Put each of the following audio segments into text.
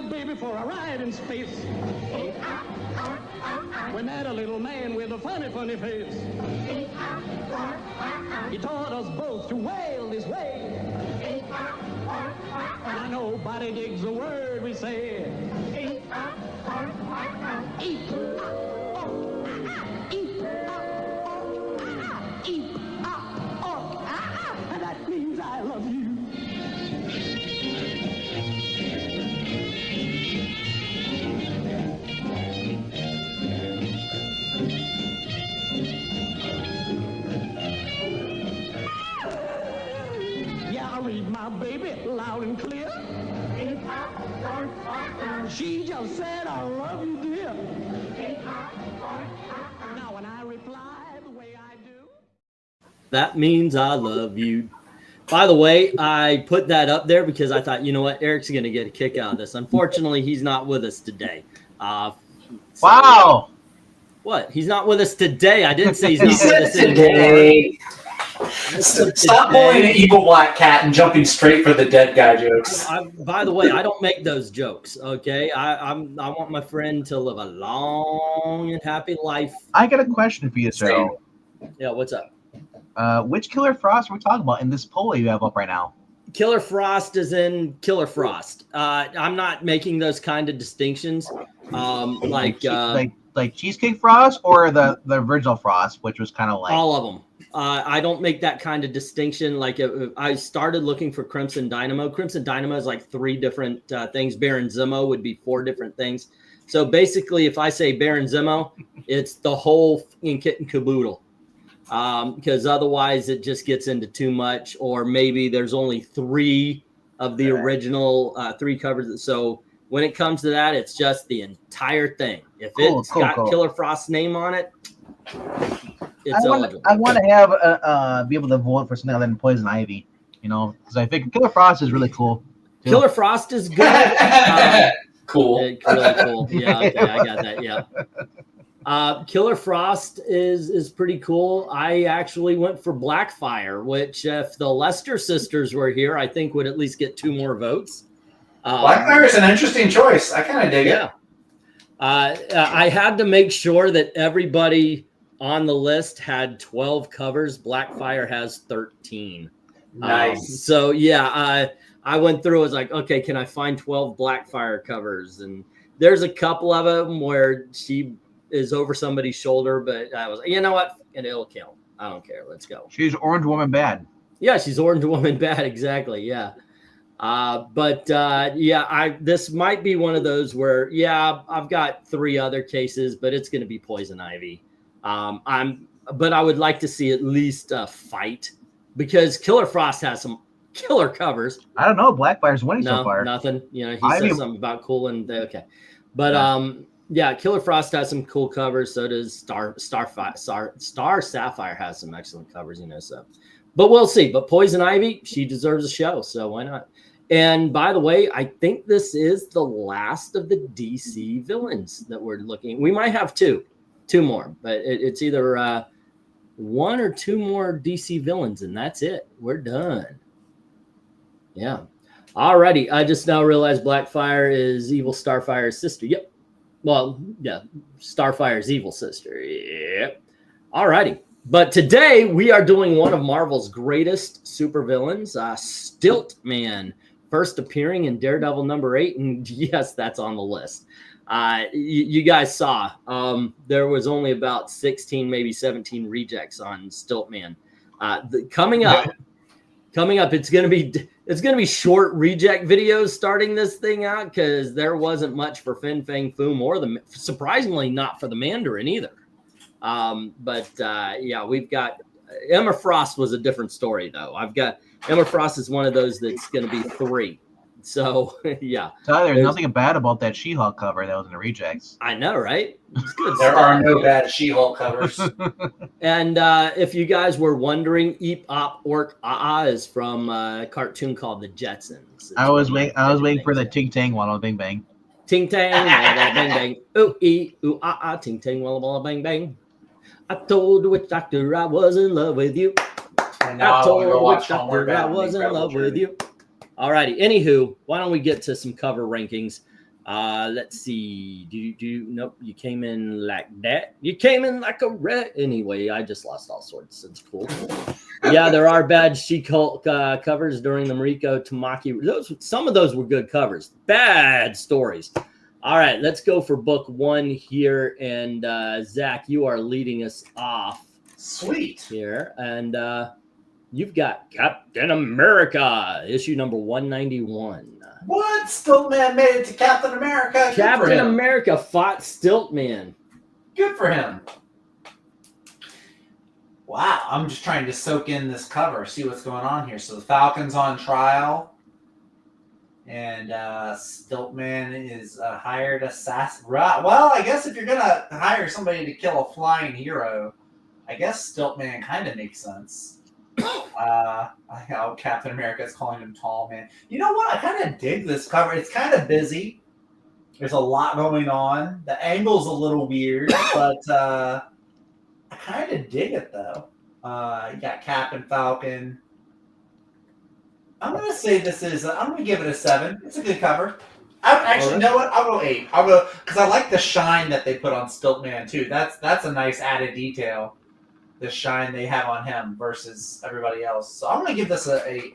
baby for a ride in space. We met a little man with a funny, funny face. He taught us both to wail this way. Now nobody digs a word we say. Eat, eat, and that means I love you. Yeah, I read my baby loud and clear. She just said, I love you, dear. Now when I reply the way I do. That means I love you. By the way, I put that up there because I thought, you know what, Eric's going to get a kick out of this. Unfortunately, he's not with us today. Wow. What? He's not with us today. I didn't say he's not with us today. Stop pulling an evil black cat and jumping straight for the dead guy jokes. By the way, I don't make those jokes, okay? I want my friend to live a long and happy life. I got a question for you, sir. Yeah, what's up? Which Killer Frost are we talking about in this poll you have up right now? Killer Frost is in Killer Frost. I'm not making those kind of distinctions. Like Cheesecake Frost or the original Frost, which was kind of like all of them. I don't make that kind of distinction. Like I started looking for Crimson Dynamo. Crimson Dynamo is like 3 different things. Baron Zemo would be 4 different things. So basically, if I say Baron Zemo, it's the whole kit and caboodle. Because otherwise it just gets into too much, or maybe there's only 3 of the original 3 covers. So when it comes to that, it's just the entire thing. If it's got Killer Frost's name on it, it's eligible. I want to have be able to vote for something other than Poison Ivy, you know, because I think Killer Frost is really cool. Too. Killer Frost is good. Cool. Really cool. Yeah, okay, I got that. Yeah. Killer Frost is pretty cool. I actually went for Blackfire, which if the Lester sisters were here, I think would at least get 2 more votes. Blackfire is an interesting choice. I kind of dig it. I had to make sure that everybody on the list had 12 covers. Blackfire has 13. Nice. So yeah, I went through. I was like, okay, can I find 12 Blackfire covers? And there's a couple of them where she is over somebody's shoulder, but I was like, you know what? It'll kill. I don't care. Let's go. She's Orange Woman bad. Yeah, she's Orange Woman bad. Exactly. Yeah. This might be one of those where, I've got 3 other cases, but it's going to be Poison Ivy. But I would like to see at least a fight because Killer Frost has some killer covers. I don't know. Blackfire's winning so far. Nothing. You know, he said something about cool and okay. But, Killer Frost has some cool covers. So does Star Sapphire has some excellent covers, you know, so, but we'll see. But Poison Ivy, she deserves a show. So why not? And by the way, I think this is the last of the DC villains that we're looking. We might have 2 more, but it's either 1 or 2 more DC villains, and that's it. We're done. Yeah. Alrighty. I just now realized Blackfire is Evil Starfire's sister. Yep. Well, yeah. Starfire's evil sister. Yep. Alrighty. But today we are doing one of Marvel's greatest supervillains, Stilt Man, first appearing in Daredevil #8, and yes, that's on the list. You guys saw there was only about 16, maybe 17 rejects on Stilt Man. Coming up, it's gonna be short reject videos starting this thing out because there wasn't much for Fin Fang Foom or surprisingly not for the Mandarin either. We've got Emma Frost was a different story though. I've got Emma Frost is one of those that's going to be 3. So yeah. Tyler, there's nothing bad about that She-Hulk cover that was in the rejects. I know, right? It's good there stuff. are no bad She-Hulk covers. And if you guys were wondering, Eep Op Ork Ah is from a cartoon called The Jetsons. I was waiting for the Ting Tang Walla Bing Bang. Ting Tang Walla Bang Bang. Ooh ee ooh ah Ting Tang Walla Bang Bang. I told the witch doctor I was in love with you. And now I told the watch witch doctor I was in love with you. All righty. Anywho, why don't we get to some cover rankings? Let's see. Nope, you came in like that. You came in like a red. Anyway, I just lost all sorts. It's cool. Yeah, there are bad She-Hulk covers during the Mariko Tamaki. Some of those were good covers. Bad stories. All right, let's go for book 1 here. And Zach, you are leading us off. Sweet. Here. And you've got Captain America, issue number 191. What? Stiltman made it to Captain America. Captain America fought Stiltman. Good for him. Wow, I'm just trying to soak in this cover, see what's going on here. So the Falcon's on trial, and Stiltman is a hired assassin. Well, I guess if you're going to hire somebody to kill a flying hero, I guess Stiltman kind of makes sense. Captain America is calling him Tall Man. You know what? I kind of dig this cover. It's kind of busy. There's a lot going on. The angle's a little weird, but I kind of dig it, though. You got Cap and Falcon. I'm going to say this is, I'm going to give it a 7. It's a good cover. You know what? I'll go 8. I'll go, because I like the shine that they put on Stiltman, too. That's a nice added detail. The shine they have on him versus everybody else. So I'm going to give this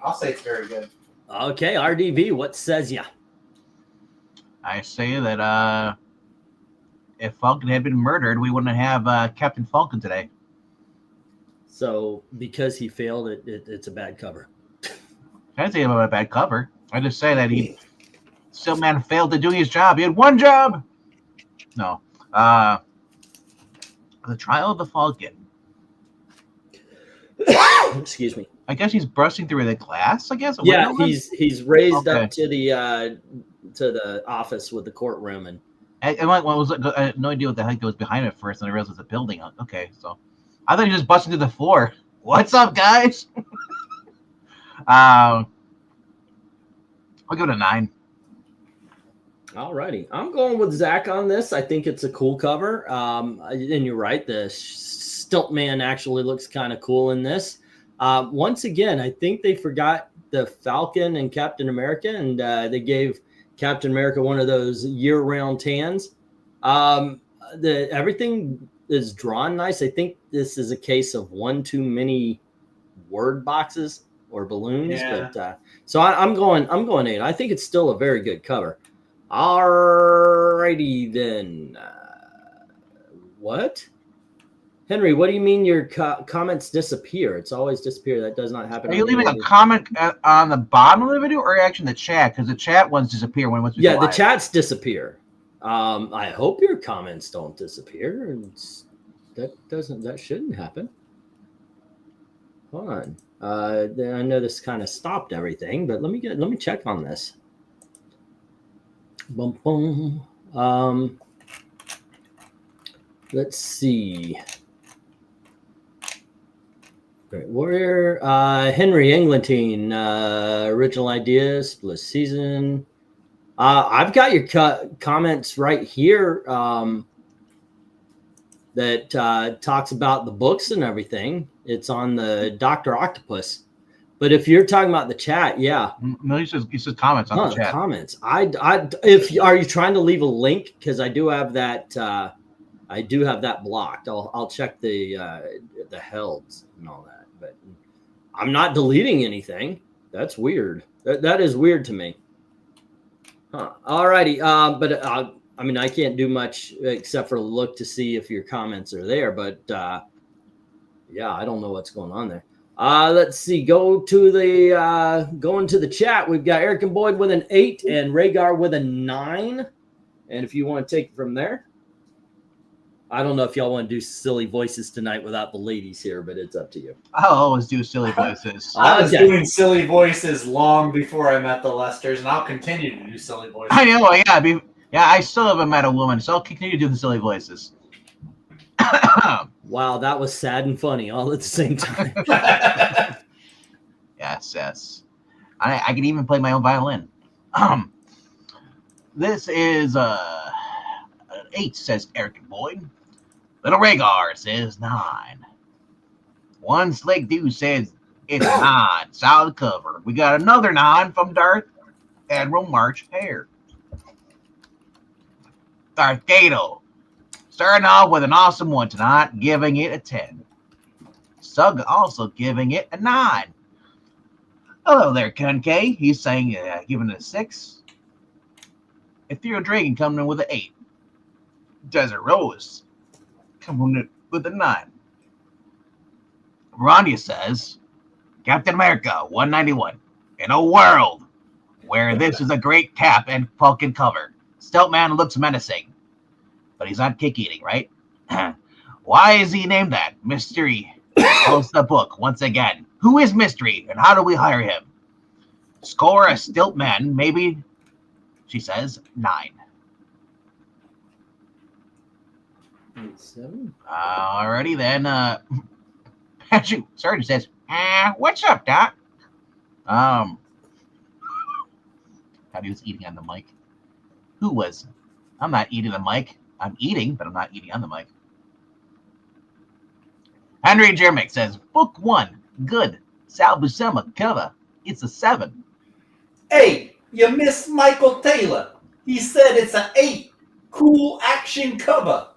I'll say it's very good. Okay, RDV, what says ya? I say that if Falcon had been murdered, we wouldn't have Captain Falcon today. So because he failed, it's a bad cover. I didn't say about a bad cover. I just say that Stiltman failed to do his job. He had one job. No. The Trial of the Falcon. Excuse me. I guess he's brushing through the glass, I guess? Yeah, he's raised up to the office with the courtroom. And I had no idea what the heck was behind it first, and I realized it was a building. Okay, so I thought he was just busting through the floor. What's up, guys? I'll give it a 9. All righty. I'm going with Zach on this. I think it's a cool cover. And you're right. The Stiltman actually looks kind of cool in this. Once again, I think they forgot the Falcon and Captain America, and they gave Captain America one of those year-round tans. Everything is drawn nice. I think this is a case of one too many word boxes or balloons. Yeah. But so I'm going 8. I think it's still a very good cover. All righty then. What? Henry, what do you mean your comments disappear? It's always disappear. That does not happen. Are you leaving a comment on the bottom of the video, or actually the chat? Because the chat ones disappear when it's the chats disappear. I hope your comments don't disappear. That shouldn't happen. Hold on. I know this kind of stopped everything, but let me check on this. Boom, boom. Let's see. Great Warrior, Henry Englentine, original ideas, split season. I've got your comments right here that talks about the books and everything. It's on the Dr. Octopus. But if you're talking about the chat, yeah. No, he says comments on the chat. Comments. Are you trying to leave a link? Because I do have that. I do have that blocked. I'll check the helds and all that. But I'm not deleting anything. That's weird. That is weird to me. Huh. All righty. But I mean, I can't do much except for look to see if your comments are there. But yeah, I don't know what's going on there. Let's see. Going to the chat. We've got Eric and Boyd with an 8 and Rhaegar with a 9. And if you want to take it from there. I don't know if y'all want to do silly voices tonight without the ladies here, but it's up to you. I'll always do silly voices. I was doing silly voices long before I met the Lesters, and I'll continue to do silly voices. I know, yeah. I still haven't met a woman, so I'll continue doing silly voices. Wow, that was sad and funny all at the same time. Yes. I can even play my own violin. This is 8, says Eric and Boyd. Little Rhaegar says 9. One Slick Dude says it's 9. Solid cover. We got another 9 from Darth Admiral March Hare. Darth Gato. Starting off with an awesome one tonight, giving it a 10. Sug also giving it a 9. Hello there, Kunkei. He's saying giving it a 6. Ethereal Dragon coming in with an 8. Desert Rose coming in with a 9. Maranya says, Captain America 191. In a world where this is a great cap and fucking cover, Stealth Man looks menacing. But he's not kick eating, right? Why is he named that? Mystery. Close the book once again. Who is Mystery and how do we hire him? Score a Stilt Man, maybe, she says, 9. 7. Alrighty then. Patrick Surgeon says, what's up, Doc? How he was eating on the mic. Who was? I'm not eating the mic. I'm eating, but I'm not eating on the mic. Henry Jermick says, Book 1, good. Sal Buscema cover. It's a 7. Hey, you missed Michael Taylor. He said it's an 8. Cool action cover.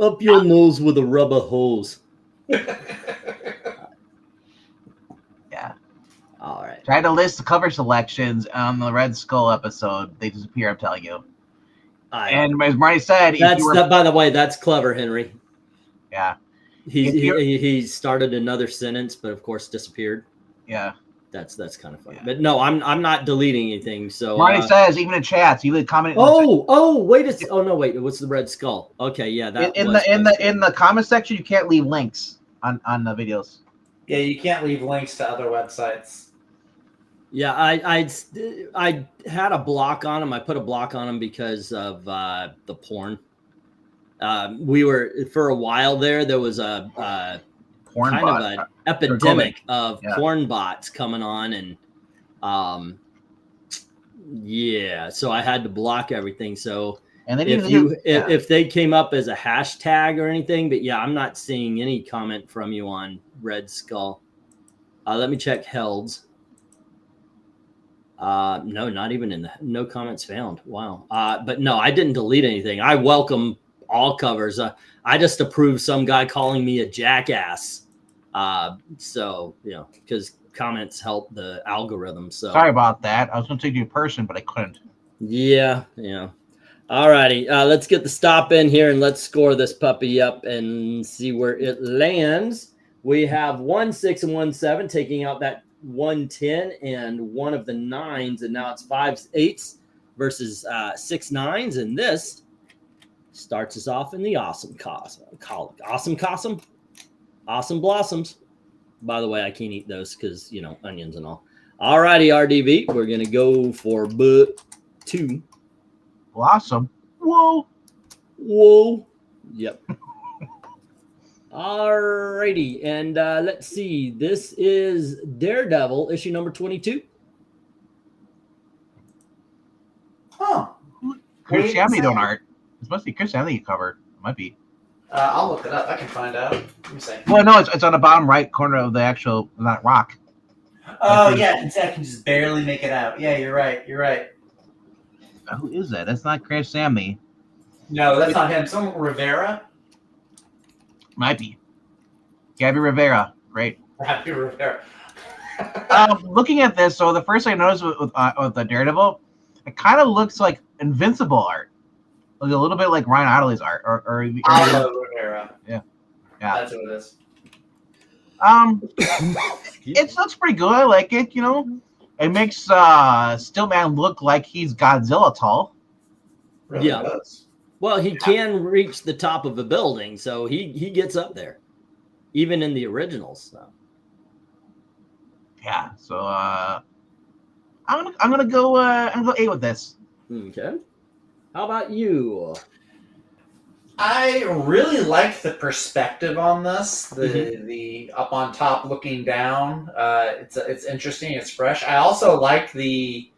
Up your nose with a rubber hose. Yeah. All right. Try to list the cover selections on the Red Skull episode. They disappear, I'm telling you. And as Marty said, by the way, that's clever, Henry. Yeah. He started another sentence, but of course disappeared. Yeah. That's kind of funny. Yeah. But no, I'm not deleting anything. So Marty says, even in chats, you leave comment. Wait. Oh no, wait. What's the Red Skull? Okay, yeah. That in the comment section, you can't leave links on the videos. Yeah, you can't leave links to other websites. Yeah, I had a block on him. I put a block on him because of the porn. We were for a while there was a porn kind bot. of an epidemic of porn bots coming on, and so I had to block everything. So and if they came up as a hashtag or anything, but yeah, I'm not seeing any comment from you on Red Skull. Let me check Held's. No, not even in the no comments found. Wow. But no, I didn't delete anything. I welcome all covers. I just approve some guy calling me a jackass. So, because comments help the algorithm. So sorry about that. I was going to take you in person, but I couldn't. Yeah. All righty. Let's get the stop in here and let's score this puppy up and see where it lands. We have 1 6 and 1 7 taking out that 110 and one of the 9s, and now it's 5 8s versus 6 9s, and this starts us off in the awesome blossoms. By the way, I can't eat those because onions and all. All righty, RDV, we're gonna go for 2 blossom. Whoa. Yep. Alrighty, and let's see. This is Daredevil, issue number 22. Huh. Chris Shanley doing art. This must be Chris Shanley cover. It might be. I'll look it up. I can find out. Let me see. Well, no, it's on the bottom right corner of the actual that rock. Oh yeah, I can just barely make it out. Yeah, you're right. Who is that? That's not Chris Samney. No, that's not him. Some Rivera. Might be. Gabby Rivera. Great. Gabby Rivera. Looking at this, so the first thing I noticed with the Daredevil, it kind of looks like Invincible art. Like a little bit like Ryan Adley's art. Or Rivera. Yeah. That's what it is. It looks pretty good. I like it, It makes Stillman look like he's Godzilla tall. Really does. Well, he can reach the top of a building, so he gets up there, even in the originals. So. Yeah. So I'm gonna go 8 with this. Okay. How about you? I really like the perspective on this. The up on top looking down. It's interesting. It's fresh. I also like the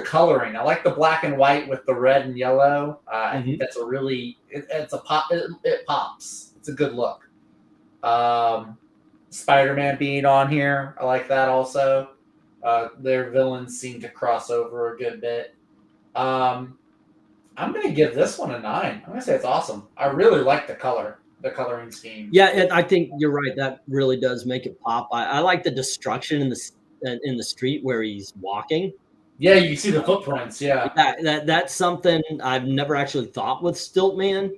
coloring. I like the black and white with the red and yellow. I think that's it's a pop. It pops. It's a good look. Spider-Man being on here, I like that also. Their villains seem to cross over a good bit. I'm gonna give this one a 9. I'm gonna say it's awesome. I really like the coloring scheme. Yeah, I think you're right. That really does make it pop. I like the destruction in the street where he's walking. Yeah, you can see the footprints. Yeah, that's something I've never actually thought with Stilt Man.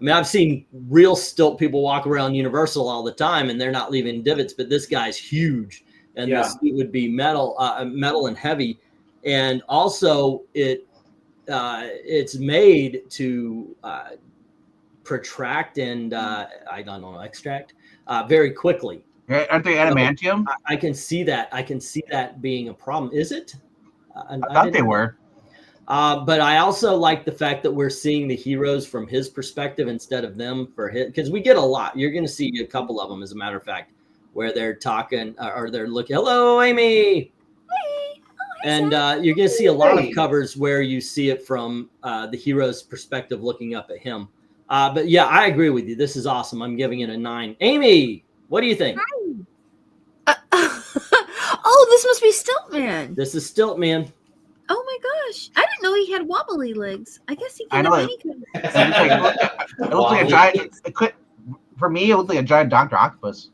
I mean, I've seen real stilt people walk around Universal all the time, and they're not leaving divots. But this guy's huge, and the seat would be metal and heavy, and also it's made to protract and I don't know, extract very quickly. Aren't they adamantium? So I can see that. I can see that being a problem. Is it? I thought they were. But I also like the fact that we're seeing the heroes from his perspective instead of them for his, because we get a lot. You're going to see a couple of them, as a matter of fact, where they're talking or they're looking, hello, Amy. Hey. And you're going to see a lot of covers where you see it from the hero's perspective looking up at him. But yeah, I agree with you. This is awesome. I'm giving it a 9. Amy, what do you think? Oh, this must be Stilt Man. This is Stilt Man. Oh my gosh. I didn't know he had wobbly legs. I guess he can I know have it. any kind It looks like a giant. For me, it looked like a giant Dr. Octopus.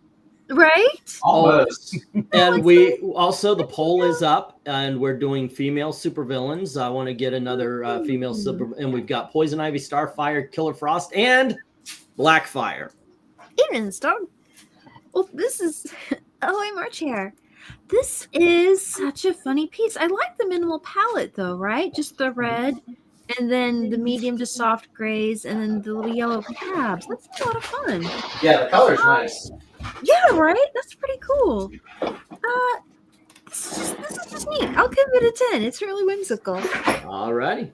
right? almost. And we also, the poll is up, and we're doing female supervillains. I want to get another female super, and we've got Poison Ivy, Starfire, Killer Frost, and Blackfire. Even Star. Well, this is OMR chair. This is such a funny piece. I like the minimal palette though, right? Just the red, and then the medium to soft grays, and then the little yellow tabs. That's a lot of fun. Yeah, the color's nice. Yeah, right? That's pretty cool. This is just neat. I'll give it a 10. It's really whimsical. All righty.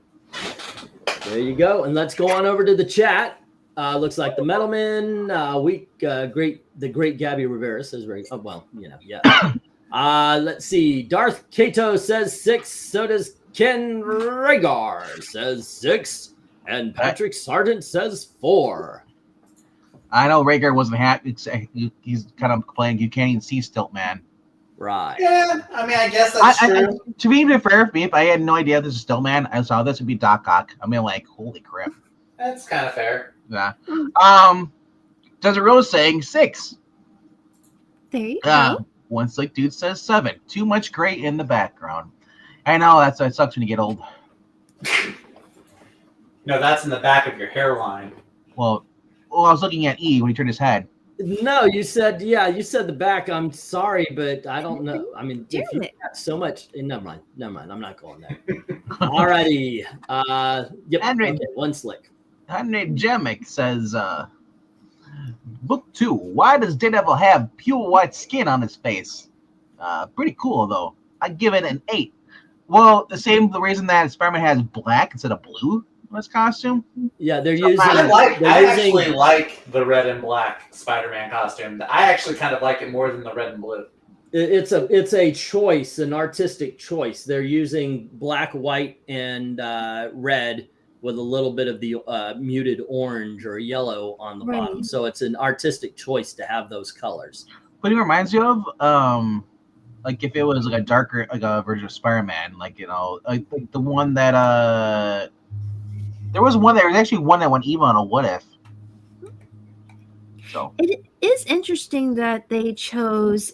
There you go. And let's go on over to the chat. Looks like the Metalman, the great Gabby Rivera says, let's see. Darth Kato says 6. So does Ken Rhaegar says 6. And Patrick Sargent says 4. I know Rhaegar wasn't happy. He's kind of complaining you can't even see Stilt Man. Right. Yeah, I mean, I guess that's true. To be fair, if I had no idea this is Stilt Man, I saw this would be Doc Ock. I mean, like, holy crap. That's kind of fair. Yeah. Does a Rose saying 6. There you go. One Slick Dude says 7. Too much gray in the background. I know that sucks when you get old. No, that's in the back of your hairline. Well, I was looking at E when he turned his head. No, you said the back. I'm sorry, but I don't know. I mean, if you got so much, never mind. I'm not going there. All righty. Yep. Henry, okay, One Slick. Henry Jemick says, Book 2. Why does Daredevil have pure white skin on his face? Pretty cool, though. I give it an 8. Well, the reason that Spider-Man has black instead of blue on his costume. Yeah, they're using. I actually like the red and black Spider-Man costume. I actually kind of like it more than the red and blue. It's a choice, an artistic choice. They're using black, white, and red with a little bit of the muted orange or yellow on the bottom. So it's an artistic choice to have those colors. What it reminds you of, like if it was like a darker, like a version of Spider-Man, like like the one that there was actually one that went evil on a What If. So it is interesting that they chose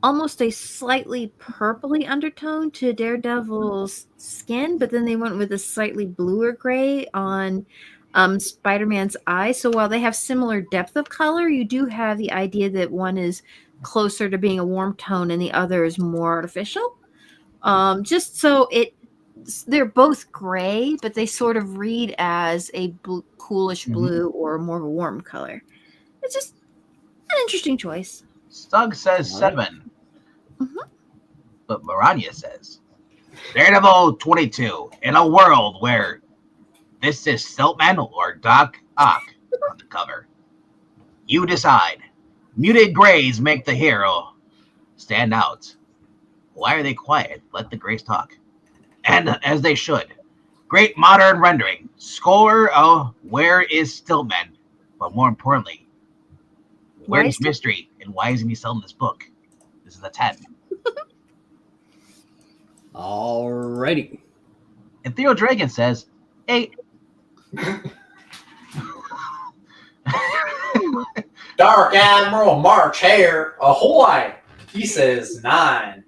almost a slightly purpley undertone to Daredevil's skin, but then they went with a slightly bluer gray on Spider-Man's eyes. So while they have similar depth of color, you do have the idea that one is closer to being a warm tone and the other is more artificial. Just so they're both gray, but they sort of read as a coolish blue or more of a warm color. It's just an interesting choice. Stug says 7. But Maranya says Daredevil 22. In a world where this is Stiltman or Doc Ock on the cover, you decide. Muted grays make the hero stand out. Why are they quiet? Let the grays talk. And as they should. Great modern rendering. Score of where is Stiltman? But more importantly, where is mystery? And why isn't he selling this book? This is a 10. All righty. And Theo Dragon says 8. Dark Admiral March Hare, ahoy! He says 9.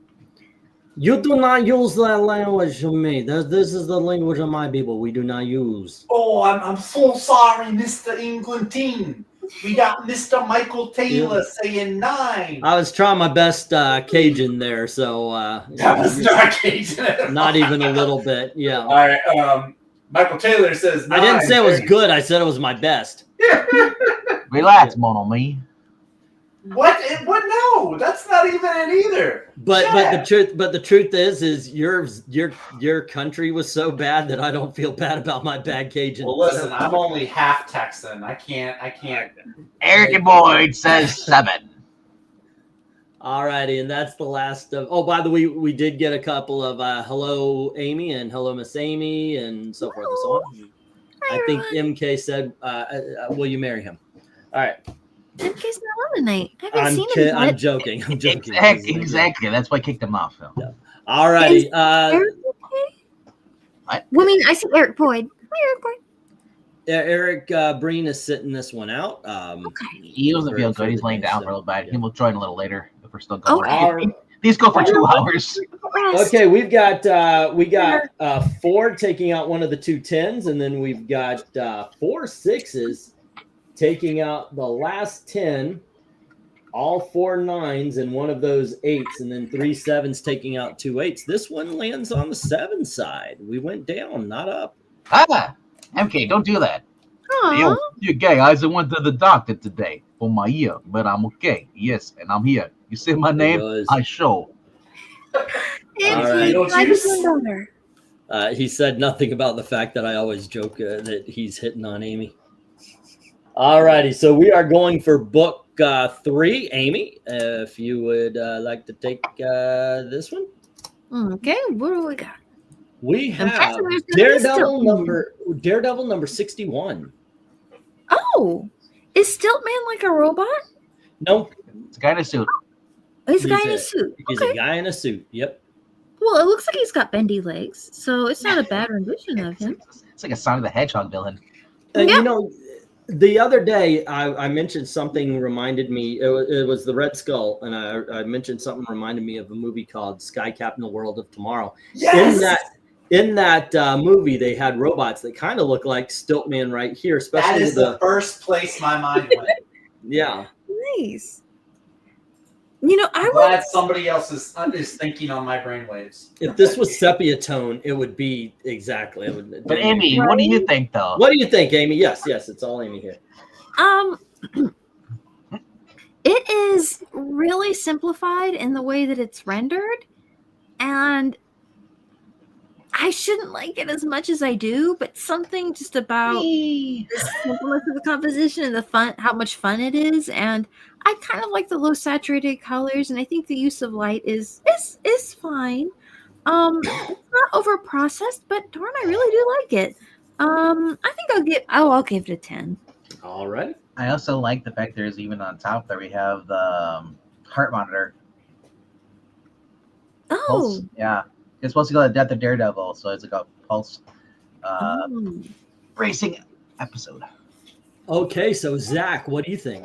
You do not use that language to me. This is the language of my people. We do not use. Oh, I'm so sorry, Mr. England team. We got Mr. Michael Taylor saying 9. I was trying my best Cajun there, so That was not Cajun. not even a little bit. Yeah. All right. Michael Taylor says 9. I didn't say it was good. I said it was my best. Relax, mon ami. What? No, that's not even it either. But the truth is your country was so bad that I don't feel bad about my bad Cajun. Well, listen, I'm only half Texan. I can't. Eric Boyd says 7. All righty, and that's the last of. Oh, by the way, we did get a couple of hello Amy and hello Miss Amy and so forth and so on. I think MK said, "Will you marry him?" All right. MK's not on tonight. I haven't seen him. I'm joking. I'm joking. Exactly. That's why I kicked him off. So. Yeah. All righty. Eric okay? What? Well, I mean, I see Eric Boyd. Hi, Eric Boyd. Eric Breen is sitting this one out. Okay. He doesn't feel good. He's laying down for a little bit. He will join a little later if we're still going. Okay. These go for 2 hours. Okay, we got 4 taking out one of the 2 10s, and then we've got 4 6s taking out the last 10, all 4 9s, and one of those 8s, and then 3 7s taking out 2 8s. This one lands on the 7 side. We went down, not up. MK, don't do that. Aww. Yo, you gay. I went to the doctor today for my ear, but I'm okay. Yes, and I'm here. You say my name, I show. He said nothing about the fact that I always joke that he's hitting on Amy. All righty, so we are going for book 3. Amy, if you would like to take this one. Okay, what do we got? We have Daredevil number 61. Oh, is Stiltman like a robot? No, it's a guy in a suit. Oh, he's a guy in a suit. He's a guy in a suit. Yep. Well, it looks like he's got bendy legs, so it's not a bad rendition of him. It's like a Sonic the Hedgehog villain. You know, the other day I mentioned something reminded me. It was the Red Skull, and I mentioned something reminded me of a movie called Sky Captain: The World of Tomorrow. Yes. In that movie, they had robots that kind of look like Stiltman right here. Especially that is the first place my mind went. Yeah. Nice. You know, I'm glad somebody else is thinking on my brainwaves. If this was sepia tone, it would be exactly. But Amy, what do you think, though? What do you think, Amy? Yes, it's all Amy here. It is really simplified in the way that it's rendered, and I shouldn't like it as much as I do, but something just about the simpleness of the composition and the fun, how much fun it is, and I kind of like the low saturated colors, and I think the use of light is fine. It's not over processed, but darn, I really do like it. I think I'll give it a 10. All right. I also like the fact there's even on top there we have the heart monitor. Oh, pulse. Yeah. It's supposed to go to Death of Daredevil, so it's like a pulse racing episode. Okay, so Zach, what do you think?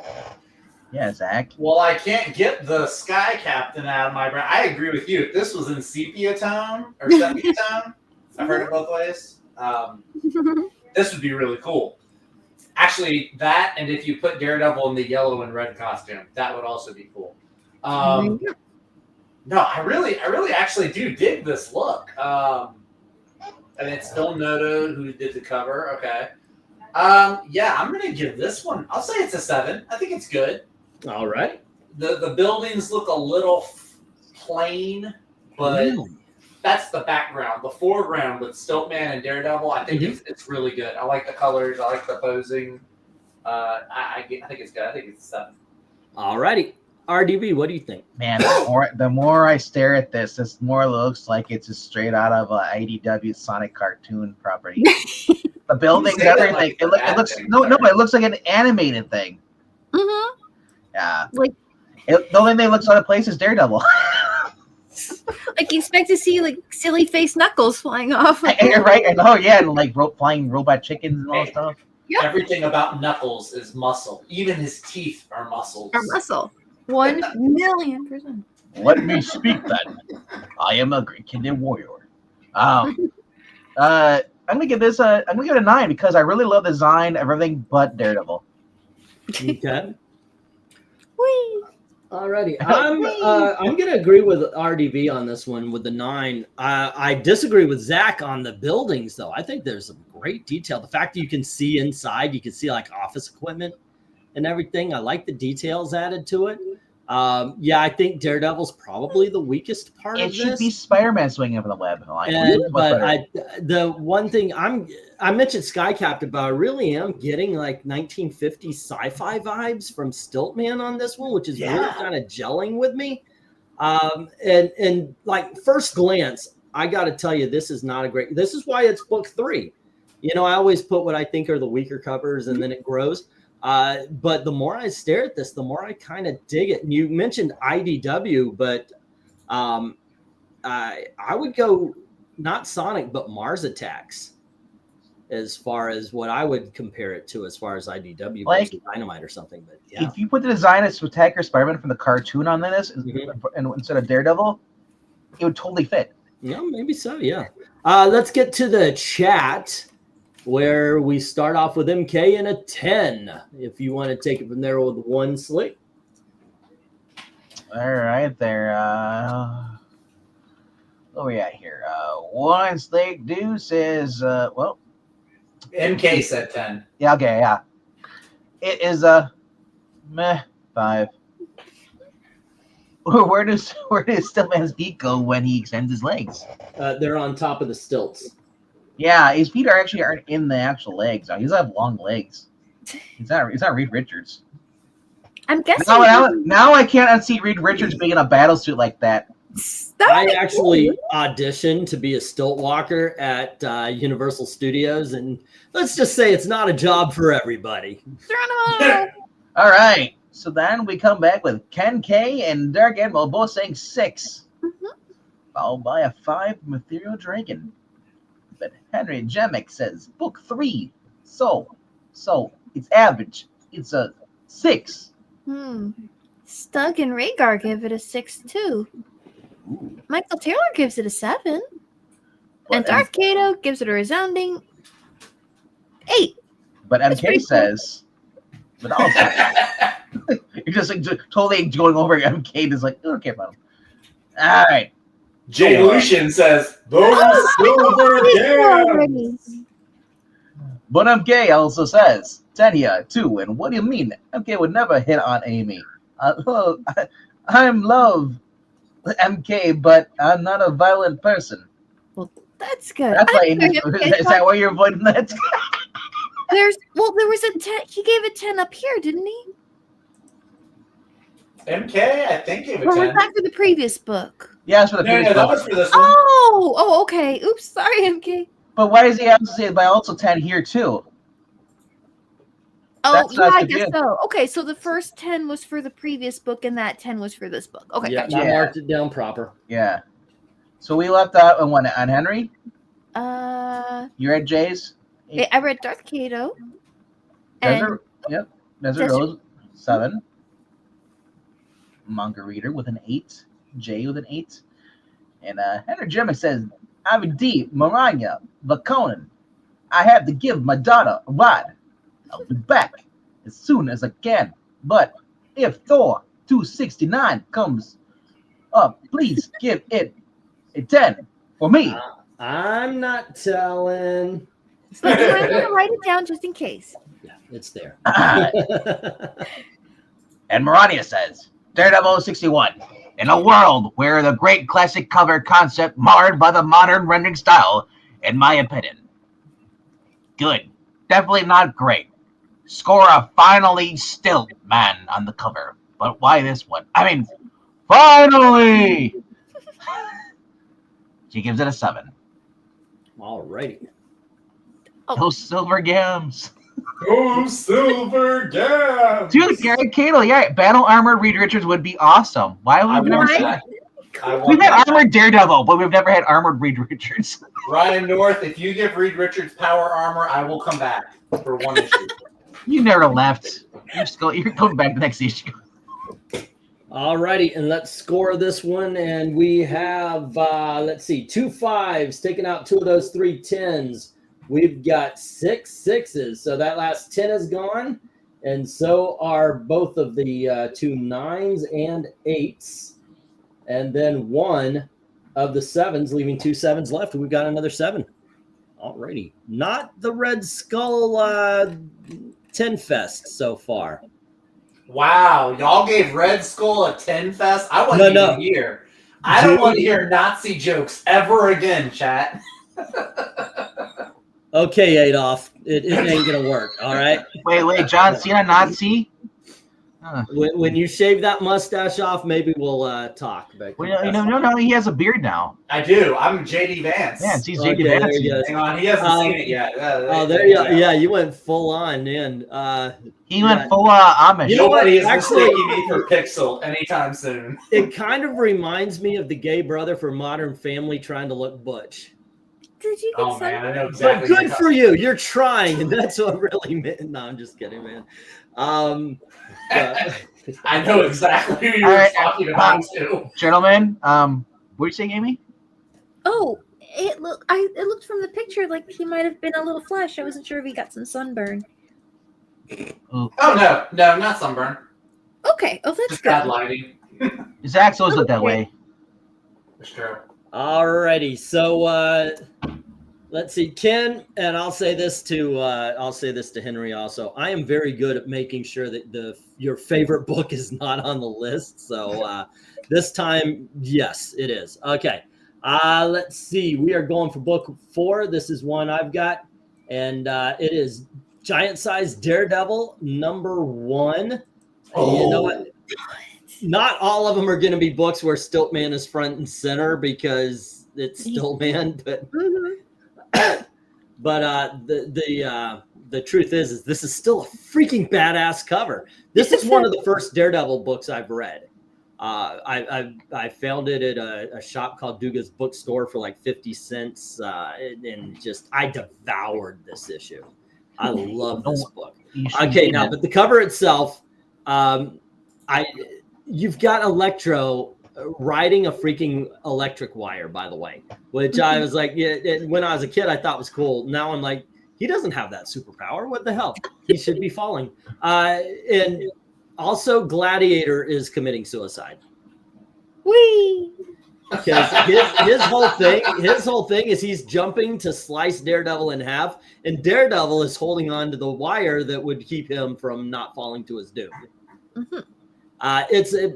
Yeah, Zach. Well, I can't get the Sky Captain out of my brain. I agree with you. If this was in sepia tone or sepia tone, I've heard it both ways. This would be really cool. Actually, that, and if you put Daredevil in the yellow and red costume, that would also be cool. No, I really actually do dig this look. And it's Phil Noto who did the cover. Okay. Yeah, I'm gonna give this one. I'll say it's a 7. I think it's good. All right. The buildings look a little plain, but that's the background. The foreground with Stiltman and Daredevil, I think it's really good. I like the colors. I like the posing. I think it's good. I think it's a 7. All righty. RDB, what do you think? Man, the more I stare at this, this more looks like it's just straight out of a IDW Sonic cartoon property. The buildings, everything. Like it looks but it looks like an animated thing. Yeah. Like the only thing that looks out of place is Daredevil. Like you expect to see like silly face Knuckles flying off. Like, Right? And oh yeah, and like flying robot chickens and all that stuff. Yep. Everything about Knuckles is muscle. Even his teeth are muscles. or muscle. 1,000,000%. Let me speak then. I am a Great Indian warrior. I'm gonna give this I'm gonna give it a 9 because I really love the design of everything but Daredevil. Okay. Whee! Alrighty, I'm gonna agree with RDV on this one with the 9. I disagree with Zach on the buildings though. I think there's some great detail. The fact that you can see inside, you can see like office equipment and everything. I like the details added to it. Yeah, I think Daredevil's probably the weakest part of It this. should be Spider-Man swinging over the web. The one thing I mentioned Sky Captain, but I really am getting like 1950s sci-fi vibes from Stilt Man on this one, which is really kind of gelling with me. And like first glance, I got to tell you, this is not a great. This is why it's book 3. You know, I always put what I think are the weaker covers, and then it grows. But the more I stare at this, the more I kind of dig it. And you mentioned IDW, but I would go not Sonic, but Mars Attacks as far as what I would compare it to as far as IDW like versus Dynamite or something. But yeah, if you put the design of Spectacular Spider-Man from the cartoon on this and instead of Daredevil, it would totally fit. yeah, maybe so. Yeah. Let's get to the chat, where we start off with MK in a 10. If you want to take it from there with one slick. All right, there. Where we at here? One slick dude says, well, MK said 10. yeah, okay, yeah. It is a meh 5. Where does Stillman's feet go when he extends his legs? They're on top of the stilts. Yeah, his feet aren't in the actual legs. He doesn't have long legs. He's not Reed Richards. I'm guessing. Now I can't unsee Reed Richards being in a battle suit like that. I actually auditioned to be a stilt walker at Universal Studios, and let's just say it's not a job for everybody. All right, so then we come back with Ken K and Dark Admiral both saying 6, followed by a 5 Ethereal Dragon. But Henry Jemick says book 3, so it's average. It's a 6. Stug and Rhaegar give it a 6 too. Michael Taylor gives it a 7. And Darth Kato gives it a resounding 8. But MK says, but also, you're just like totally going over MK. Just like, I don't care about him. All right. Jay Lucian says, those silver gems. But MK also says, 10 here, 2. And what do you mean? MK would never hit on Amy. I'm love MK, but I'm not a violent person. Well, that's good. That's why Amy, is that why you're avoiding that? There was a 10. He gave it 10 up here, didn't he? MK, I think gave it Or 10. was that for the previous book? Yeah, it's for the previous that book. was for this one. Oh, okay. Oops, sorry, MK. But why does he have to say by also 10 here too? Oh, That's yeah, not I to guess do. so. Okay, so the first 10 was for the previous book, and that 10 was for this book. Okay, Yeah, gotcha. I marked it down proper. Yeah. So we left out on one on Henry. You read Jay's. I read Darth Kato. And Desert Rose 7. Manga reader with an 8. Jay with an 8. And Henry Jimmy says, I'm D, Maranya, Vakonin. I have to give my daughter a ride. I'll be back as soon as I can. But if Thor 269 comes up, please give it a 10 for me. I'm not telling. But you might want to write it down just in case. Yeah, it's there. And Maranya says, Daredevil 61. In a world where the great classic cover concept marred by the modern rendering style, in my opinion. Good. Definitely not great. Score a finally Stilt Man on the cover. But why this one? I mean, finally! She gives it a 7. Alrighty. Those silver gams. Oh, silver gems. Dude, Gary Cato, yeah, battle armor Reed Richards would be awesome. Why would we never see that? We've had armored Daredevil, but we've never had armored Reed Richards. Ryan North, if you give Reed Richards power armor, I will come back for one issue. You never left. You're coming back the next issue. Alrighty, and let's score this one. And we have, let's see, 2 5s, taking out 2 of those 3 10s. We've got 6 6s. So that last 10 is gone. And so are both of the 2 9s and 8s. And then 1 of the 7s, leaving 2 7s left. We've got another 7. Alrighty. Not the Red Skull 10 Fest so far. Wow, y'all gave Red Skull a 10 Fest? I want to hear. I don't want to hear Nazi jokes ever again, chat. Okay, Adolf. It ain't going to work, all right? Wait, John Cena, Nazi? When you shave that mustache off, maybe we'll talk. No, he has a beard now. I do. I'm JD Vance. Yeah, he's JD Vance. Hang on, he hasn't seen it yet. There you go. Yeah, you went full on in. He went full Amish. You know what? He's mistaking me for Pixel anytime soon. It kind of reminds me of the gay brother from Modern Family trying to look butch. Did you get man, I know exactly. But good for you. You're trying, and that's what really meant. No, I'm just kidding, man. I know exactly who you're talking about too. Gentlemen, what are you saying, Amy? Oh, it looked from the picture like he might have been a little flush. I wasn't sure if he got some sunburn. Oh no, not sunburn. Okay, that's just good. bad lighting. Zach always look that way. That's true. Alrighty, so let's see, Ken, and I'll say this to Henry also. I am very good at making sure that your favorite book is not on the list. So this time, yes, it is. Okay, let's see. We are going for book 4. This is one I've got, and it is Giant Size Daredevil #1. Oh. You know what? Not all of them are going to be books where Stiltman is front and center because it's Stiltman, but the truth is this is still a freaking badass cover. This is one of the first Daredevil books I've read. I found it at a shop called Duga's Bookstore for like 50 cents, and just I devoured this issue. I love this book. Okay, now, but the cover itself, you've got Electro riding a freaking electric wire, by the way, which I was like, when I was a kid, I thought was cool. Now I'm like, he doesn't have that superpower. What the hell? He should be falling. And also Gladiator is committing suicide. Whee! Because his whole thing is he's jumping to slice Daredevil in half, and Daredevil is holding on to the wire that would keep him from not falling to his doom. Mm-hmm.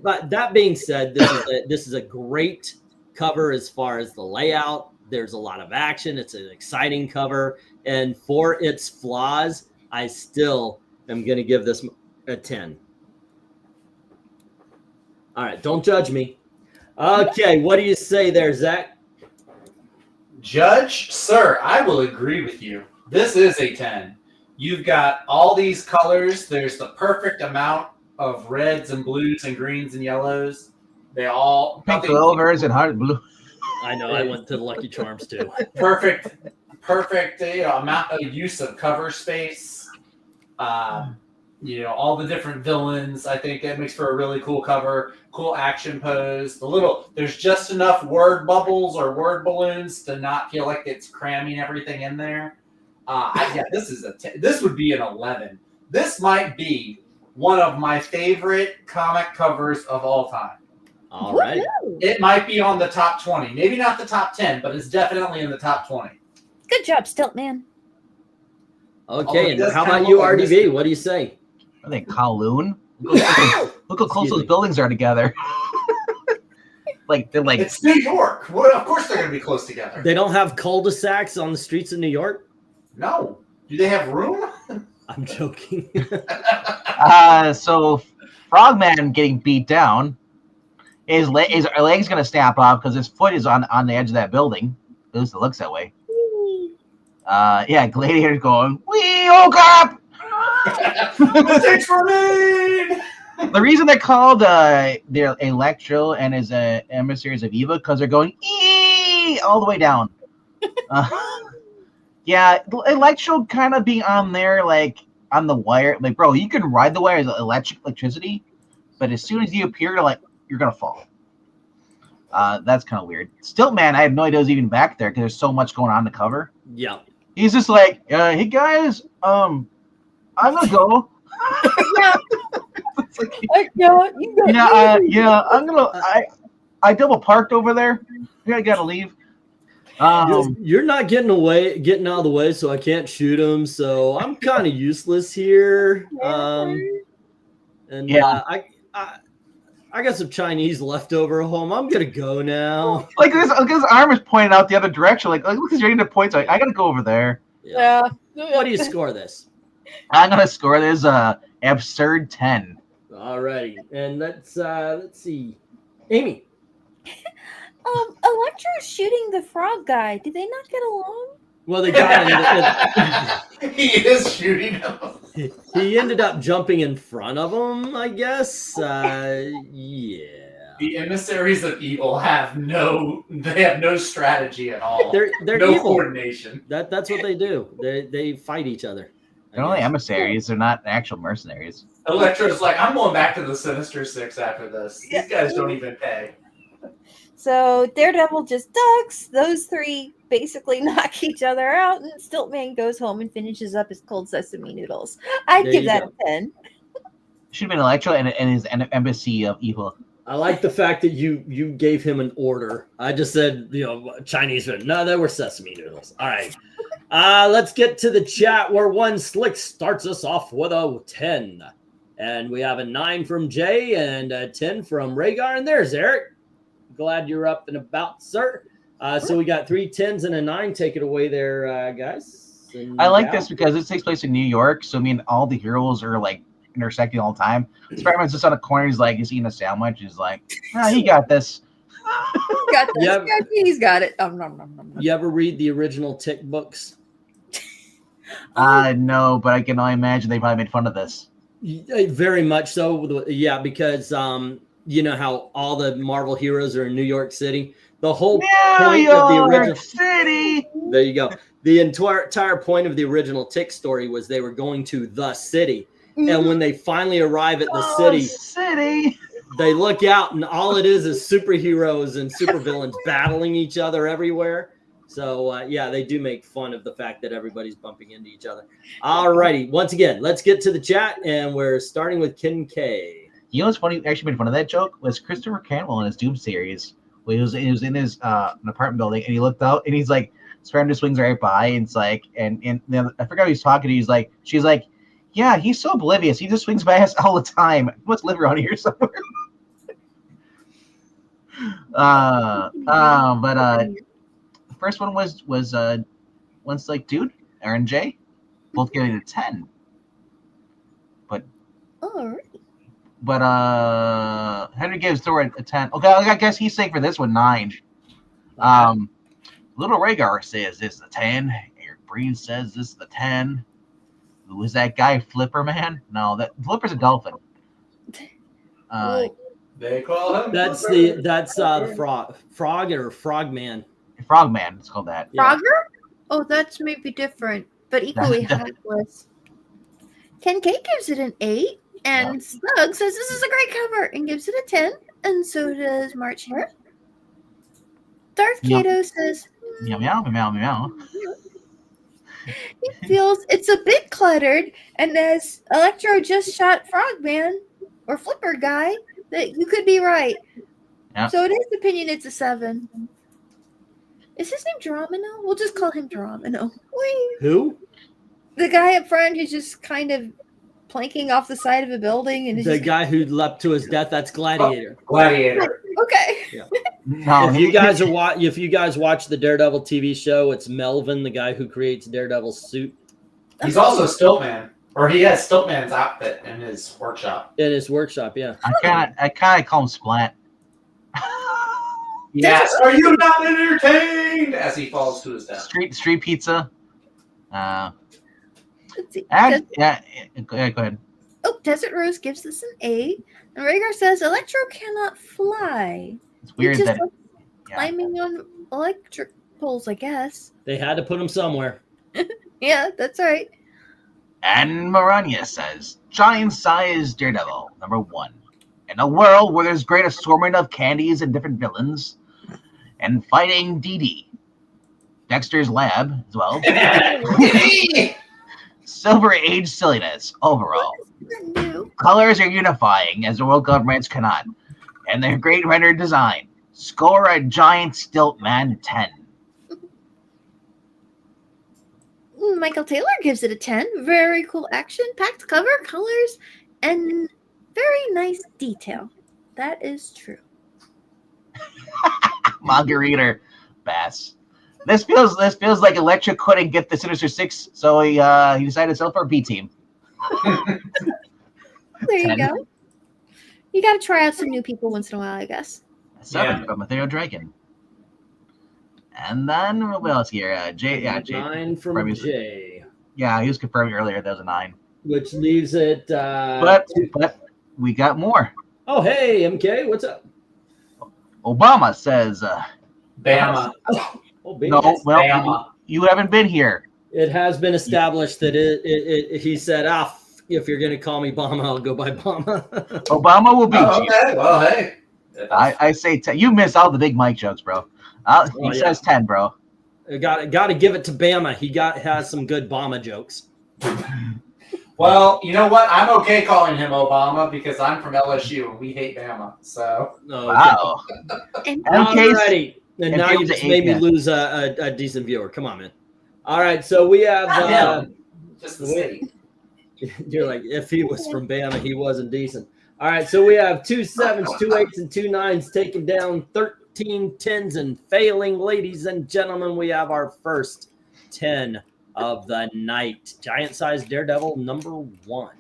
But that being said, this is a great cover as far as the layout. There's a lot of action. It's an exciting cover, and for its flaws, I still am going to give this a 10. All right, don't judge me. Okay, what do you say there, Zach? Judge, sir, I will agree with you. This is a 10. You've got all these colors. There's the perfect amount of reds and blues and greens and yellows. They all pink clovers and hard blue. I know. I went to the Lucky Charms too. Perfect amount of use of cover space. All the different villains. I think it makes for a really cool cover. Cool action pose. There's just enough word bubbles or word balloons to not feel like it's cramming everything in there. This would be an 11. This might be one of my favorite comic covers of all time. All right. It might be on the top 20. Maybe not the top 10, but it's definitely in the top 20. Good job, Stiltman. Okay, and how about you, RDV? What do you say? I think Kowloon. Look how close those buildings are together. They're like it's New York. Well, of course they're going to be close together. They don't have cul-de-sacs on the streets of New York? No. Do they have room? I'm joking. So Frogman getting beat down. His leg's going to snap off because his foot is on the edge of that building. At least it looks that way. Gladiator's going, wee, oh crap! Mistakes for me! The reason they're called they're Electro and his emissaries of evil because they're going all the way down. Yeah, Electro kind of being on there like on the wire. Like, bro, you can ride the wire as electricity, but as soon as you appear, you're gonna fall. That's kind of weird. Stilt Man, I had no idea was even back there because there's so much going on to cover. Yeah. He's just like, hey guys, I'm gonna go. It's like, I'm gonna. I double parked over there. I gotta leave. You're not getting out of the way, so I can't shoot him. So I'm kind of useless here. I got some Chinese leftover home. I'm gonna go now. Like this arm is pointing out the other direction. Like look, he's ready to point. So I gotta go over there. Yeah. What do you score this? I'm gonna score this absurd 10. Alrighty, and let's see, Amy. Electro's shooting the frog guy. Did they not get along? Well, they got him. He is shooting him. He ended up jumping in front of him, I guess. Yeah. The emissaries of evil have no strategy at all. They're no evil. Coordination. That's what they do. They fight each other. They're only emissaries. They're not actual mercenaries. Electra's like, I'm going back to the Sinister Six after this. These guys don't even pay. So Daredevil just ducks. Those three basically knock each other out, and Stiltman goes home and finishes up his cold sesame noodles. I'd There give you that go. a 10. Should have been Electro and his embassy of evil. I like the fact that you gave him an order. I just said, Chinese food. No, they were sesame noodles. All right. Let's get to the chat where one Slick starts us off with a 10. And we have a 9 from Jay and a 10 from Rhaegar. And there's Eric. Glad you're up and about, sir. So we got 3 10s and a 9. Take it away there, guys. I like this because it takes place in New York. So, all the heroes are like intersecting all the time. Spider-Man's just on a corner. He's eating a sandwich. He's like, he got this. Got this. Yeah. He's got it. You ever read the original Tick books? No, but I can only imagine they probably made fun of this. Very much so. Yeah, because you know how all the Marvel heroes are in New York City. The whole point of the original City. There you go. The entire point of the original Tick story was they were going to the city, and when they finally arrive at the city, they look out and all it is superheroes and supervillains battling each other everywhere. So yeah, they do make fun of the fact that everybody's bumping into each other. All righty, once again, let's get to the chat, and we're starting with Ken K. You know what's funny? Actually, made fun of that joke was Christopher Cantwell in his Doom series. Where he was in his an apartment building, and he looked out, and he's like, Spider-Man just swings right by, and it's like, and then I forgot who he's talking to. He's like, she's like, yeah, he's so oblivious. He just swings by us all the time. He must live around here somewhere. But the first one was once like, dude, Aaron J, both giving it a 10. All right. But Henry gives Thor a 10. Okay, I guess he's saying for this one 9. Little Rhaegar says this is a 10. Eric Breen says this is a 10. Who is that guy? Flipper Man? No, that Flipper's a dolphin. They call him. That's the frog or frogman. Frogman, it's called that. Yeah. Frogger? Oh, that's maybe different, but equally helpless. Ken K gives it an 8. And Slug says this is a great cover and gives it a 10. And so does March here. Darth Kato says Meow, meow, meow, meow. he feels it's a bit cluttered. And as Electro just shot Frogman or Flipper guy, that you could be right. Yeah. So in his opinion, it's a 7. Is his name Dramino? We'll just call him Dramino. Whee! Who? The guy up front who's just kind of planking off the side of a building, and The guy who leapt to his death. That's Gladiator. Gladiator. okay. Yeah. No, If you guys watch the Daredevil TV show, it's Melvin, the guy who creates Daredevil's suit. He's also Stiltman, or he has Stiltman's outfit in his workshop. In his workshop, yeah. I kind of call him Splat. Yes. Are you not entertained? As he falls to his death. Street pizza. Let's see. Yeah, go ahead. Oh, Desert Rose gives this an 8. And Rhaegar says Electro cannot fly. It's He weird just that likes yeah. climbing on electric poles, I guess. They had to put him somewhere. Yeah, that's right. And MARANYA says, giant-sized Daredevil, number 1. In a world where there's great assortment of candies and different villains, and fighting DD. Dexter's Lab as well. Silver Age silliness overall. New. Colors are unifying as the world governments cannot. And their great rendered design. Score a giant stilt man 10. Michael Taylor gives it a 10. Very cool action, packed cover, colors, and very nice detail. That is true. Margarita Bass. This feels like Electra couldn't get the Sinister Six, so he decided to sell for a B team. There you 10. go. You got to try out some new people once in a while, I guess. 7 from Matteo Dragon. And then what else here? Jay. 9 from previously. Jay. Yeah, he was confirming earlier that was a 9. Which leaves it. But we got more. Oh, hey, MK, what's up? Obama says, Bama. Oh, baby. "No, well, Bama. you haven't been here." It has been established that he said, if you're going to call me Bama, I'll go by Bama. Obama will beat Oh, you. okay. Well, hey. I say 10. You miss all the big Mike jokes, bro. He says 10, bro. Got to give it to Bama. He has some good Bama jokes. Well, you know what? I'm okay calling him Obama because I'm from LSU and we hate Bama. So Wow. And Alrighty. And now you MK's just an made me 8, lose a decent viewer. Come on, man. All right, so we have. just the state. You're like, if he was from Bama, he wasn't decent. All right, so we have 2 7s, 2 8s, and 2 9s taking down 13 10s and failing. Ladies and gentlemen, we have our first 10 of the night. Giant-sized Daredevil number 1.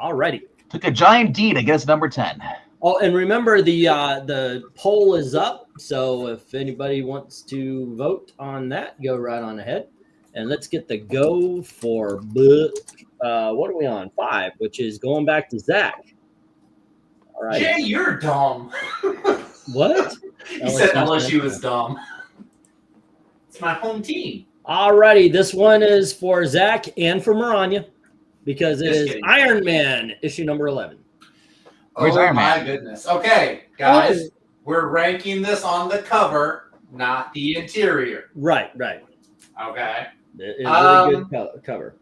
Alrighty. Took a giant D to get us number 10. Oh, and remember the poll is up, so if anybody wants to vote on that, go right on ahead. And let's get the go for what are we on? 5, which is going back to Zach. All right. Jay, you're dumb. What? He said LSU is dumb. It's my home team. Alrighty, this one is for Zach and for MARANYA because it Just is kidding. Iron Man issue number 11. Where's oh Iron my Man? goodness. Okay, guys, we're ranking this on the cover, not the interior. Right. Okay. It is a really good cover.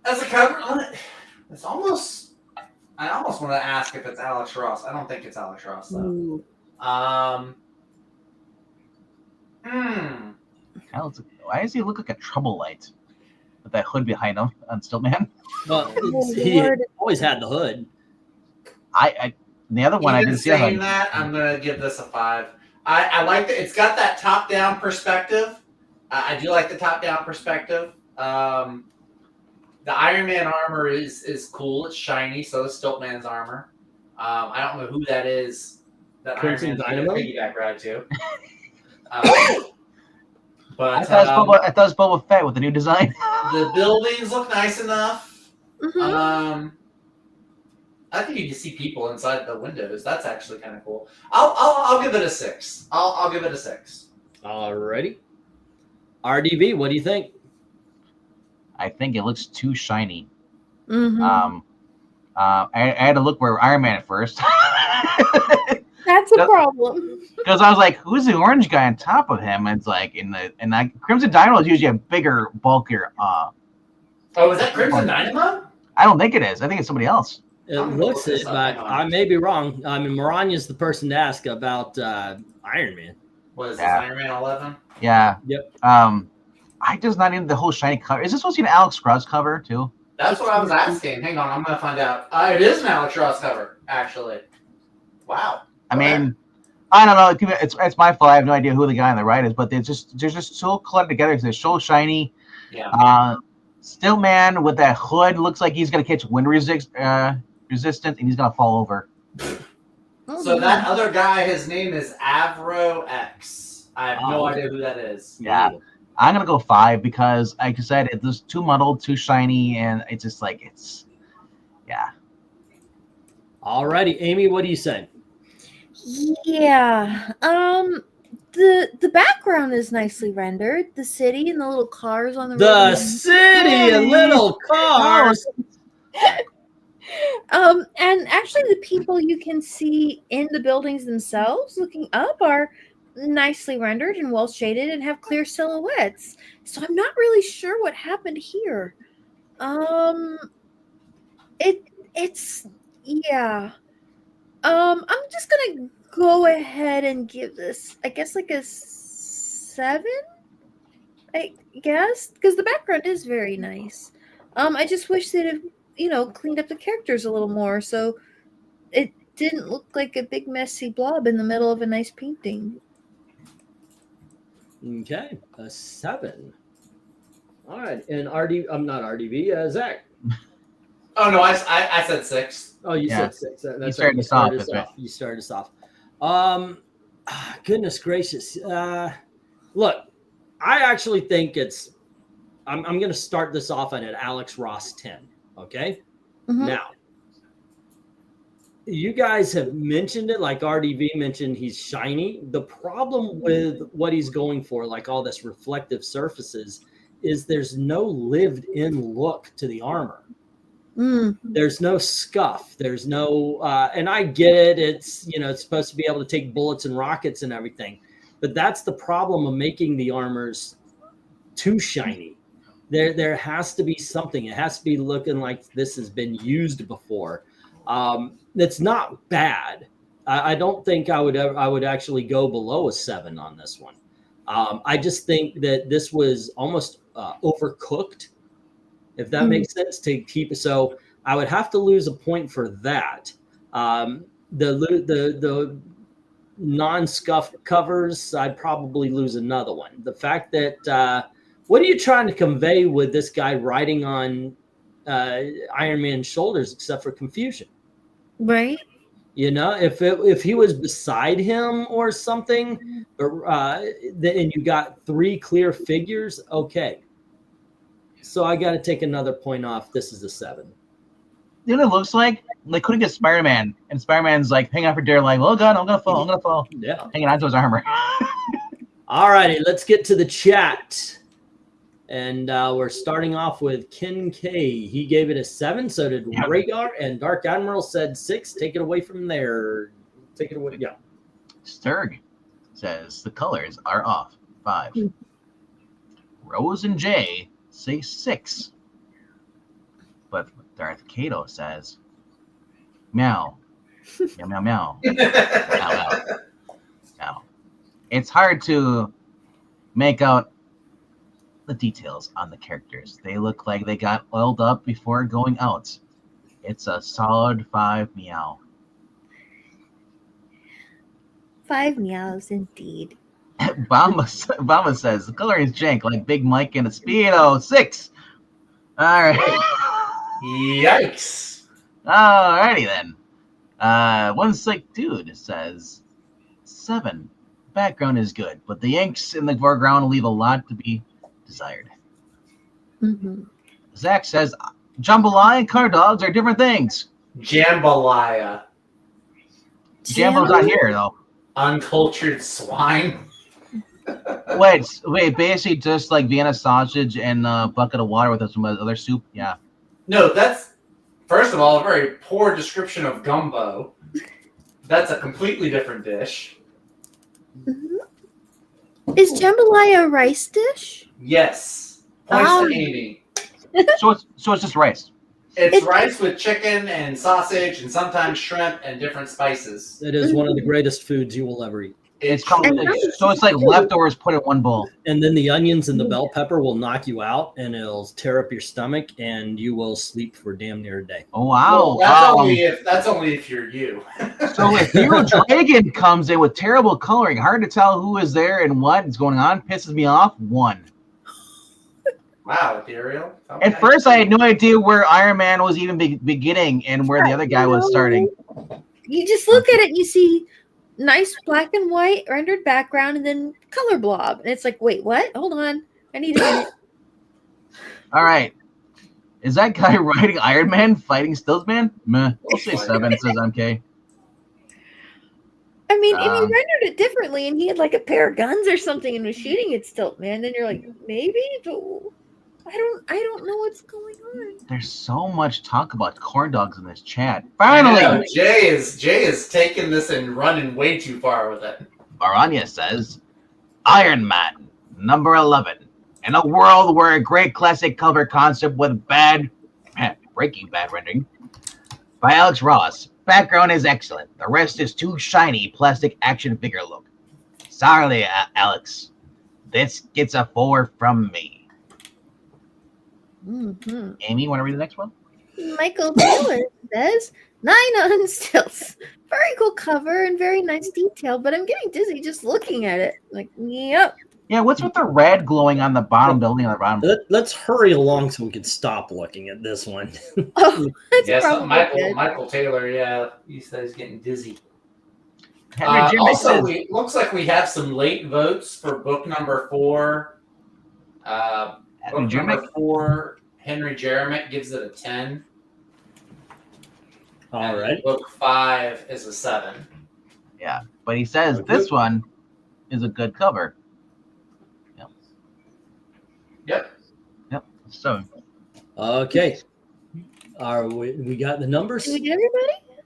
As a cover on it, it's almost. I almost want to ask if it's Alex Ross. I don't think it's Alex Ross though. Ooh. Why does he look like a trouble light with that hood behind him on Stillman? Well, Oh, he Lord. always had the hood. The other one I Even didn't see a saying hood. that, I'm gonna give this a 5. I like that. It's got that top-down perspective. I do like the top-down perspective. The Iron Man armor is cool. It's shiny. So is Stiltman's armor. I don't know who that is. That Crimson Iron Man's Dynamo? piggyback ride to. I But thought it was Boba Fett with the new design. the buildings look nice enough. Mhm. I think you can see people inside the windows. That's actually kind of cool. I'll give it a 6. I'll give it a 6. Alrighty. RDV, what do you think? I think it looks too shiny. Mhm. I had to look where Iron Man at first That's a problem. because I was like, "Who's the orange guy on top of him?" And it's like Crimson Dynamo is usually a bigger, bulkier. Oh, is that Crimson Dynamo? I don't think it is. I think it's somebody else. It I'm gonna looks look it, this up. but Hang on. I may be wrong. I mean, Maranya's the person to ask about Iron Man. What is Yeah. this, Iron Man 11? Yeah. Yep. I just not into the whole shiny cover. Is this supposed to be an Alex Cross cover too? That's what I was asking. Hang on, I'm going to find out. It is an Alex Ross cover, actually. Wow. I mean, I don't know. It's my fault. I have no idea who the guy on the right is, but they're just so cluttered together because they're so shiny. Yeah. Stillman with that hood looks like he's gonna catch wind resistance and he's gonna fall over. So that other guy, his name is Avro X. I have no idea who that is. Yeah. I'm gonna go 5 because, like I said, it's just too muddled, too shiny, and it's just like Yeah. Alrighty, Amy, what do you say? Yeah. The background is nicely rendered. The city and the little cars on the road. The city and little cars. And actually the people you can see in the buildings themselves looking up are nicely rendered and well shaded and have clear silhouettes. So I'm not really sure what happened here. It's yeah. I'm just gonna go ahead and give this, I guess, like a 7. I guess because the background is very nice. I just wish they'd have, cleaned up the characters a little more, so it didn't look like a big messy blob in the middle of a nice painting. Okay, a 7. All right, and I'm not RDV, Zach. Oh no, I said 6. Oh, you Yeah. said 6. That's You started us off. That's right. You started us off. Goodness gracious. Look, I actually think I'm going to start this off at an Alex Ross 10. Okay. Mhm. Now, you guys have mentioned it, like RDV mentioned, he's shiny. The problem with what he's going for, like all this reflective surfaces, is there's no lived-in look to the armor. There's no scuff. There's no, and I get it. It's it's supposed to be able to take bullets and rockets and everything, but that's the problem of making the armors too shiny. There has to be something. It has to be looking like this has been used before. It's not bad. I don't think I would actually go below a 7 on this one. I just think that this was almost overcooked, if that makes sense, to keep it. So I would have to lose a point for that. The non-scuffed covers, I'd probably lose another one. The fact that what are you trying to convey with this guy riding on Iron Man's shoulders except for confusion? Right. If he was beside him or something, and you got 3 clear figures, okay. So I got to take another point off. This is a 7. You know what it looks like? They couldn't get Spider-Man, and Spider-Man's like hanging out for dear life. Oh God, I'm gonna fall. Yeah. Hanging onto his armor. All righty, let's get to the chat. And we're starting off with Ken K. He gave it a 7. So did Rhaegar, and Dark Admiral said 6. Take it away from there. Take it away. Yeah. Sturg says the colors are off. 5. Rose and Jay say 6. But Darth Kato says meow. Meow meow meow. Meow meow. Meow. It's hard to make out the details on the characters. They look like they got oiled up before going out. It's a solid 5 meow. 5 meows indeed. Bama says the color is jank like Big Mike in a Speedo. 6. All right. Yikes. Alrighty then. One slick dude says 7. Background is good, but the inks in the foreground leave a lot to be desired. Zach says jambalaya and car dogs are different things. Jambalaya. Jambo's not here though. Uncultured swine. Wait, basically just like Vienna sausage and a bucket of water with some other soup. Yeah. No, that's, first of all, a very poor description of gumbo. That's a completely different dish. Is jambalaya a rice dish? Yes. Points to Amy. So it's just rice. It's rice with chicken and sausage and sometimes shrimp and different spices. It is one of the greatest foods you will ever eat. It's like leftovers put in one bowl. And then the onions and the bell pepper will knock you out, and it'll tear up your stomach, and you will sleep for damn near a day. Oh wow! Well, that's only if you're you. So if Hero Dragon comes in with terrible coloring, hard to tell who is there and what is going on, pisses me off. 1. Wow, Ethereal. Okay. At first, I had no idea where Iron Man was even beginning and where the other guy was starting. You just look at it and you see nice black and white rendered background and then color blob. And it's like, wait, what? Hold on. I need a minute. All right. Is that guy riding Iron Man fighting Stilts Man? Meh. I'll say 7, says MK. I mean, if you rendered it differently and he had like a pair of guns or something and was shooting at Stilt Man, then you're like, maybe, but I don't know what's going on. There's so much talk about corn dogs in this chat. Finally, I know, Jay is taking this and running way too far with it. Maranya says, Iron Man, number 11. In a world where a great classic cover concept with Breaking Bad rendering by Alex Ross. Background is excellent. The rest is too shiny plastic action figure look. Sorry, Alex. This gets a 4 from me. Mm-hmm. Amy, want to read the next one? Michael Taylor says 9 on Stilts. Very cool cover and very nice detail, but I'm getting dizzy just looking at it. Like, yep. Yeah, what's with the red glowing on the bottom building on the bottom? Let's hurry along so we can stop looking at this one. Oh, that's Yes, probably good. Michael Taylor. Yeah, he says he's getting dizzy. Henry Also, says, it looks like we have some late votes for book number 4. Book number 4, Henry Jeremick gives it a 10. All right. Book 5 is a 7. yeah, but he says this one is a good cover. Yep. So Okay. We got the numbers? Did we get everybody?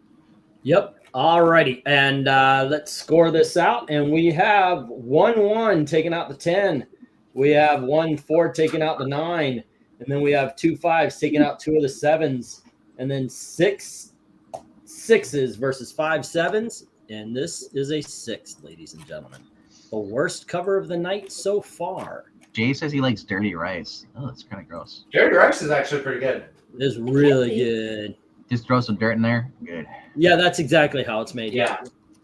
Yep. All righty. And let's score this out. And we have 1-1 taking out the 10. We have 1-4 taking out the 9. And then we have 2 5s taking out 2 of the 7s. And then 6 6s versus 5 7s. And this is a 6, ladies and gentlemen. The worst cover of the night so far. Jay says he likes dirty rice. Oh, that's kind of gross. Dirty Rice is actually pretty good. It is really good. Just throw some dirt in there. Good. Yeah, that's exactly how it's made. Yeah.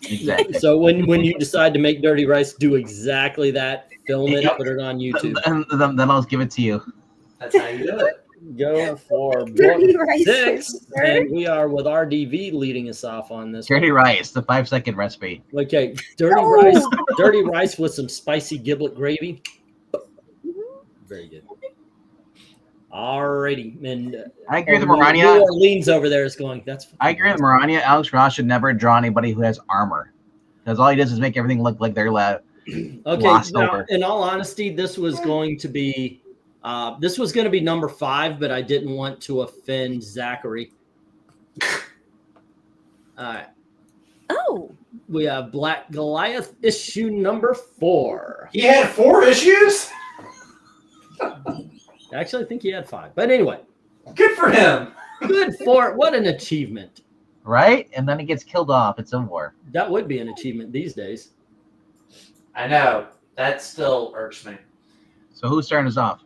Exactly. So when you decide to make dirty rice, do exactly that. Film it, Yep. put it on YouTube. And then I'll give it to you. That's how you do it. Go for Dirty book rice 6, for sure. and we are with RDV leading us off on this. Dirty rice, the 5-second recipe. Okay, Oh. dirty rice with some spicy giblet gravy. Very good. Alrighty, and I agree with New Maranya. Orleans over there is going. That's I agree with Maranya. Alex Ross should never draw anybody who has armor, because all he does is make everything look like they're okay. glossed Now, over. in all honesty, this was going to be number 5, but I didn't want to offend Zachary. All right. Oh, We have Black Goliath issue number 4. He had 4 issues? Actually, I think he had 5. But anyway, Good for him. good for it. What an achievement. Right? And then he gets killed off. It's in war. That would be an achievement these days. I know. That still irks me. So who's starting us off?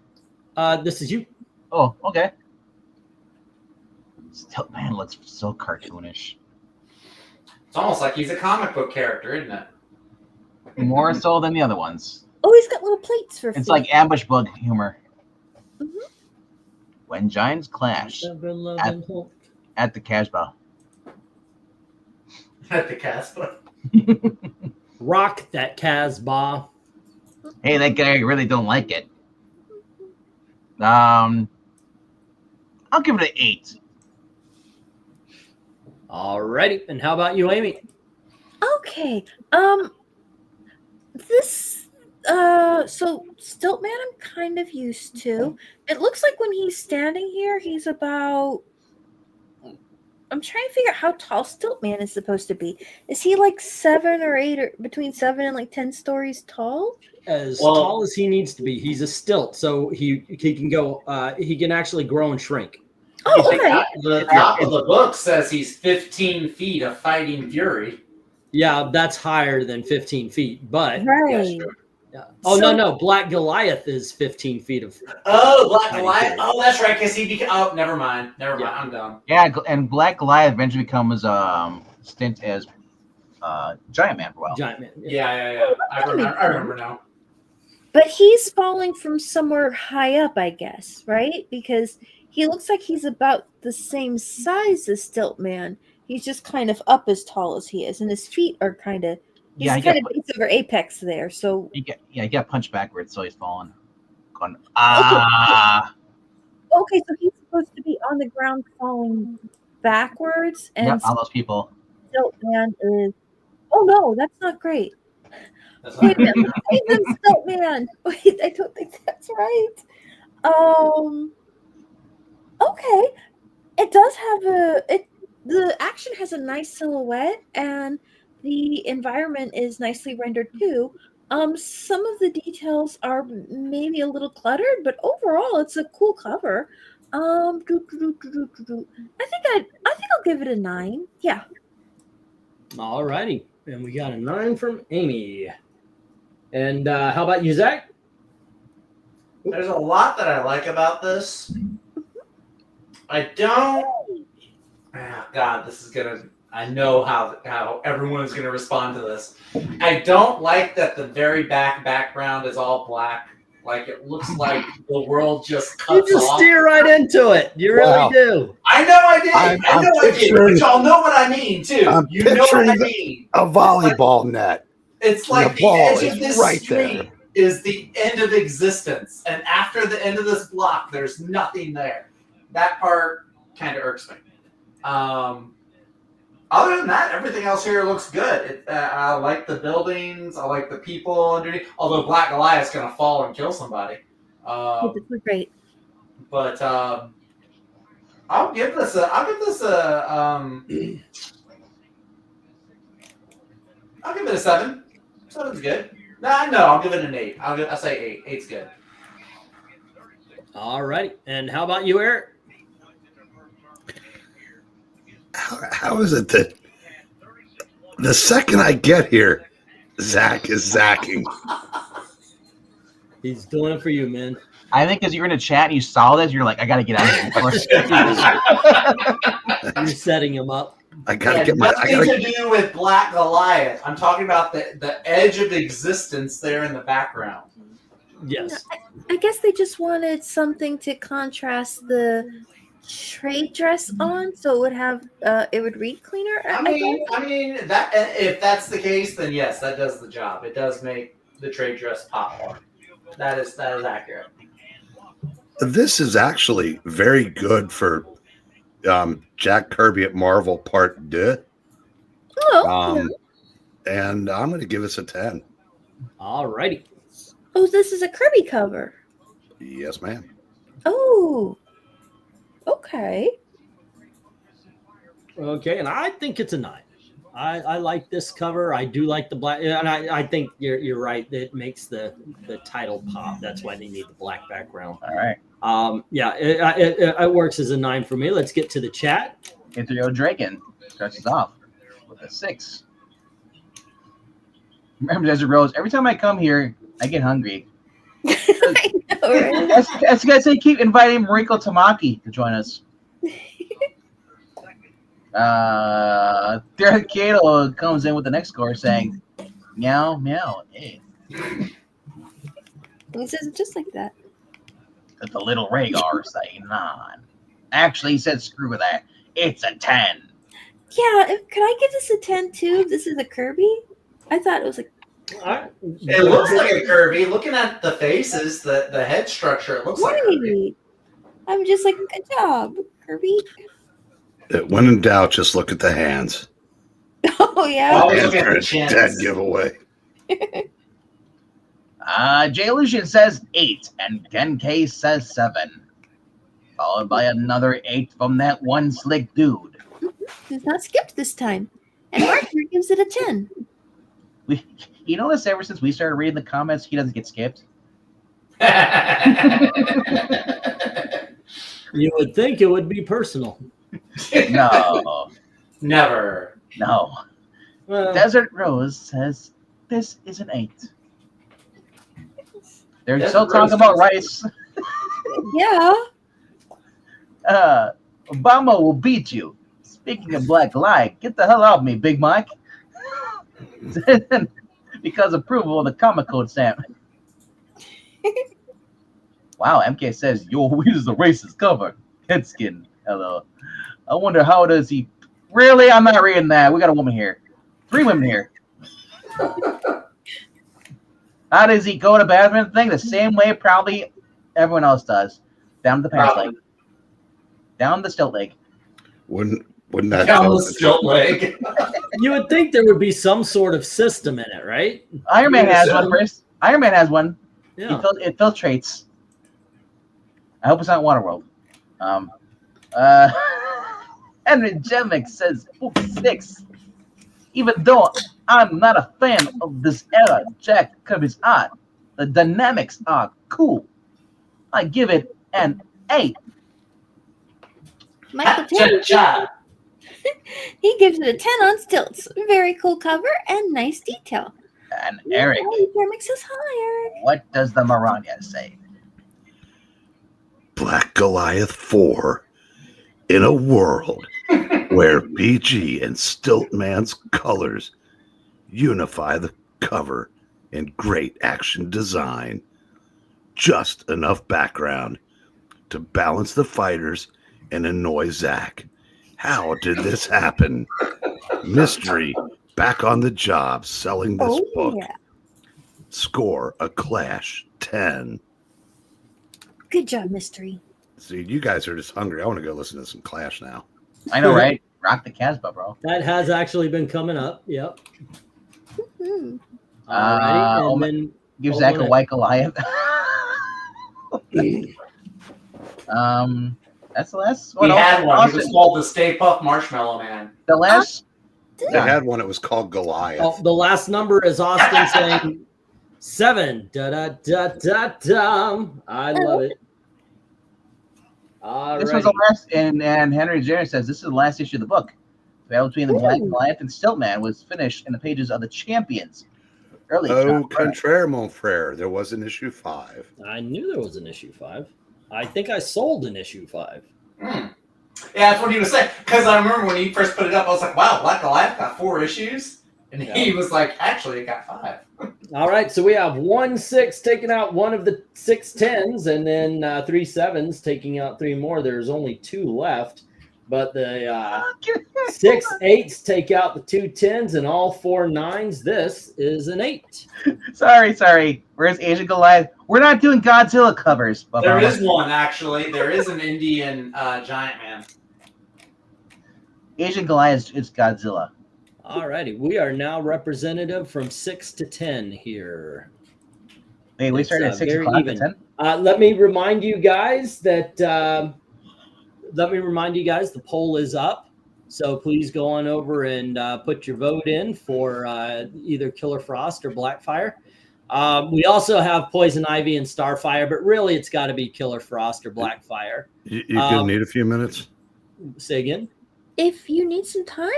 This is you. Oh, okay. Still, man, looks so cartoonish. It's almost like he's a comic book character, isn't it? More so than the other ones. oh, he's got little plates for. It's feet. like ambush bug humor. Mhm. When giants clash at the Casbah. At the Casbah. Rock that Casbah. Hey, that guy really don't like it. I'll give it an 8. Alrighty. And how about you, Amy? Okay. This so Stilt Man I'm kind of used to. It looks like when he's standing here, he's about I'm trying to figure out how tall Stilt Man is supposed to be. Is he like 7 or 8 or between 7 and like 10 stories tall? As Well- tall as he needs to be. He's a stilt, so he can go he can actually grow and shrink. Oh, okay. The top of the book says he's 15 feet of fighting fury. Yeah, that's higher than 15 feet, but Right. yeah. Oh So- no, Black Goliath is 15 feet of Oh, Black Fighting Goliath. fury. Oh, that's right. Because he became. Oh, never mind. Never mind. Yeah. I'm dumb. Yeah, and Black Goliath eventually becomes stint as Giant Man for a while. giant man. Yeah. I remember now. But he's falling from somewhere high up, I guess, right? Because he looks like he's about the same size as Stilt Man. He's just kind of up as tall as he is, and his feet are kind of Yeah, he's he kind of base over apex there. So he got punched backwards, so he's falling. Going, okay, so supposed to be on the ground falling backwards, Yep, and all those people. Stilt Man is. Oh no, that's not great. That's Save not him, save him, Stilt Man. Wait, I don't think that's right. Okay, it does have the action has a nice silhouette, and the environment is nicely rendered too. Some of the details are maybe a little cluttered, but overall, it's a cool cover. I think I'll give it a 9. Yeah. All righty. And we got a 9 from Amy. And how about you, Zach? There's a lot that I like about this. I don't. Oh, God, this is gonna. I know how everyone is gonna respond to this. I don't like that the very background is all black. Like it looks like the world just You cuts just off. steer right into it. You really do. I know I did. I know I did. picturing- But y'all know what I mean too. I'm You know what I picturing mean. A volleyball net. It's And like the the ball edge is of this right street there. is the end of existence, and after the end of this block, there's nothing there. That part kind of irks me. Other than that, everything else here looks good. I like the buildings. I like the people underneath. Although Black Goliath's gonna fall and kill somebody. This is great. But I'll give this a 7. 7's good. No, I'll give it an 8. I'll say 8. 8's good. All righty. And how about you, Eric? How is it that the second I get here, Zach is zacking? He's doing it for you, man. I think because you're in a chat and you saw this, you're like, I gotta get out of here. You're setting him up. I gotta get my. I Nothing gotta. to do with Black Goliath. I'm talking about the edge of existence there in the background. Yes. I guess they just wanted something to contrast the trade dress on, so it would have it would read cleaner. I mean that if that's the case, then yes, that does the job. It does make the trade dress pop more. That is accurate. This is actually very good for Jack Kirby at Marvel Part 2. Oh, And I'm going to give this a 10. All righty. oh, this is a Kirby cover. Yes, ma'am. Oh, okay. Okay, and I think it's a 9. I like this cover. I do like the black, and I think you're right. It makes the title pop. That's why they need the black background. All right. Yeah, it works as a 9 for me. Let's get to the chat. Anthony Draken starts us off with a 6. Remember, Desert Rose, every time I come here, I get hungry. I know, right? That's guys say keep inviting Mariko Tamaki to join us. Derek Cato comes in with the next score saying, meow, meow, hey. He says it just like that. That's the little Rhaegar saying, nah. Actually, he said, screw that. It's a 10. Yeah, could I give this a 10 too? This is a Kirby. I thought it was like. It looks like a Kirby. Looking at the faces, the head structure, it looks like Kirby. Right. I'm just like, good job, Kirby. When in doubt, just look at the hands. Oh yeah. Always Hands look at are the a chins. dead giveaway. Jay Lucian says 8, and Ken K says 7. Followed by another 8 from that one slick dude. It's not skipped this time. And Arthur gives it a 10. You notice ever since we started reading the comments, he doesn't get skipped? You would think it would be personal. No. Never. No. Well, Desert Rose says this is an 8. They're Desert still talking Rose about says- rice. Yeah. Obama will beat you. Speaking of Black Lie, get the hell out of me, Big Mike. Because approval of the comic code stamp. Wow, MK says your weed is a racist cover. Headskin. Hello. I wonder how does he really? I'm not reading that. We got a woman here. 3 women here. How does he go to Batman thing? The same way probably everyone else does. Down to the pants leg. down the stilt leg. Wouldn't that Down tell the us stilt leg. You would think there would be some sort of system in it, right? Iron Man has Yeah. one first. Iron Man has one. Yeah. It filtrates. I hope it's not Waterworld. Henry Jemick says book 6. Even though I'm not a fan of this era, Jack Kirby's art, the dynamics are cool. I give it an 8. Michael Terry, Cha-cha. he gives it a 10 on stilts. Very cool cover and nice detail. And Eric, Jemick says hi, Eric. what does the Maranya say? Black Goliath 4 in a world where BG and Stiltman's colors unify the cover in great action design. Just enough background to balance the fighters and annoy Zack. How did this happen? Mystery back on the job selling this book. Yeah. Score a Clash 10. Good job, Mystery. See, you guys are just hungry. I want to go listen to some Clash now. I know, right? Rock the Casbah, bro. That has actually been coming up. Yep. Hmm. Alrighty. And then Give hold Zach on a it. white Goliath. That's the last We one. had one. He was Austin, called the Stay Puft Marshmallow Man. the last. They had one. It was called Goliath. Oh, the last number is Austin saying 7. Da da da da da. I love it. This was the last, and Henry Jerry says this is the last issue of the book. The battle between the Black Goliath and Stiltman was finished in the pages of the Champions. Early. Oh, contraire, mon frere. There was an issue 5. I knew there was an issue 5. I think I sold an issue 5. Yeah, that's what he was saying. Because I remember when he first put it up, I was like, wow, Black Goliath got 4 issues? And he was like, actually, it got 5. All right, so we have 1 6 taking out one of the 6 10s, and then 3 7s taking out 3 more. There's only 2 left, but the 6 8s take out the 2 10s and all 4 9s. This is an 8. Sorry. Where's Asian Goliath? We're not doing Godzilla covers. But There is one, actually. There is an Indian giant man. Asian Goliath is Godzilla. All righty, we are now representative from 6 to 10 here. Hey, we It's, started at 6 very o'clock even. at 10. Let me remind you guys that the poll is up. So please go on over and put your vote in for either Killer Frost or Blackfire. We also have Poison Ivy and Starfire, but really it's got to be Killer Frost or Blackfire. You gonna need a few minutes? Say again? If you need some time,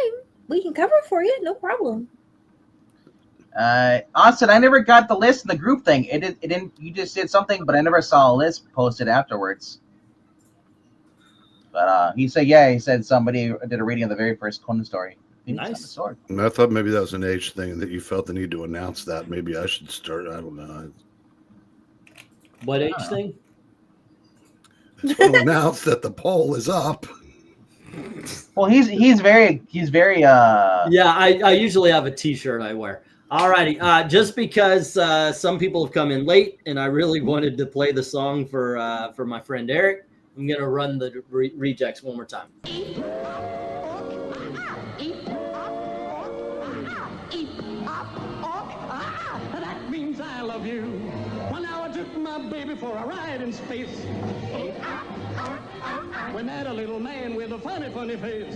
we can cover it for you. No problem. Austin, I never got the list in the group thing. It didn't. You just did something, but I never saw a list posted afterwards. But he said somebody did a reading of the very first Conan story. Phoenix on the Nice. Sword. I thought maybe that was an age thing and that you felt the need to announce that. Maybe I should start. I don't know. What age Oh. thing? To announce that the poll is up. Well, he's very Yeah, I usually have a T-shirt I wear. All righty. Just because some people have come in late and I really wanted to play the song for my friend Eric, I'm going to run the rejects one more time. That means I love you. One hour I took my baby for a ride in space. We met a little man with a funny, funny face.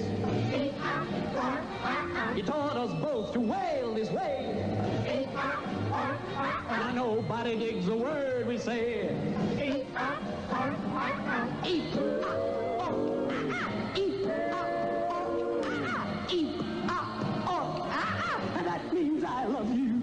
He taught us both to wail this way. Now nobody digs a word we say. That means I love you.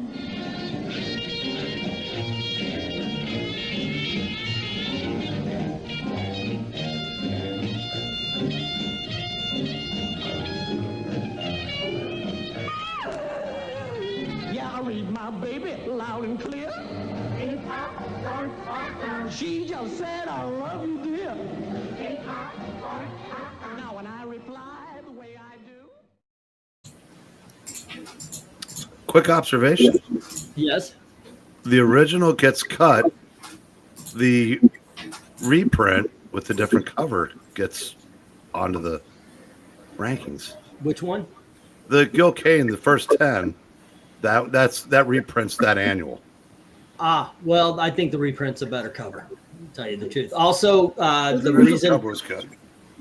Yeah, I read my baby loud and clear. She just said, I love you, dear. Now when I reply the way I do. Quick observation. Yes. The original gets cut. The reprint with the different cover gets onto the rankings. Which one? The Gil Kane, the first 10, that reprints that annual. Well, I think the reprint's a better cover, to tell you the truth. Also, the original reason cover was good.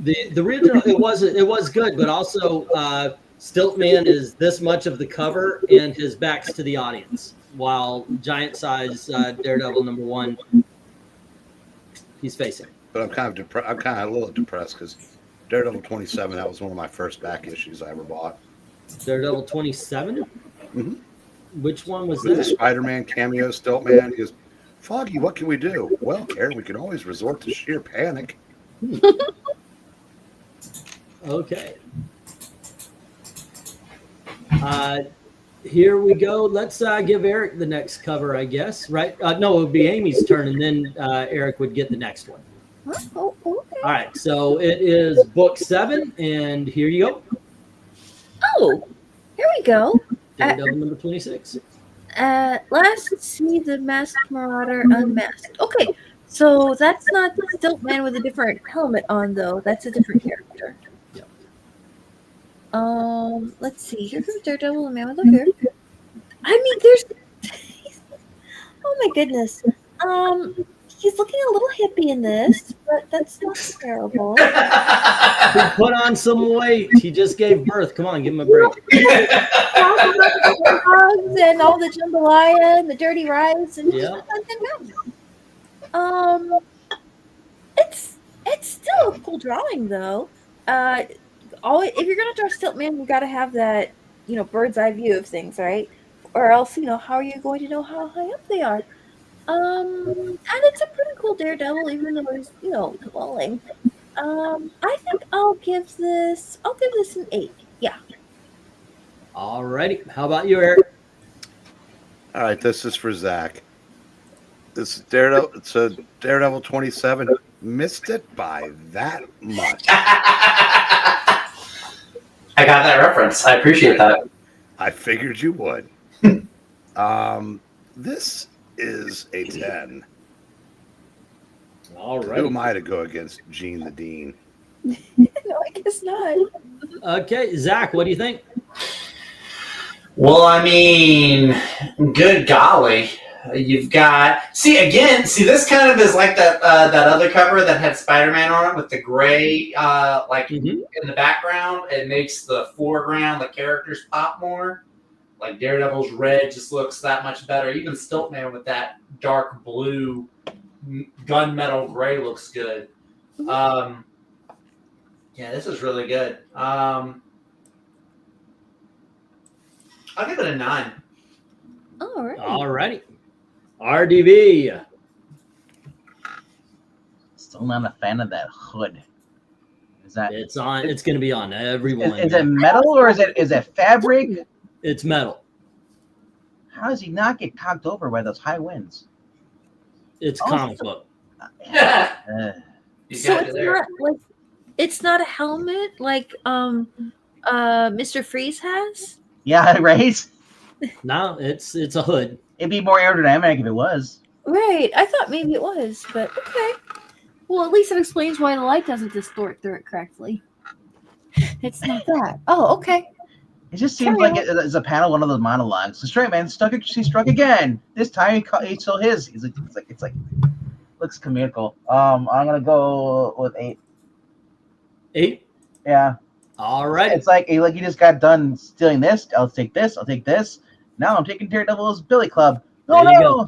the original it was good, but also Stiltman is this much of the cover and his back's to the audience, while giant size Daredevil #1 he's facing. But I'm kind of a little depressed because Daredevil 27, that was one of my first back issues I ever bought. Daredevil 27? Mm-hmm. Which one was With that? the Spider-Man cameo, Stiltman. He goes, Foggy, what can we do? Well, Karen, we can always resort to sheer panic. Okay. Here we go. Let's give Eric the next cover, I guess. Right? No, it would be Amy's turn, and then Eric would get the next one. Oh, okay. All right. So it is book 7, and here you go. Oh, here we go. Daredevil number 26. Let's see the Masked Marauder unmasked. Okay, so that's not the Stiltman with a different helmet on, though. That's a different character. Yep. Let's see. Here comes Daredevil, the man with the hair. I mean, there's. Oh my goodness. He's looking a little hippie in this, but that's not terrible. He put on some weight. He just gave birth. Come on, give him a break. Dogs and all the jambalaya and the dirty rice and Yeah. It's still a cool drawing though. If you're gonna draw Stiltman, you gotta have that, bird's eye view of things, right? Or else, how are you going to know how high up they are? And it's a pretty cool Daredevil, even though he's, glowing. I think I'll give this an 8. Yeah. All righty. How about you, Eric? All right, this is for Zach. This is Daredevil. It's a Daredevil 27. Missed it by that much. I got that reference. I appreciate that. I figured you would. This is a 10. All Who right. am I to go against Gene the Dean? No, I guess not. Okay, Zach, what do you think? Well, I mean, good golly. You've got this kind of is like that other cover that had Spider-Man on it with the gray in the background. It makes the foreground, the characters pop more. Like Daredevil's red just looks that much better. Even Stiltman with that dark blue gunmetal gray looks good. Yeah, this is really good. I'll give it a 9. All right. All righty. RDB. Still not a fan of that hood. Is that? It's on. It's going to be on everyone. Is it metal or is it fabric? It's metal. How does he not get cocked over by those high winds? It's comic book. So it's not a helmet like Mr. Freeze has? Yeah, right? No, it's a hood. It'd be more aerodynamic if it was. Right. I thought maybe it was, but okay. Well, at least it explains why the light doesn't distort through it correctly. It's not that. Oh, okay. It just seems like it's a panel, one of those monologues. The straight man he struck again. This time he stole his. It's like looks comical. I'm gonna go with 8. 8? Yeah. All right. It's like you just got done stealing this. I'll take this. I'll take this. Now I'm taking Daredevil's Billy Club. Oh There you no!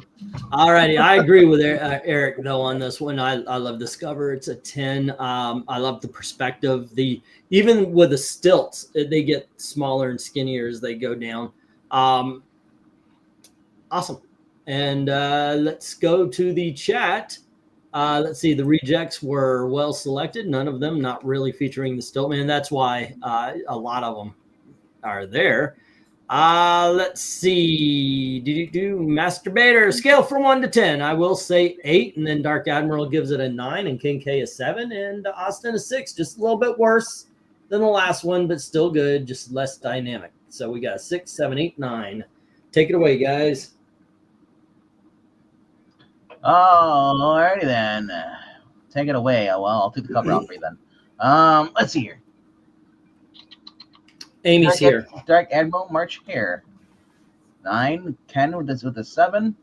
All righty. I agree with Eric though on this one. I love this cover. It's a 10. I love the perspective. Even with the stilts, they get smaller and skinnier as they go down. Awesome. And let's go to the chat. Let's see. The rejects were well selected. None of them not really featuring the Stiltman. That's why a lot of them are there. Let's see. Masturbator scale from 1 to 10. I will say 8, and then Dark Admiral gives it a 9, and King K a 7, and Austin a 6. Just a little bit worse than the last one, but still good. Just less dynamic. So we got 6, 7, 8, 9. Take it away, guys. Oh, alrighty then. Take it away. Well, I'll take the cover off for you then. Let's see here. Amy's here. Dark Admiral March Hare. 9. Ken with a 7.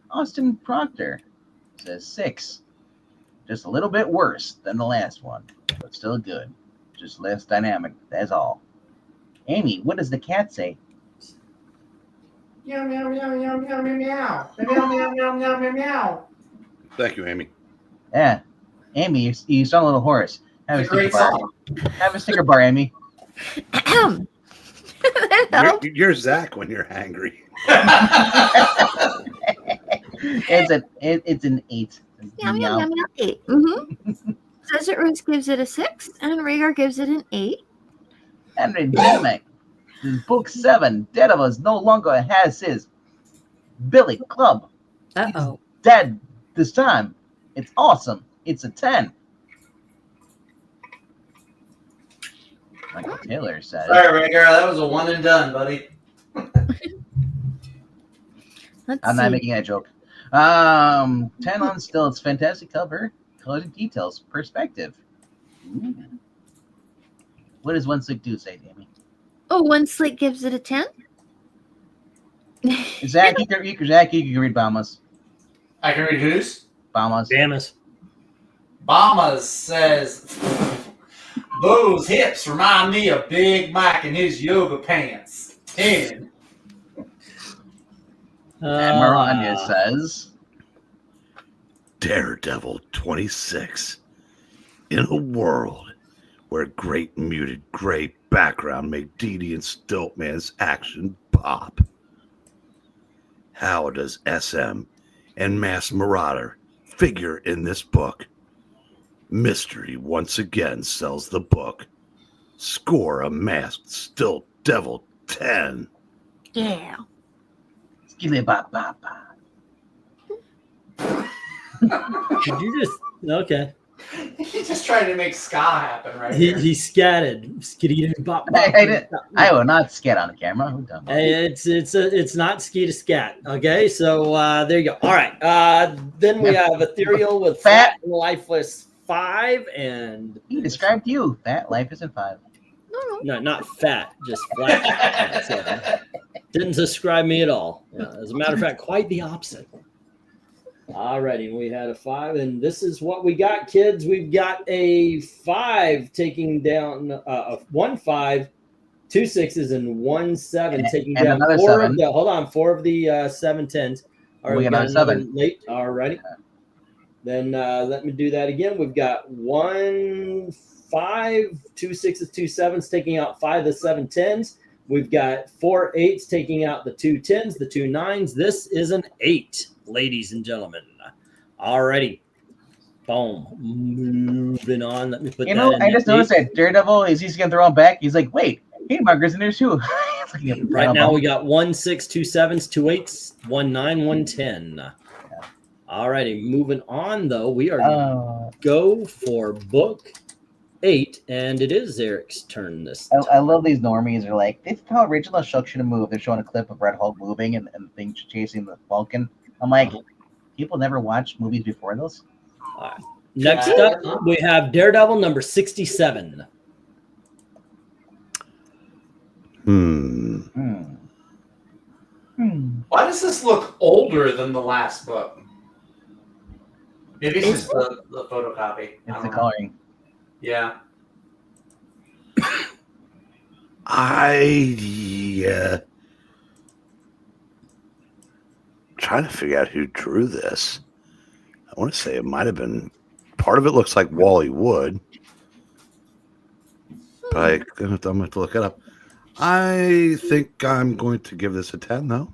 Austin Proctor says 6. Just a little bit worse than the last one, but still good. Just less dynamic. That's all. Amy, what does the cat say? Meow, meow, meow, meow, meow, meow, meow. Meow, meow, meow, meow, meow, meow. Thank you, Amy. Yeah. Amy, you sound a little hoarse. Have It's a a great sticker bar. song. Have a sticker bar, Amy. You're Zach when you're angry. It's an 8. Meow, meow, meow, meow, 8. Mm-hmm. Desert Rose gives it a 6, and Rhaegar gives it an 8. Henry Dynamic. Book 7. Daedalus no longer has his Billy Club. Uh-oh. Dead this time. It's awesome. It's a 10. Michael Taylor says. Sorry, Rhaegar, that was a one and done, buddy. I'm not making that joke. 10 on STILT's fantastic cover, colors and details, perspective. Ooh. What does One Slick Do say, Damien? Oh, One Slate gives it a 10? Zach, you can read Bamas. I can read whose? Bamas. Bamas. Bamas says, those hips remind me of Big Mike and his yoga pants. 10. And Maranya says, Daredevil 26. In a world where great muted gray background made Dee Dee and Stiltman's action pop. How does SM and Mass Marauder figure in this book? Mystery once again sells the book. Score a masked Stilt Devil 10. Yeah. Skilly bop bop bop. Did you just okay? He's just trying to make ska happen right here. He scatted. I will not scat on the camera. Who done? Hey, it's not ski to scat. Okay, so there you go. All right. Then we have Ethereal with Fat and Lifeless 5, and He described you. That life isn't 5. no, not fat, just flat. So, didn't describe me at all. Yeah, as a matter of fact, quite the opposite. Alrighty, we had a 5, and this is what we got, kids. We've got a 5 taking down a 1 5, 2 6s, and 1 7 taking and down another 4 7. of the 4 of the 7 10s. All right, We got another 7 late. Alrighty. Then let me do that again. We've got 1 5, 2 6s, 2 7s, taking out 5 of the 7 10s. We've got 4 8s taking out the 2 10s, the 2 9s. This is an 8, ladies and gentlemen. Alrighty. Boom. Moving on. Let me put that in. I just noticed that Daredevil is he's gonna throw him back. He's like, wait, Haymarker's in there too. Right now we got 1 6, 2 7s, 2 8s, 1 9, 1 10. Alrighty, moving on though. We are go for book 8, and it is Eric's turn this time. I love these normies. They're like, this is how original Shulk should have moved. They're showing a clip of Red Hulk moving and things chasing the Falcon. I'm like, people never watched movies before those? All right. Next up, we have Daredevil number 67. Why does this look older than the last book? Maybe it's just the photocopy. It's the coloring. Yeah. Trying to figure out who drew this. I want to say it might have been part of it looks like Wally Wood, but I'm going to have to look it up. I think I'm going to give this a 10 though.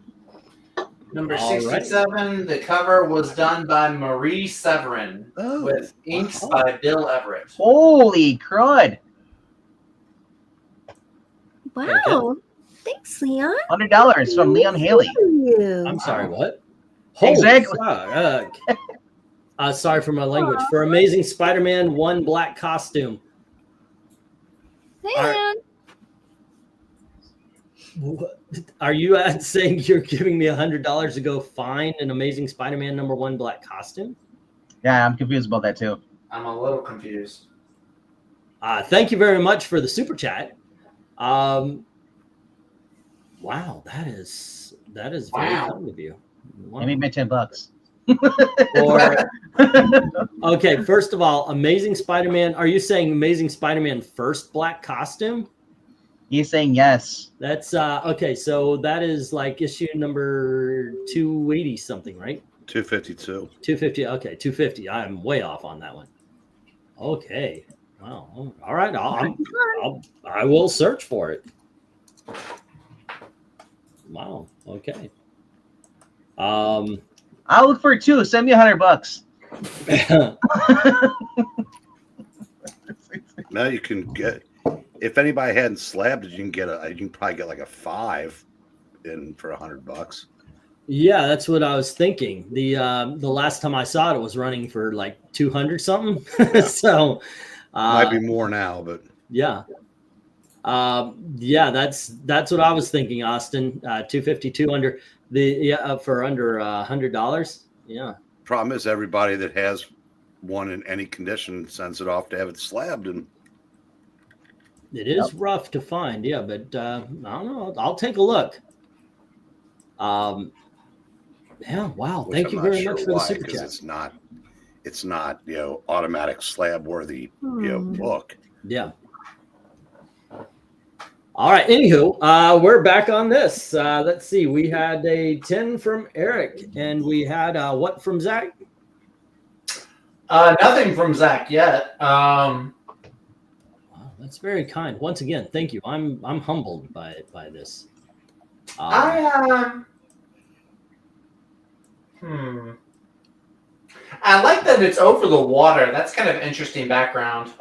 Number 67, the cover was done by Marie Severin with inks by Bill Everett. Holy crud. Wow. Okay. Thanks, Leon. $100 from Leon Haley. I'm sorry, what? Exactly. Sorry for my language. For Amazing Spider-Man 1 black costume. Hey, Leon. Are you saying you're giving me $100 to go find an Amazing Spider-Man #1 black costume? Yeah, I'm confused about that too. I'm a little confused. Thank you very much for the super chat. Wow, that is very kind of you. Wow. Maybe make $10. Or, okay, first of all, Amazing Spider-Man. Are you saying Amazing Spider-Man first black costume? He's saying yes. That's okay. So that is like issue number 280 something, right? 252. 250. Okay, 250. I'm way off on that one. Okay. Wow. All right. I will search for it. Wow. Okay. I'll look for it too. Send me $100. Now you can get, if anybody hadn't slabbed it, you can probably get like a 5 in for $100. Yeah, that's what I was thinking. The last time I saw it, it was running for like 200 something. So might be more now, but yeah. Yeah, that's what I was thinking, Austin. 252 under for under $100. Yeah. problem is everybody that has one in any condition sends it off to have it slabbed, and it is rough to find. Yeah, but I don't know. I'll take a look. Yeah, wow. Thank you very much for the super chat. It's not automatic slab worthy book. Yeah. All right. Anywho, we're back on this. Let's see. We had a 10 from Eric, and we had what from Zach? Nothing from Zach yet. Wow, that's very kind. Once again, thank you. I'm humbled by this. I like that it's over the water. That's kind of interesting background.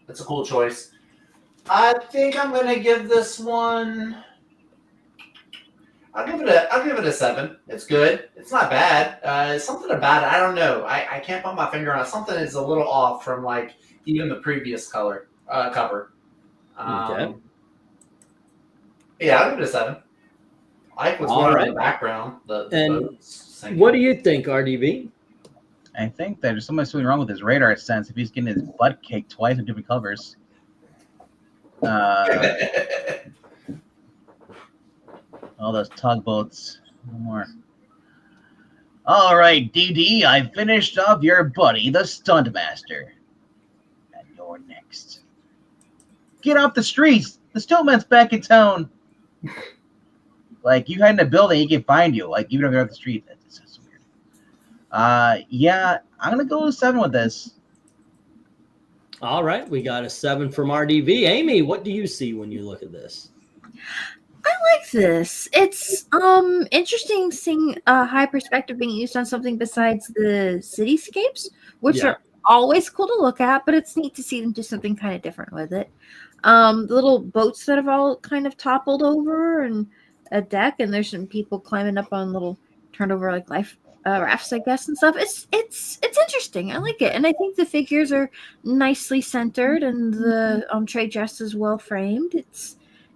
That's a cool choice. I think I'm gonna give this one. I'll give it a 7. It's good. It's not bad. Something about it, I don't know. I can't put my finger on it. Something is a little off from like even the previous cover. Okay. Yeah, I'll give it a 7. I like what's going on in the background. What do you think, RDV? I think there's something wrong with his radar sense if he's getting his butt kicked twice in different covers. All those tugboats. No more. All right, DD, I finished off your buddy, the Stunt Master. And you're next. Get off the streets. The Stillman's back in town. Like, you hide in a building, he can find you. Like, even if you're off the street. That's just weird. Yeah, I'm going to go with 7 with this. All right, we got a 7 from RDV. Amy, what do you see when you look at this? I like this. It's interesting seeing a high perspective being used on something besides the cityscapes, which are always cool to look at, but it's neat to see them do something kind of different with it. The little boats that have all kind of toppled over and a deck, and there's some people climbing up on little turned over like life rafts, I guess, and stuff. It's interesting. I like it, and I think the figures are nicely centered, and the trade dress is well framed.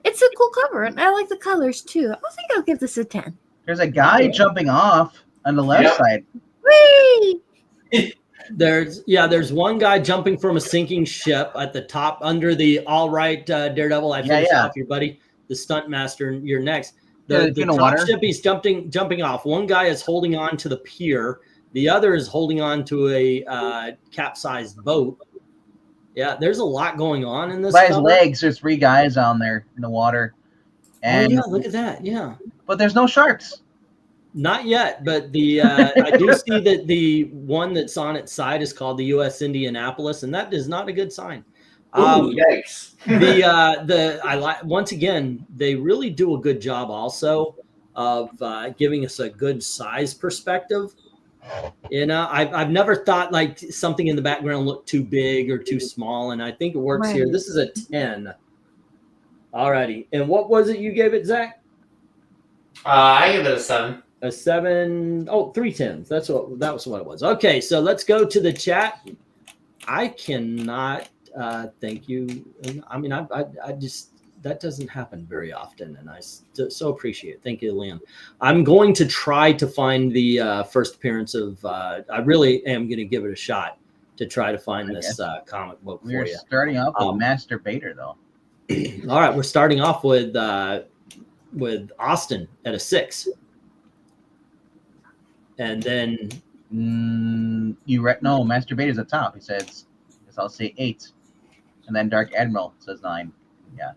It's a cool cover, and I like the colors too. I think I'll give this a 10. There's a guy jumping off on the left side. Whee! There's one guy jumping from a sinking ship at the top under the all right Daredevil. I finished off your buddy, the Stunt Master. You're next. The top ship he's jumping off. One guy is holding on to the pier. The other is holding on to a capsized boat. Yeah, there's a lot going on in this. By his legs, there's 3 guys on there in the water. And look at that. Yeah. But there's no sharks. Not yet, but the I do see that the one that's on its side is called the U.S. Indianapolis, and that is not a good sign. Yikes. I like, once again, they really do a good job also of giving us a good size perspective. I've never thought like something in the background looked too big or too small, and I think it works here. This is a 10. Alrighty, and what was it you gave it, Zach? I give it a 7. A 7. Oh, 3 10s. That was what it was. Okay, so let's go to the chat. I cannot thank you. I mean, I just, that doesn't happen very often, and I so appreciate it. Thank you, Liam. I'm going to try to find the first appearance of. I really am going to give it a shot to try to find this comic book We're for you. starting off with Masturbator, though. All right, we're starting off with Austin at a 6, and then No, Masturbator's at top. He says, I'll say 8, and then Dark Admiral says 9. Yeah.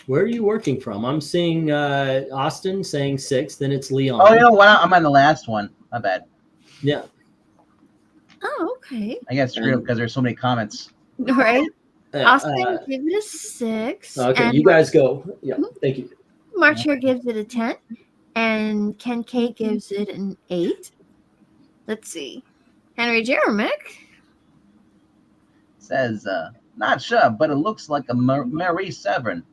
where are you working from? I'm seeing Austin saying 6, then it's Leon. Oh, you know what? I'm on the last one. My bad. Yeah. Oh, okay. I guess it's real because there's so many comments. Right. Austin gives it a 6. Okay, and you guys go. Yeah, thank you. Marcher gives it a 10. And Ken K gives it an 8. Let's see. Henry Jeremick Says, not sure, but it looks like a Marie Severin.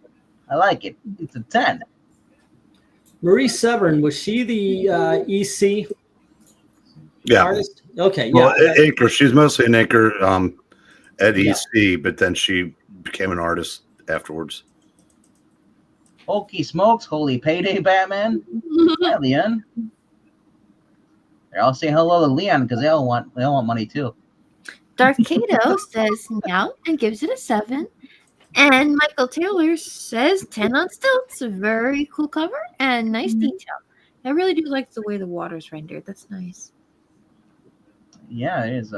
I like it. It's a 10. Marie Severin, was she the EC Yeah. artist? Okay, Well, yeah. anchor. She's mostly an anchor at EC, but then she became an artist afterwards. Hokey smokes, holy payday, Batman. Hi, Leon. They're all saying hello to Leon because they all want money too. Darth Kato says meow and gives it a 7. And Michael Taylor says 10 on stilts. A very cool cover and nice detail. I really do like the way the water's rendered. That's nice. Yeah, it is.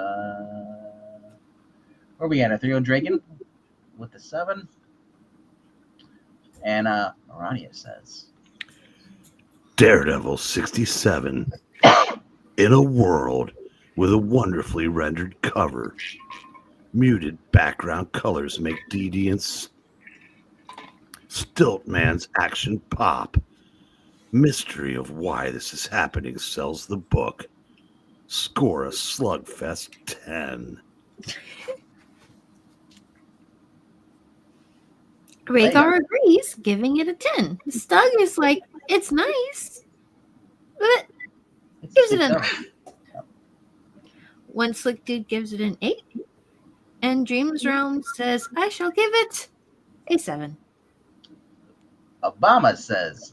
Where we at? A 3-0 Dragon with the 7. And Maranya says, Daredevil 67 in a world with a wonderfully rendered cover. Muted background colors make DD and Stilt Man's action pop. Mystery of why this is happening sells the book. Score a slugfest 10. Rhaegar agrees, giving it a 10. Stug is like, it's nice, but gives it a 9. One Slick Dude gives it an 8. And Dreams Realm says, I shall give it a 7. Obama says,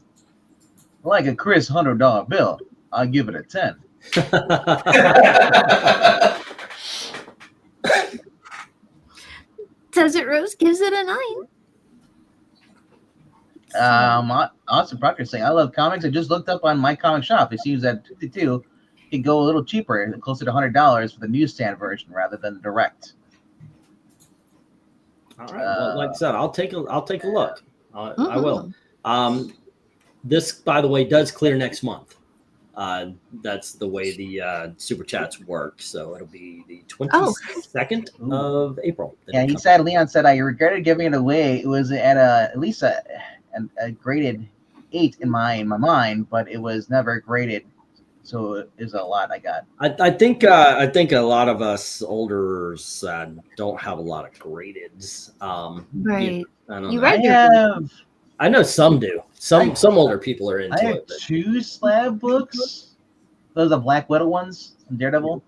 like a Chris $100 bill, I'll give it a 10. Desert Rose gives it a 9. Austin Proctor saying, I love comics. I just looked up on my comic shop. It seems that 52 can go a little cheaper, closer to $100 for the newsstand version rather than direct. All right. Well, like I said, I'll take a look. I will. This, by the way, does clear next month. That's the way the super chats work. So it'll be the 22nd of April. Yeah, he said, Leon said, I regretted giving it away. It was at least a graded 8 in my mind, but it was never graded. So it is a lot I got. I think a lot of us older don't have a lot of grades. Right. You right. I know some do. Some older people are into I have it. But 2 slab books. Those are Black Widow ones from Daredevil.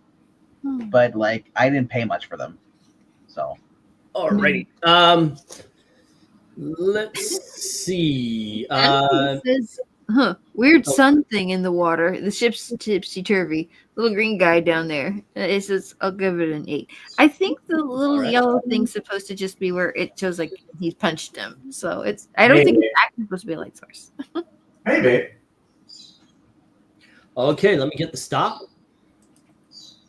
But like I didn't pay much for them. So alrighty. Let's see. Weird sun thing in the water. The ship's tipsy turvy. Little green guy down there. It says, I'll give it an 8. I think the little yellow thing's supposed to just be where it shows like he's punched him. So I don't think it's actually supposed to be a light source. Maybe. Okay, let me get the stop.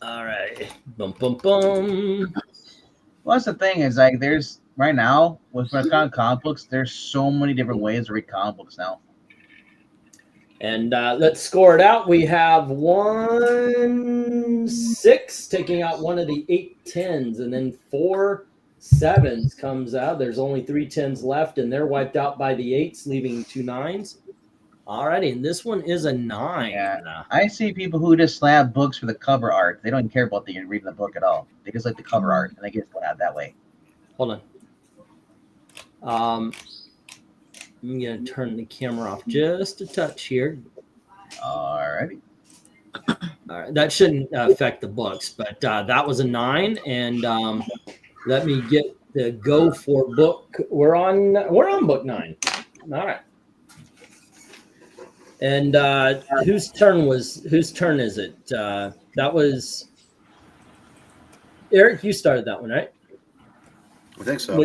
All right. Boom, boom, boom. well, that's the thing is like there's right now with comic books, there's so many different ways to read comic books now. And let's score it out. We have 1 6 taking out one of the 8 10s, and then 4 7s comes out. There's only 3 10s left, and they're wiped out by the 8s, leaving 2 9s. All righty, and this one is a 9. Yeah, I see people who just slab books for the cover art. They don't even care about reading the book at all. They just like the cover art, and they get it out that way. Hold on. I'm going to turn the camera off just a touch here. All righty. All right, that shouldn't affect the books, but that was a 9, and let me get the go for book. We're on book 9. All right. And whose turn is it? That was Eric, you started that one, right? I think so.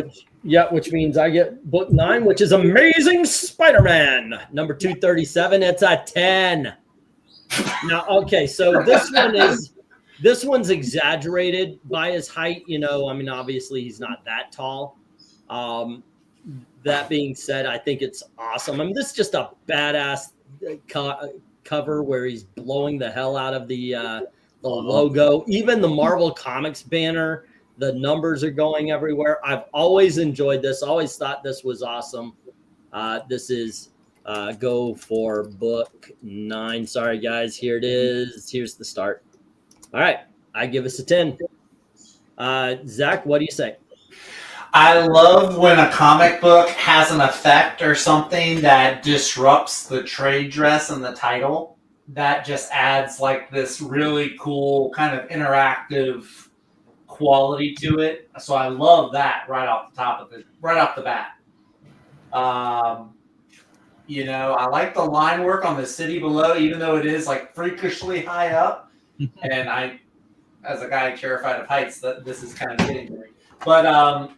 Which means I get book 9, which is Amazing Spider-Man, number 237. It's a 10. Now, okay, so this one's exaggerated by his height. You know, I mean, obviously he's not that tall. That being said, I think it's awesome. I mean, this is just a badass cover where he's blowing the hell out of the logo. Even the Marvel Comics banner, the numbers are going everywhere. I've always enjoyed this. Always thought this was awesome. This is go for book 9. Sorry, guys. Here it is. Here's the start. All right. I give us a 10. Zach, what do you say? I love when a comic book has an effect or something that disrupts the trade dress and the title. That just adds like this really cool kind of interactive quality to it. So I love that right off the bat. You know, I like the line work on the city below, even though it is like freakishly high up. And I, as a guy terrified of heights, that this is kind of getting me. But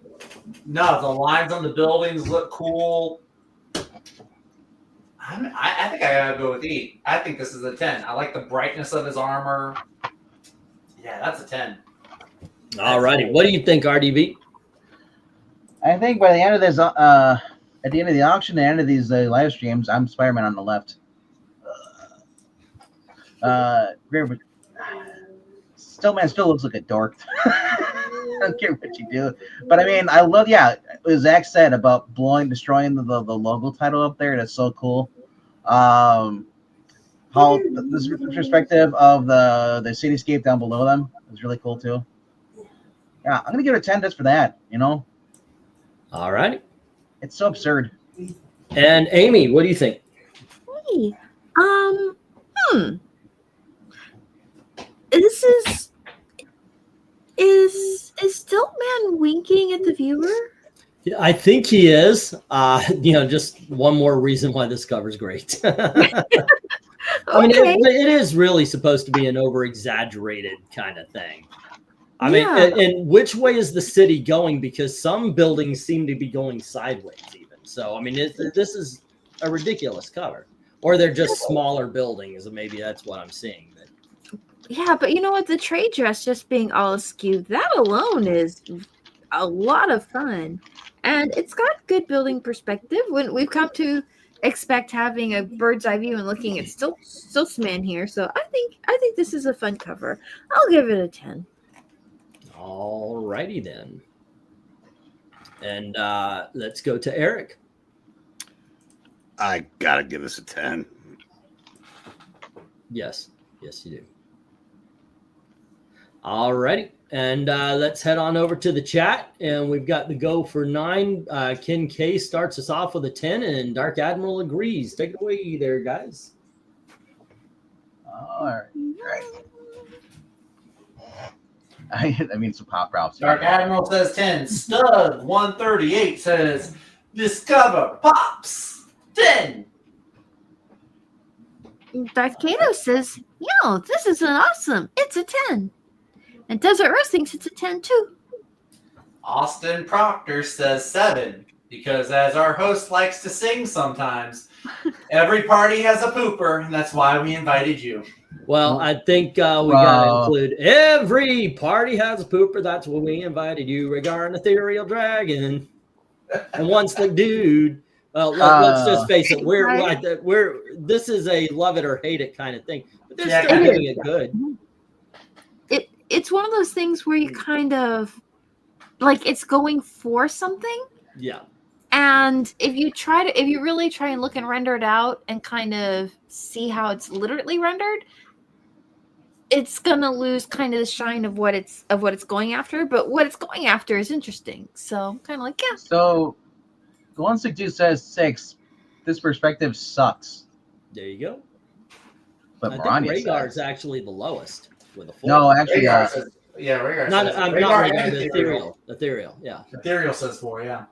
no, the lines on the buildings look cool. I think I gotta go with E. I think this is a 10. I like the brightness of his armor. Yeah, that's a 10. All righty. What do you think, RDB? I think by the end of this, at the end of the auction, the end of these live streams, I'm Spider-Man on the left. Stillman still looks like a dork. I don't care what you do, but I mean, I love. Yeah, what Zach said about destroying the logo title up there. That's so cool. How this perspective of the cityscape down below them is really cool too. Yeah, I'm gonna give it a 10 just for that. You know. All right. It's so absurd. And Amy, what do you think? Hey, this is Stiltman winking at the viewer? I think he is. You know, just one more reason why this cover's great. I mean, it is really supposed to be an over-exaggerated kind of thing. I mean, and which way is the city going? Because some buildings seem to be going sideways even. So, I mean, this is a ridiculous cover. Or they're just smaller buildings, and maybe that's what I'm seeing. Yeah, but you know what? The trade dress just being all askew, that alone is a lot of fun. And it's got good building perspective. When we've come to expect having a bird's eye view and looking at Stiltman here. So I think this is a fun cover. I'll give it a 10. All righty then. And let's go to Eric. I gotta give this a 10. Yes, you do. All righty. And let's head on over to the chat. And we've got the go for 9. Ken K starts us off with a 10, and Dark Admiral agrees. Take it away there, guys. All right. I mean, some pop props. Dark Admiral says 10. Stud 138 says this cover pops 10. Darth Kato says, yo, this is an awesome. It's a 10. And Desert Rose thinks it's a 10 too. Austin Proctor says 7, because as our host likes to sing sometimes, every party has a pooper, and that's why we invited you. Well, I think we got to include every party has a pooper. That's what we invited you regarding ethereal dragon. And one slick dude. Well, let's just face it. We're this is a love it or hate it kind of thing. But they're still doing it good. It's one of those things where you kind of like it's going for something. Yeah. And if you really try and look and render it out and kind of see how it's literally rendered, it's gonna lose kind of the shine of what it's going after. But what it's going after is interesting. So kind of like, yeah. So 162 says 6. This perspective sucks. There you go. But I MARANYA think Rhaegar says, is actually the lowest with a 4. no, actually, Rhaegar says, yeah, Rhaegar not says Rhaegar, the ethereal, yeah. Ethereal says 4, yeah.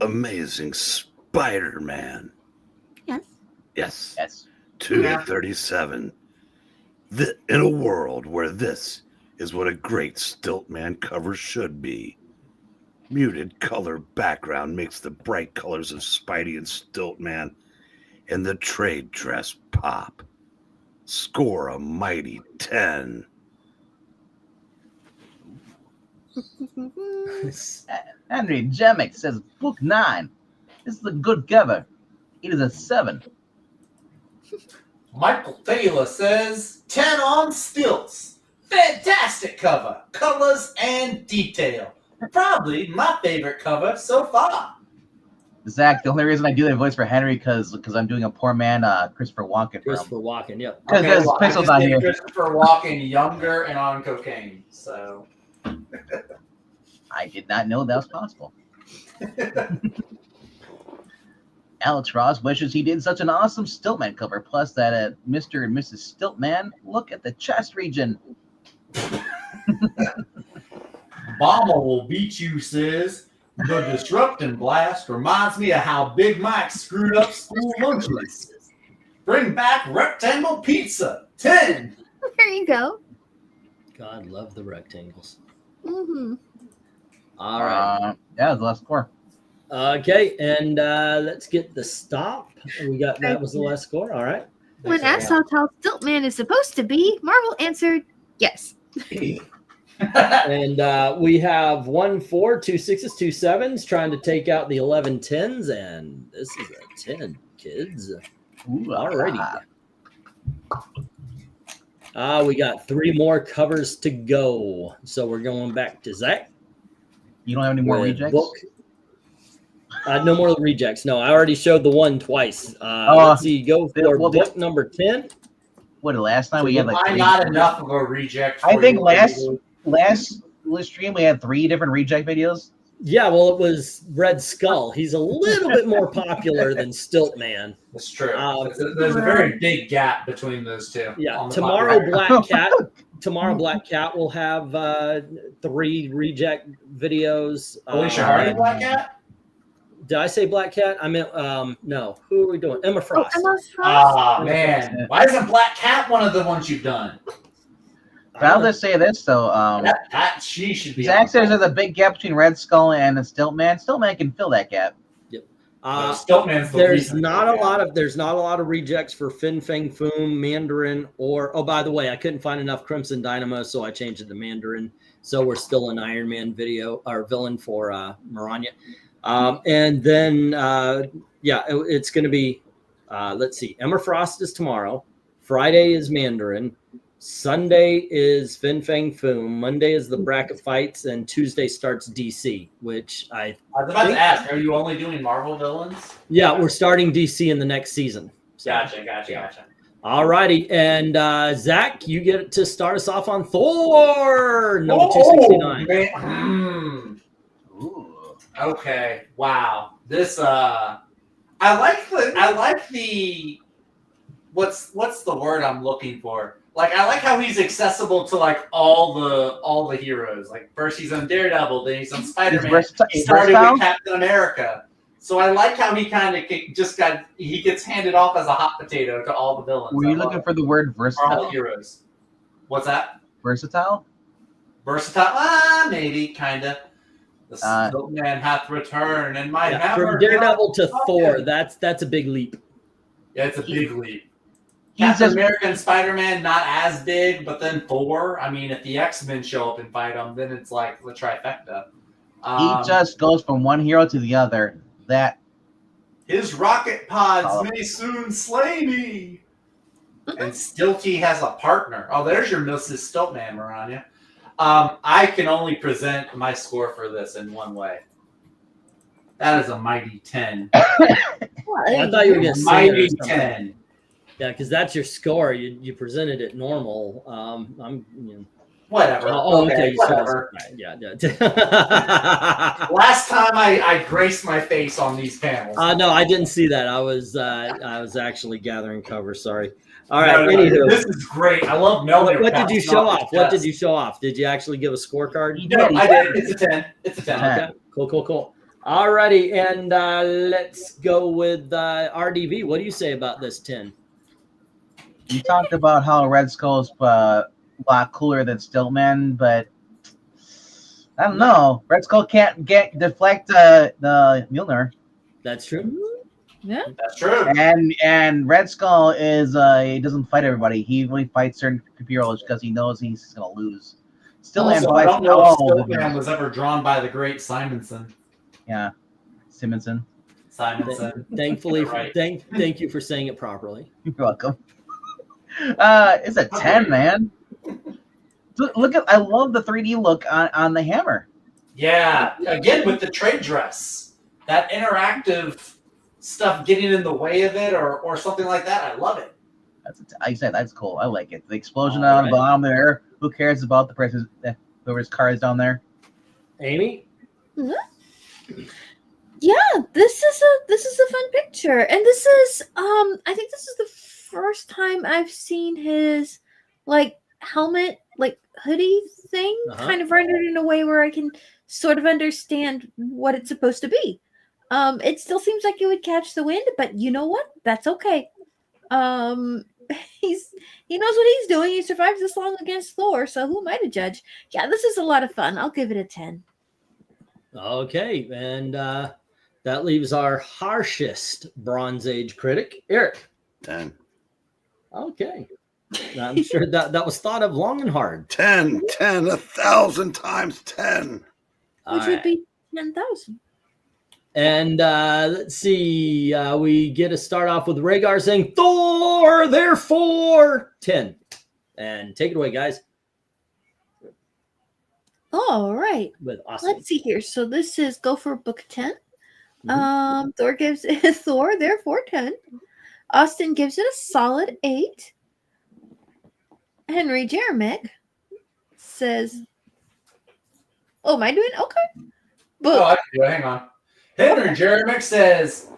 Amazing Spider-Man. Yes. Yes. 237. In a world where this is what a great Stiltman cover should be. Muted color background makes the bright colors of Spidey and Stiltman and the trade dress pop. Score a mighty 10. Henry Jemick says book 9. This is a good cover. It is a 7. Michael Taylor says 10 on stilts. Fantastic cover, colors and detail. Probably my favorite cover so far. Zach, the only reason I do that voice for Henry because I'm doing a poor man Christopher Walken. Christopher Walken, yep. Because there's pixels on here. Christopher Walken younger and on cocaine. So I did not know that was possible. Alex Ross wishes he did such an awesome Stiltman cover. Plus that Mr. and Mrs. Stiltman look at the chest region. Bomber will beat you, says. The disrupting blast reminds me of how Big Mike screwed up school lunches. Bring back rectangle pizza. 10. There you go. God, love the rectangles. Mm-hmm. All right. That was the last score. Okay, and let's get the stop. We got that was the last score. All right. When asked how tall Stiltman is supposed to be, Marvel answered yes. And we have 1 4, 2 6s, 2 7s trying to take out the 11 10s, and this is a 10, kids. Alrighty. We got 3 more covers to go, so we're going back to Zach. You don't have any more rejects? Book. No more rejects. No, I already showed the one twice. Let's see. Go for book number 10. What, last night we had like 3? Not enough of a reject. I think last stream we had 3 different reject videos. Yeah, well, it was Red Skull. He's a little bit more popular than Stiltman. That's true. There's a very big gap between those two. Yeah, tomorrow Black Cat. Tomorrow Black Cat will have 3 reject videos. Alicia Hardy, Black Cat. Did I say Black Cat? I meant no. Who are we doing? Emma Frost. Emma Frost. Oh man, why isn't Black Cat one of the ones you've done? But I'll just say this though. She should be. Zach says there's a big gap between Red Skull and the Stiltman. Stiltman can fill that gap. Yep. Stiltman's there's not a lot of rejects for Fin Fang Foom, Mandarin, or by the way, I couldn't find enough Crimson Dynamo, so I changed it to Mandarin. So we're still an Iron Man video or villain for MARANYA. And then it's going to be let's see. Emma Frost is tomorrow. Friday is Mandarin. Sunday is Fin Fang Foom. Monday is the bracket fights, and Tuesday starts DC, which I was about to ask. Are you only doing Marvel villains? Yeah, we're starting DC in the next season. So, Gotcha. All righty, and Zach, you get to start us off on Thor number 269. Okay. Wow. This I like the what's the word I'm looking for? Like, I like how he's accessible to like all the heroes. Like, first he's on Daredevil, then he's on Spider-Man. He started with Captain America. So I like how he kind of he gets handed off as a hot potato to all the villains. Were you looking for the word versatile? All the heroes. What's that? Versatile? Versatile? Maybe, kind of. The Stiltman hath returned, and my hammer. From Daredevil to Thor, that's a big leap. Yeah, it's a big leap. Captain America and Spider-Man, not as big, but then Thor. I mean, if the X-Men show up and fight him, then it's like the trifecta. He just goes from one hero to the other. That his rocket pods may soon slay me. And Stilty has a partner. Oh, there's your Mrs. Stiltman, Maranya. I can only present my score for this in one way. That is a mighty 10. I thought you were going to say mighty 10. Yeah, because that's your score. You presented it normal. Whatever. Okay. Whatever. Yeah. Last time I graced my face on these panels. No, I didn't see that. I was actually gathering cover. Sorry. All right. Anywho, this is great. I love Melvin. What did you show off? What did you show off? Did you actually give a scorecard? No, I did. It's a 10. It's a 10. Okay. Cool. All righty, and let's go with RDV. What do you say about this 10? You talked about how Red Skull's a lot cooler than Stiltman, but I don't know. Red Skull can't deflect the Mjolnir. That's true. Yeah. That's true. And Red Skull is he doesn't fight everybody. He only fights certain heroes because he knows he's gonna lose. Stillman Also, I fights don't know all if the Stillman heroes. was ever drawn by the great Simonson. Yeah, Simonson. Simonson. Thankfully, You're right. thank you for saying it properly. You're welcome. It's a 10, man. Look at I love the 3D look on the hammer. Yeah, again with the trade dress, that interactive stuff getting in the way of it, or something like that. I love it. I said that's cool. I like it. The explosion on the bottom there. Who cares about the prices? Whoever's car is down there. Amy. Yeah, this is a fun picture, and this is I think this is the first time I've seen his like helmet, like hoodie thing, kind of rendered in a way where I can sort of understand what it's supposed to be. It still seems like it would catch the wind, but you know what? That's okay. He knows what he's doing. He survives this long against Thor, so who am I to judge? Yeah, this is a lot of fun. I'll give it a 10. Okay, and that leaves our harshest Bronze Age critic, Eric. 10. Okay. I'm sure that was thought of long and hard. 10, 1,000 times 10. Which would be 10,000. And let's see. We get to start off with Rhaegar saying, Thor, therefore, 10. And take it away, guys. All right. With Austin. Let's see here. So this is go for book 10. Thor gives it Thor, therefore 10. Austin gives it a solid 8. Henry Jeremick says, "Oh, am I doing okay?" Book. Oh, I can do it. Hang on. Henry Jeremick says,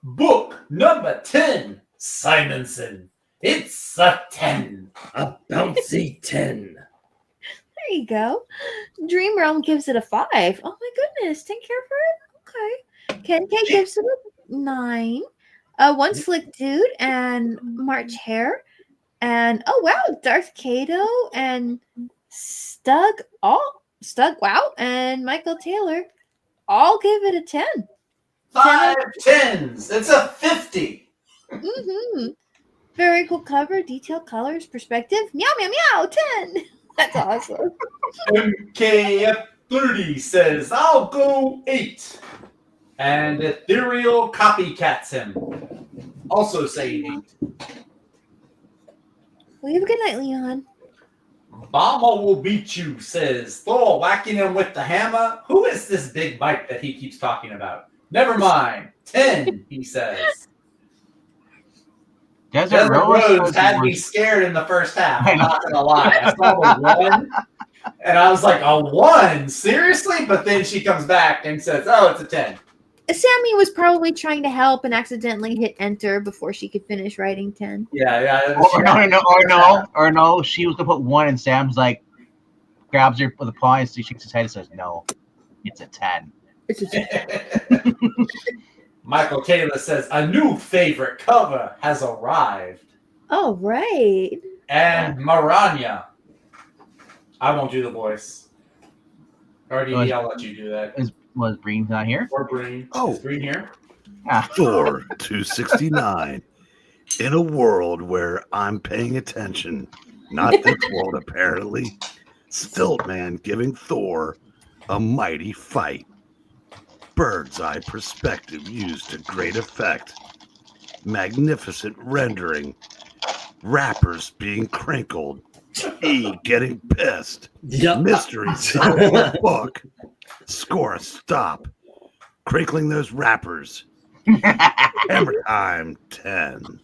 book number 10, Simonson. It's a 10. A bouncy 10. There you go. Dream Realm gives it a 5. Oh my goodness. 10 care for it? Okay. Ken K gives it a 9. One Slick Dude and March Hare. And oh wow, Darth Kato and Stug Wow and Michael Taylor all give it a 10. 5 10s. It's a 50. Very cool cover, detailed colors, perspective. Meow meow meow. 10. That's awesome. MKF30 says, I'll go 8. And Ethereal copycats him. Also saying 8. Well, you have a good night, Leon. Bomba will beat you, says Thor, whacking him with the hammer. Who is this big bike that he keeps talking about? Never mind. 10, he says. Desert Rose had me scared in the first half. I'm not gonna lie. I saw the 1, and I was like, a 1? Seriously? But then she comes back and says, oh, it's a 10. Sammy was probably trying to help and accidentally hit enter before she could finish writing 10. Yeah. Or no. She was gonna put 1, and Sam's like grabs her with a paw and she shakes his head and says, "No, it's a 10." It's a 10. Michael Taylor says a new favorite cover has arrived. Oh right. And MARANYA. I won't do the voice. RDD, I'll let you do that. Was Breen not here? Or Breen. Oh. Is Breen here? Thor 269. In a world where I'm paying attention, not this world apparently. Stiltman giving Thor a mighty fight. Bird's eye perspective used to great effect. Magnificent rendering. Wrappers being crinkled. E getting pissed. Yep. Mystery solved book. Score a stop. Crinkling those wrappers. Hammer time 10.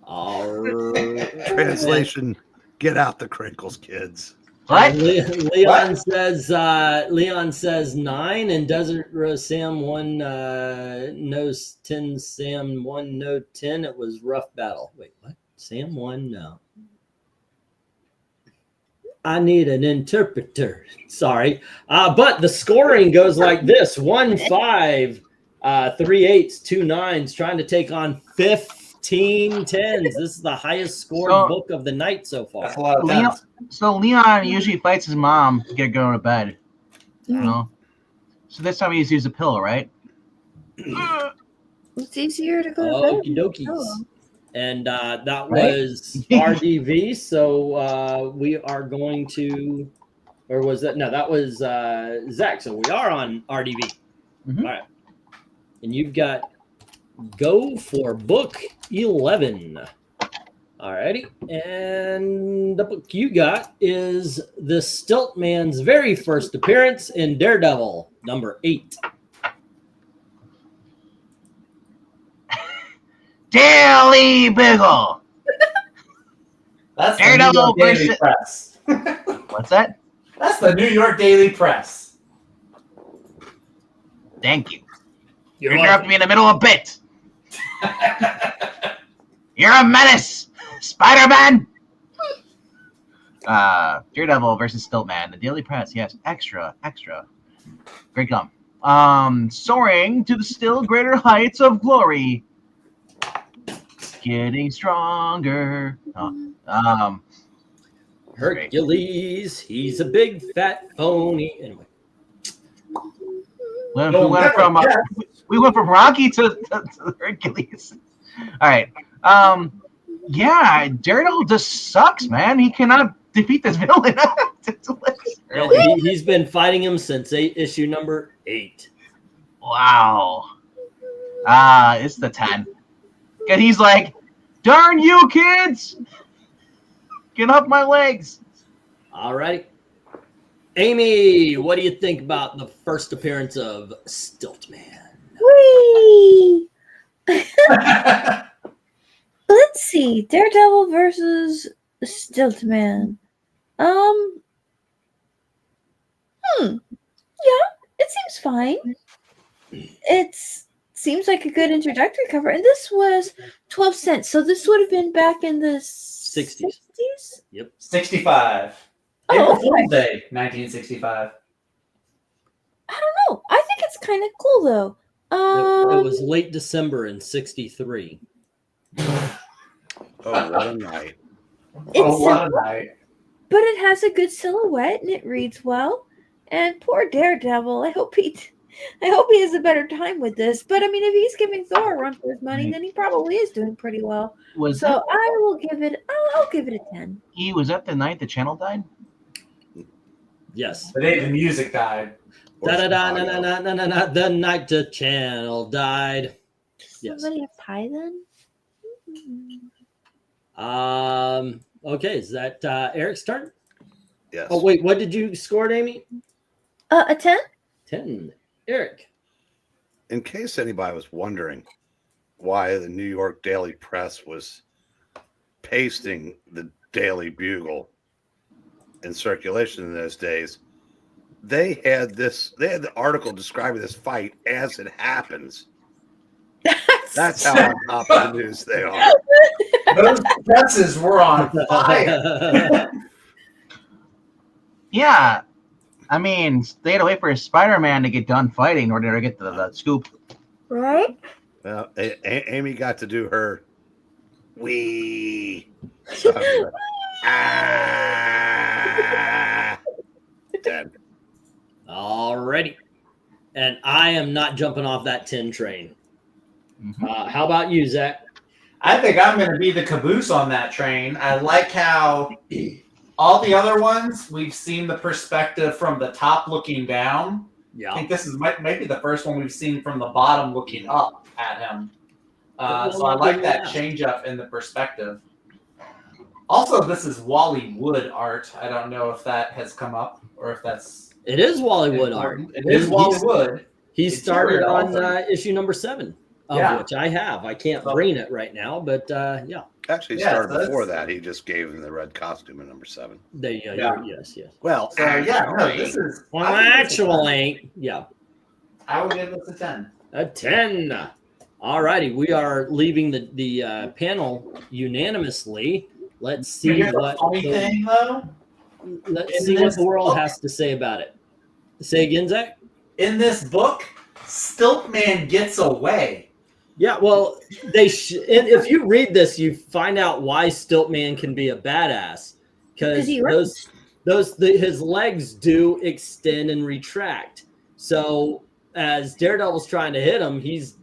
All right. Translation: get out the crinkles, kids. What? Leon says 9, and Desert Rose Sam 1 knows 10. Sam 1 no 10. It was rough battle. Wait, what? Sam 1 no. I need an interpreter. Sorry. But the scoring goes like this: 1 5, 3 8s, 2 9s, trying to take on 15 15 tens. This is the highest scored So- book of the night so far. That's a lot of Leon, tens. so Leon usually fights his mom to get her going to bed. You know? So this time he used a pillow, right? It's easier to go to bed. Okie dokies. Oh. And that Right? was RDV. So we are going to, or was that? No, that was Zach. So we are on RDV. Mhm. All right. And you've got go for book 11. Alrighty. And the book you got is the Stilt Man's very first appearance in Daredevil, number 8. Daily Biggle. That's the Daredevil New York Daily versus- Press. What's that? That's the New York Daily Press. Thank you. You're You interrupt me in the middle of a bit. You're a menace, Spider-Man. Daredevil versus Stiltman. The Daily Press. Yes, extra. Great gum. Soaring to the still greater heights of glory. Getting stronger. Hercules, he's a big fat phony. Anyway, We went from Rocky to Hercules. All right. Yeah, Daredevil just sucks, man. He cannot defeat this villain. yeah, he's been fighting him since issue number 8. Wow. It's the 10. And he's like, darn you kids! Get off my legs. All right. Amy, what do you think about the first appearance of Stiltman? Whee! Let's see. Daredevil versus Stiltman. Yeah, it seems fine. It seems like a good introductory cover. And this was 12 cents. So this would have been back in the 60s? Yep. 65. Oh, April okay. Fool's Day, 1965. I don't know. I think it's kind of cool, though. It was late December in 63. Oh, what a night. Oh, It's what a simple, night. but it has a good silhouette and it reads well. And poor Daredevil, I hope he has a better time with this. But I mean, if he's giving Thor a run for his money, then he probably is doing pretty well. So I will give it. I'll give it a 10. Was that the night the channel died? Yes. The day the music died. Da-da-da-na-na-na-na-na, the night the channel died. Yes. Somebody have pie then? Okay, is that Eric's turn? Yes. Oh, wait, what did you score, Amy? A 10? 10. Eric. In case anybody was wondering why the New York Daily Press was pasting the Daily Bugle in circulation in those days, they had the article describing this fight as it happens. That's how on top of the news they are. Those presses were on fire. Yeah. I mean, they had to wait for Spider-Man to get done fighting in order to get the scoop. Right? Well, Amy got to do her wee. So, Dead. Alrighty. And I am not jumping off that 10 train. Mhm. How about you, Zach? I think I'm going to be the caboose on that train. I like how all the other ones, we've seen the perspective from the top looking down. I Yeah. think this is maybe the first one we've seen from the bottom looking up at him. So I like that change up in the perspective. Also, this is Wally Wood art. I don't know if that has come up or if that's... It is Wally Wood art. It is Wally Wood. He It's started very on awesome. issue number 7, of Yeah. which I have. I can't So- bring it right now, but yeah. Actually, Yeah, started so before that's- that. He just gave him the red costume in number 7. There you go. Yeah. Yes, yes. Well, So yeah, no, this is... Well, I think this is a 10. actually, yeah. I would give this a 10. A 10. All righty. We are leaving the panel unanimously. Let's see Here's the what funny thing, though. let's in see what this the world book- has to say about it. Say again, Zach? In this book, Stiltman gets away. Yeah, well, if you read this, you find out why Stiltman can be a badass, because he runs. his legs do extend and retract. So as Daredevil's trying to hit him, he's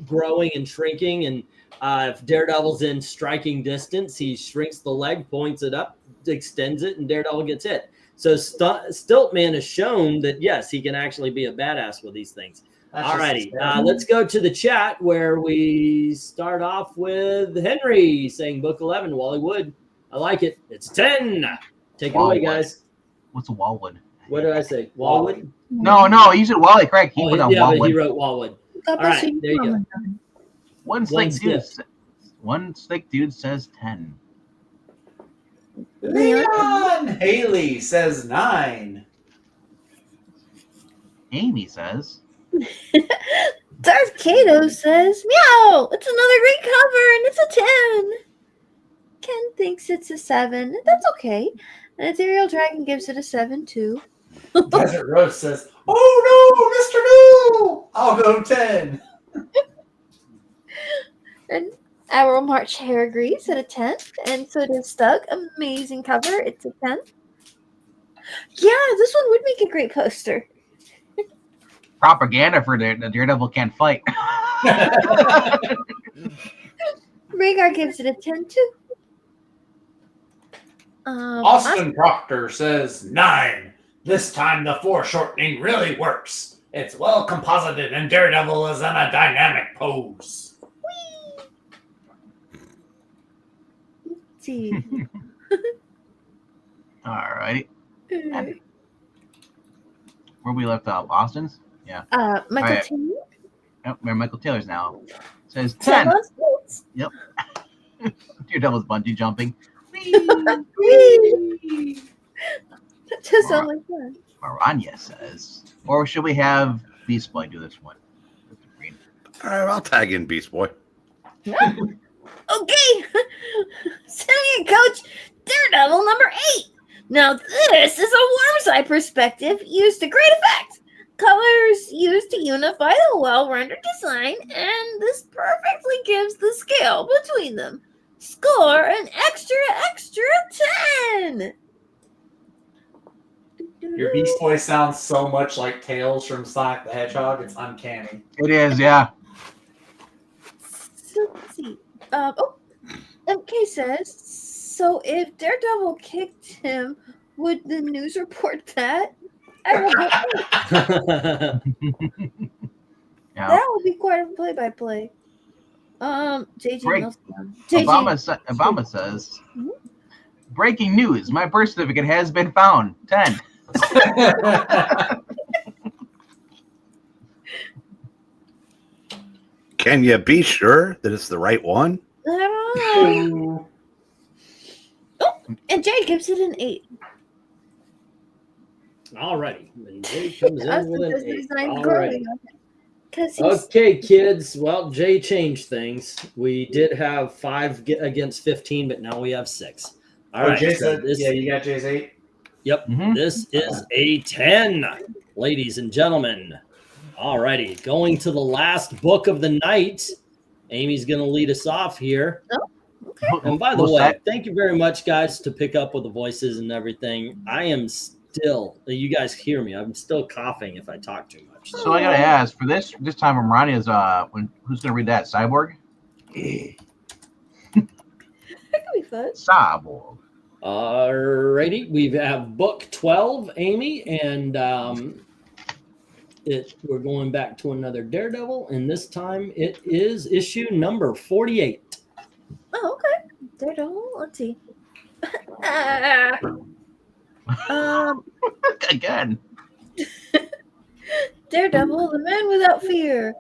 growing and shrinking, and if Daredevil's in striking distance, he shrinks the leg, points it up, extends it, and Daredevil gets hit. So Stiltman has shown that yes, he can actually be a badass with these things. All righty, let's go to the chat where we start off with Henry saying book 11, Wally Wood. I like it. It's 10. Take it away, guys. What's a Wallwood? What did I say? Wallwood? No, he said Wally. Correct. He put on yeah, Wallwood. but he wrote Wallwood. All right, there you go. One slick dude says 10. Leon Haley says 9. Amy says. Darth Kato says, meow, it's another great cover and it's a 10. Ken thinks it's a 7. That's okay. And Ethereal Dragon gives it a 7 too. Desert Rose says, oh no, Mr. New! I'll go 10. And Admiral March Hair agrees at a 10. And so does Stug. Amazing cover. It's a 10. Yeah, this one would make a great poster. Propaganda for the Daredevil can't fight. Rhaegar gives it a 10 too. Austin Proctor says 9. This time the foreshortening really works. It's well composited and Daredevil is in a dynamic pose. Let's see. All righty. Where we left off? Austin's? Yeah. Michael right. Taylor. Yep, we're Michael Taylor's now. Says 10. Yep. Daredevil's bungee jumping. That does sound like fun. Maranya says. Or should we have Beast Boy do this one? All right, I'll tag in Beast Boy. Okay. Send me a coach. Daredevil number 8. Now this is a worm's eye perspective used to great effect. Colors used to unify the well-rendered design, and this perfectly gives the scale between them. Score an extra 10. Your Beast Boy sounds so much like Tails from Sonic the Hedgehog. It's uncanny. It is, yeah. So let's see. MK says, so if Daredevil kicked him, would the news report that? I will Yeah. That would be quite a play-by-play. JJ Break- Nelson. Obama says, breaking news, my birth certificate has been found. 10. Can you be sure that it's the right one? I don't know. Oh, and Jay gives it an 8. All righty. And Jay comes in with an 8. All right. He's... Okay, kids. Well, Jay changed things. We did have 5 against 15, but now we have 6. All right. Jay So said, yeah, you got Jay's 8. Yep. This is a 10, ladies and gentlemen. All righty. Going to the last book of the night. Amy's going to lead us off here. Oh, okay. And by the way, thank you very much, guys, to pick up with the voices and everything. I am still, you guys hear me, I'm still coughing if I talk too much. So I got to ask, for this time, Marania's, who's going to read that? Cyborg? That could be fun. Cyborg. All righty. We have book 12, Amy, and we're going back to another Daredevil, and this time it is issue number 48. Oh, okay. Daredevil. Let's see. Again. Daredevil, the man without fear.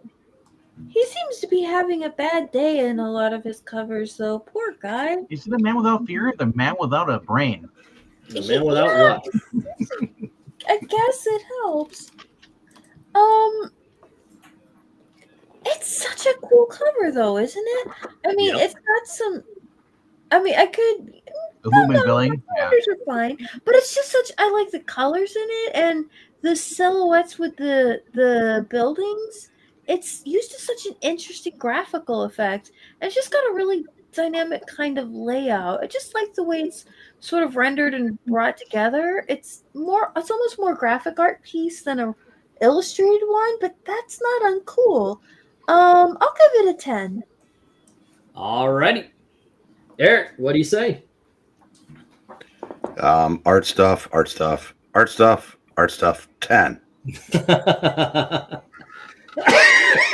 He seems to be having a bad day in a lot of his covers, though. Poor guy. Is it the man without fear or the man without a brain? The man without what? I guess it helps. It's such a cool cover, though, isn't it? I mean, It's got some. I mean, I could. The human villain? The colors are fine, but it's just such. I like the colors in it and the silhouettes with the buildings. it's used as such an interesting graphical effect. And it's just got a really dynamic kind of layout. I just like the way it's sort of rendered and brought together. It's almost more graphic art piece than a illustrated one, but that's not uncool. I'll give it a 10. Alrighty. Eric, what do you say? Art stuff, 10.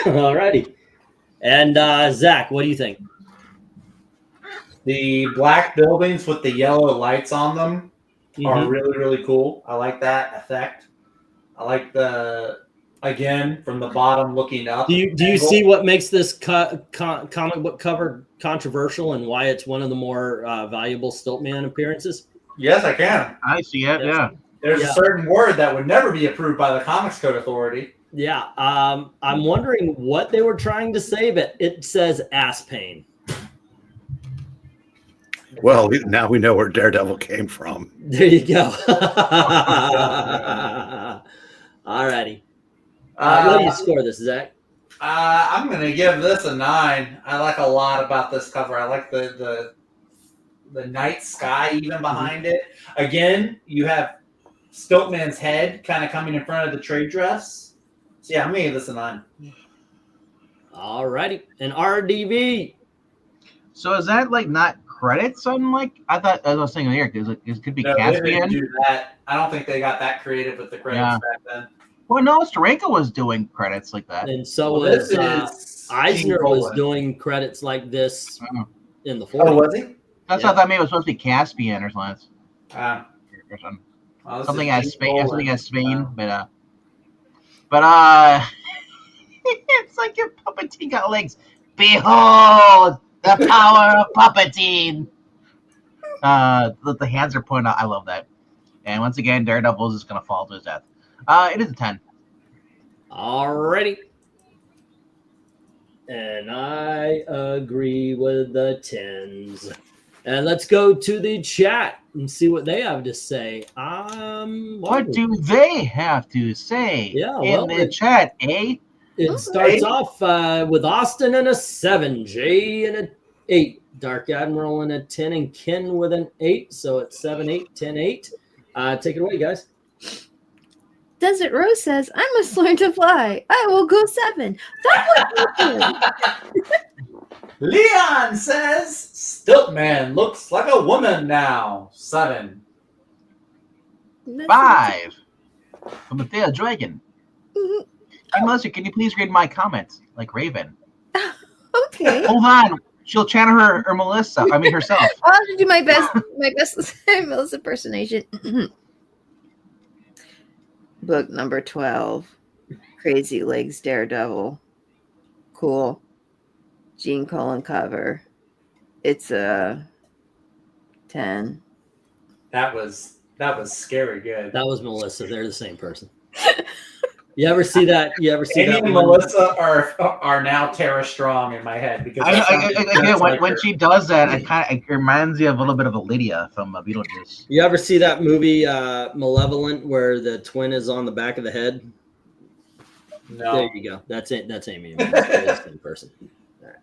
Alrighty. And Zach, what do you think? The black buildings with the yellow lights on them are really, really cool. I like that effect. I like again, from the bottom looking up. Do you see what makes this comic book cover controversial and why it's one of the more valuable Stiltman appearances? Yes, I can. I see it. Yeah. There's a certain word that would never be approved by the Comics Code Authority. Yeah. I'm wondering what they were trying to say, but it says ass pain. Well, now we know where Daredevil came from. There you go. Alrighty. What do you score this, Zach? I'm going to give this a 9. I like a lot about this cover. I like the night sky even behind it. Again, you have Stiltman's head kind of coming in front of the trade dress. So yeah, I'm going to give this a 9. Alrighty. And RDV. So is that like not credits on like I thought I was saying here because it could be Caspian. Do that. I don't think they got that creative with the credits back then. Well, no, Starenko was doing credits like that, and so was Eisner was doing credits like this in the 40s. Oh, was he? That's what I thought maybe it was supposed to be Caspian or something. Something as Spain, but it's like your Puppeteen got legs. Behold the power of Puppeteen. The hands are pointing out. I love that. And once again, Daredevil is going to fall to his death. It is a 10. Alrighty. And I agree with the 10s. And let's go to the chat and see what they have to say. What do they have to say in the chat, eh? It starts off with Austin and a 7, Jay and an 8, Dark Admiral and a 10, and Ken with an 8. So it's 7, 8, 10, 8. Take it away, guys. Desert Rose says, I must learn to fly. I will go 7. That was Leon says, Stiltman looks like a woman now. 7. 5. From Matthias Dragon. Hey, Melissa, can you please read my comments like Raven? Okay. Hold on. She'll channel her Melissa. I mean herself. I'll have to do my best Melissa impersonation. Book number 12. Crazy Legs Daredevil. Cool. Gene Colan cover. It's a 10. That was scary good. That was Melissa. They're the same person. You ever see that? Amy and Melissa are now Tara Strong in my head because when she does that, it reminds you of a little bit of a Lydia from Beetlejuice. You ever see that movie Malevolent where the twin is on the back of the head? No. There you go. That's it. That's Amy. They're the same person. Right.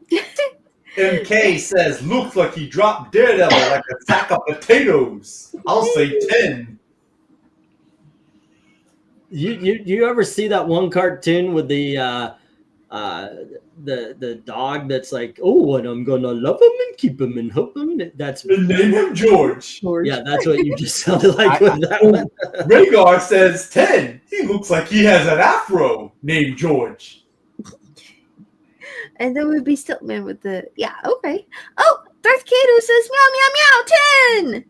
MK says, looks like he dropped Daredevil like a sack of potatoes. I'll say 10. You ever see that one cartoon with the dog that's like, oh, and I'm gonna love him and keep him and hope him? That's name him George. Yeah, that's what you just sounded like with that one. Rhaegar says 10. He looks like he has an afro named George. And then we'd be Stiltman with the okay. Oh, Darth Kato says meow meow meow 10.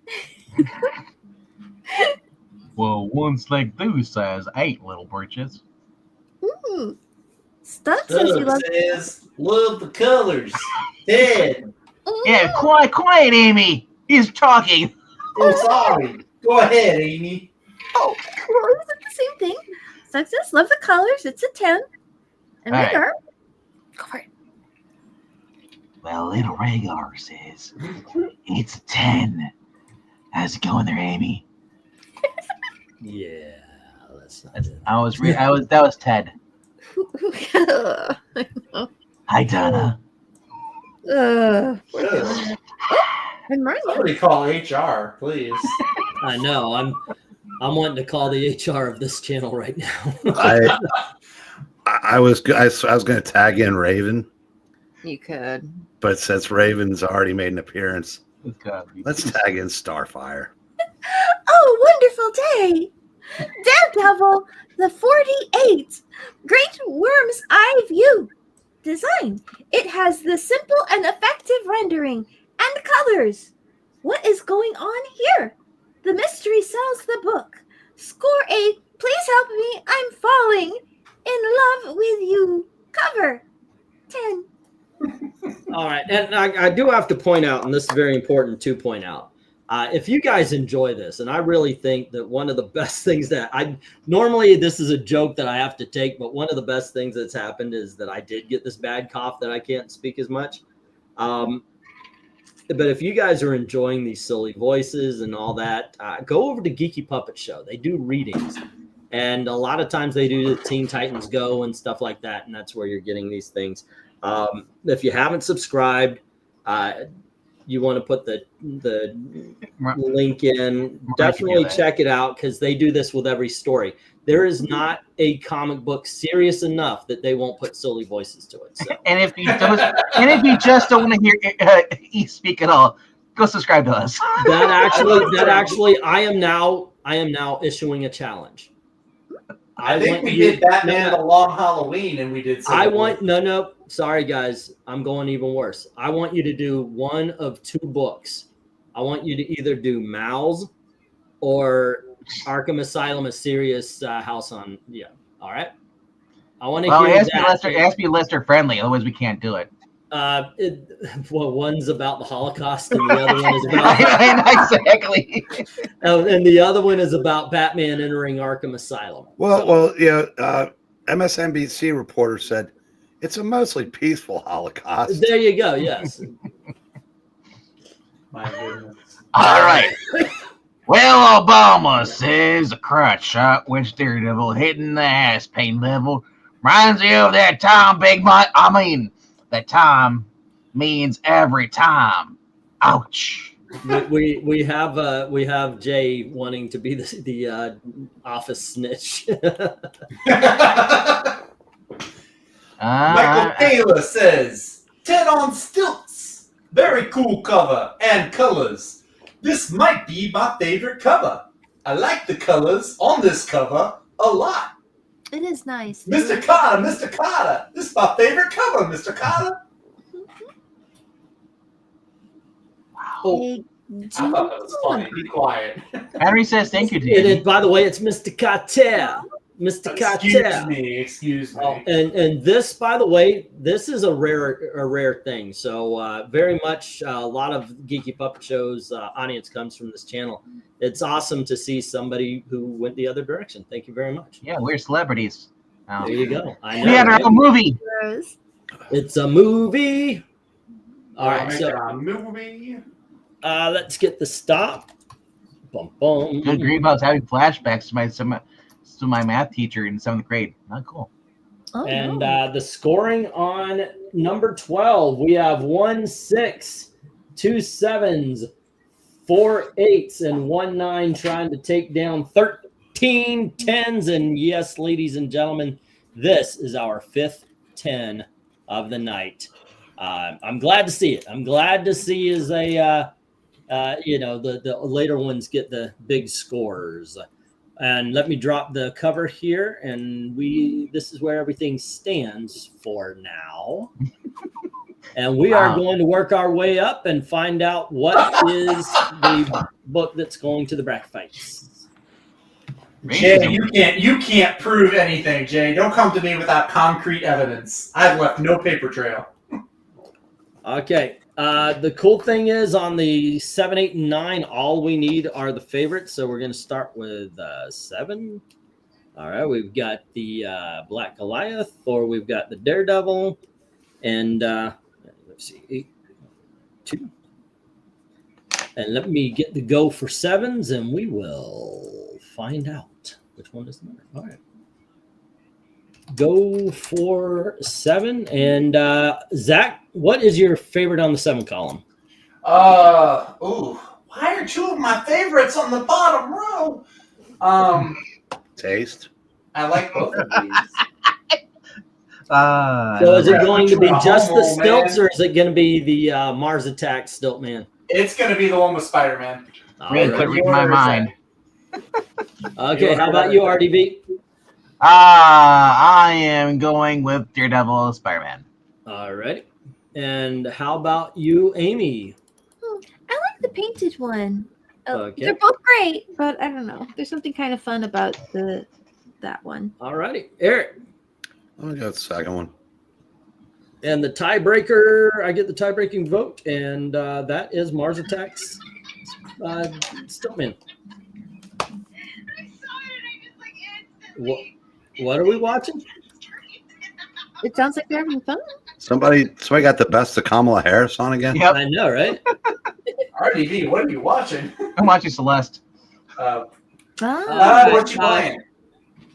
Well, one's like those size 8 little birches. Stunt says he love the colors. 10. Yeah, quiet, Amy. He's talking. Oh, sorry. Go ahead, Amy. Oh, well, is it the same thing? Stunt says love the colors. It's a 10. And Rhaegar, go for it. Well, little Rhaegar says it's a 10. How's it going there, Amy? Yeah, that's not that was Ted. Hi, Donna. Poor Ugh. Donna. And Marania. Somebody call HR, please. I know. I'm wanting to call the HR of this channel right now. I was going to tag in Raven, You could. but since Raven's already made an appearance, Okay. let's tag in Starfire. Oh, wonderful day! Daredevil, the 48. Great Worm's Eye View. Design. It has the simple and effective rendering and colors. What is going on here? The mystery sells the book. Score a please help me, I'm falling in love with you cover. 10. All right, and I do have to point out, and this is very important to point out, if you guys enjoy this, and I really think that one of the best things that normally this is a joke that I have to take, but one of the best things that's happened is that I did get this bad cough that I can't speak as much. But if you guys are enjoying these silly voices and all that, go over to Geeky Puppet Show. They do readings, and a lot of times they do the Teen Titans Go and stuff like that, and that's where you're getting these things. If you haven't subscribed, you want to put the link in. Definitely check it out because they do this with every story. There is not a comic book serious enough that they won't put silly voices to it. So. And if you just don't want to hear E speak at all, go subscribe to us. That actually, I am now issuing a challenge. I think we did Batman The Long Halloween, and we did. No. Sorry, guys. I'm going even worse. I want you to do one of two books. I want you to either do Mal's or Arkham Asylum, a serious house on. Yeah. All right. I want to hear that. It has to be Lester friendly, otherwise we can't do it. One's about the Holocaust, and the other one is about exactly. And the other one is about Batman entering Arkham Asylum. MSNBC reporter said it's a mostly peaceful Holocaust. There you go. Yes. My goodness. All right. Well, Obama says a crotch shot with Daredevil hitting the ass pain level reminds you of that time, Big Mutt. I mean, that time means every time. Ouch. We have Jay wanting to be the office snitch. Michael Taylor says 10 on stilts. Very cool cover and colors. This might be my favorite cover. I like the colors on this cover a lot. It is nice. Mr. Carter, this is my favorite cover, Mr. Carter. Oh, I thought that was funny. Be quiet. Henry says thank you to you. By the way, it's Mr. Carter. Mr. Carter. Excuse me. Oh, and this, by the way, this is a rare thing. So very much a lot of Geeky Puppet Show's audience comes from this channel. It's awesome to see somebody who went the other direction. Thank you very much. Yeah, we're celebrities. There you go. I know, we had our own movie. It's a movie. All right, so a movie. Let's get the stop. Boom, boom. Good grief, I was having flashbacks to my math teacher in 7th grade. Not cool. Oh, and no. The scoring on number 12, we have 1 6, 2 7s, 4 8s, and 1 9 trying to take down 13 10s. And yes, ladies and gentlemen, this is our 5th 10 of the night. I'm glad to see it. I'm glad to see as the later ones get the big scores. And let me drop the cover here, and this is where everything stands for now. And we are going to work our way up and find out what is the book that's going to the bracket fights. Jay, you can't prove anything, Jay. Don't come to me without concrete evidence. I've left no paper trail. Okay. The cool thing is on the 7, 8, and 9, all we need are the favorites. So we're going to start with 7. All right. We've got the Black Goliath, or we've got the Daredevil. And let's see, 8, 2. And let me get the go for 7s, and we will find out which one is the winner. All right. Go for 7. And Zach, what is your favorite on the 7 column? Why are 2 of my favorites on the bottom row? Taste. I like both of these. So is it going to be just the Homo, stilts, man. or is it going to be the Mars Attack Stilt Man? It's going to be the one with Spider-Man. Really All quit right. reading my mind. Okay, how about you, RDB? I am going with Daredevil Spider-Man. All right. And how about you, Amy? I like the painted one. Okay. They're both great, but I don't know. There's something kind of fun about that one. All righty. Eric. I got the second one. And the tiebreaker, I get the tie-breaking vote, and that is Mars Attacks Stiltman. What are we watching? It sounds like they're having fun. Somebody got the best of Kamala Harris on again. Yep. I know, right? RDV, what are you watching? I'm watching Celeste. Ah. What you playing?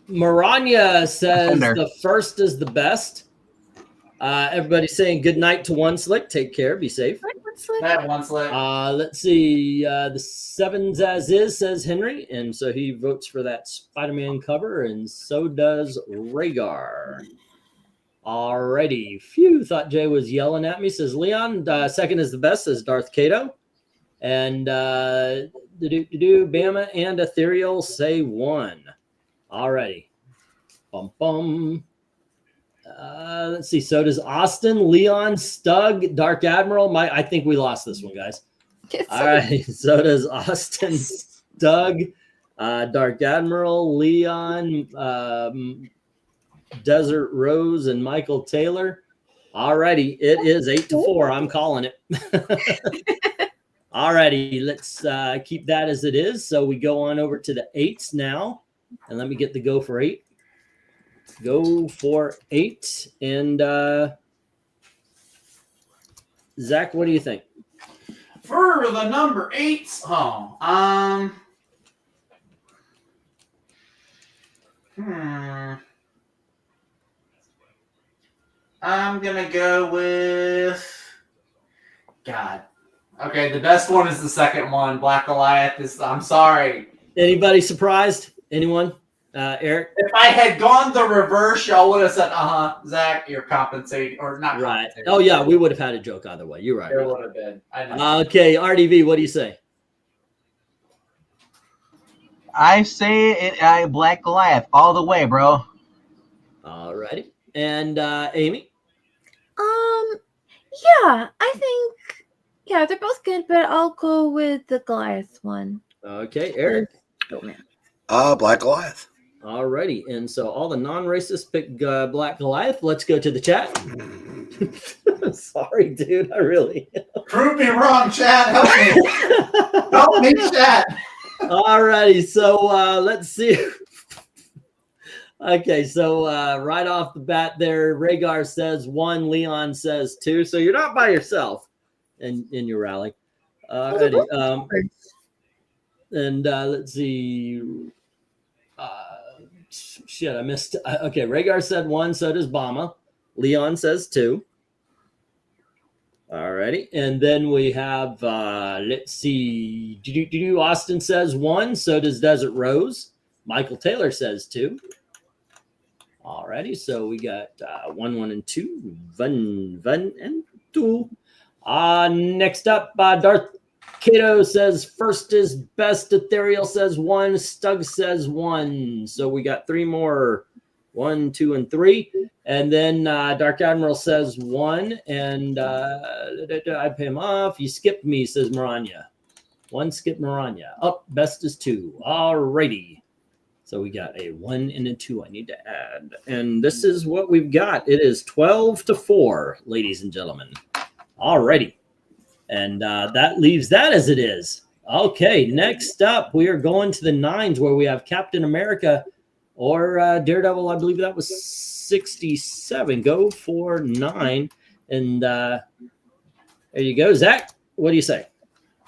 Maranya says Thunder. the first is the best. Everybody's saying good night to One Slick. Take care. Be safe. That one slip. Let's see. The 7's as is, says Henry. And so he votes for that Spider-Man cover. And so does Rhaegar. Alrighty. Phew, thought Jay was yelling at me, says Leon. Second is the best, says Darth Cato. And Bama and Ethereal say 1. Alrighty. Bum bum. Let's see. So does Austin, Leon, Stug, Dark Admiral. I think we lost this one, guys. All right. So does Austin, Stug, Dark Admiral, Leon, Desert Rose, and Michael Taylor. All righty. It is 8-4. I'm calling it. All righty. Let's keep that as it is. So we go on over to the 8s now. And let me get the go for 8. Go for 8. And Zach, what do you think? For the number 8s, I'm gonna go with God. Okay, the best one is the second one. Black Goliath is. I'm sorry. Anybody surprised? Anyone? Eric? If I had gone the reverse, y'all would have said, Zach, you're compensating. Or not Right. compensating. Oh, yeah, we would have had a joke either way. You're right. There would have been. I know. Okay, RDV, what do you say? I say it, Black Goliath all the way, bro. All righty. And Amy? Yeah, I think, yeah, they're both good, but I'll go with the Goliath one. Okay, Eric? Oh, man. Black Goliath. All righty. And so all the non-racists pick Black Goliath. Let's go to the chat. Sorry, dude. I really... Prove me wrong, Chad. Help me. Help me, Chad. All righty. So let's see. Okay, so right off the bat there, Rhaegar says 1, Leon says 2. So you're not by yourself in your rally. And let's see. Shit, I missed. Okay, Rhaegar said 1, so does Bama. Leon says 2. All righty. And then we have, let's see. Austin says 1, so does Desert Rose. Michael Taylor says 2. All righty. So we got 1, 1, and 2. Van, and 2. Next up, Darth Cato says first is best. Ethereal says 1. Stug says 1. So we got 3 more. 1, 2, and 3. And then Dark Admiral says 1. And I pay him off. You skipped me, says Maranya. 1 skip Maranya. Up, best is 2. All righty. So we got a 1 and a 2 I need to add. And this is what we've got. It is 12-4, ladies and gentlemen. All righty. And that leaves that as it is. Okay, next up, we are going to the 9s where we have Captain America or Daredevil. I believe that was 67. Go for 9. And there you go. Zach, what do you say?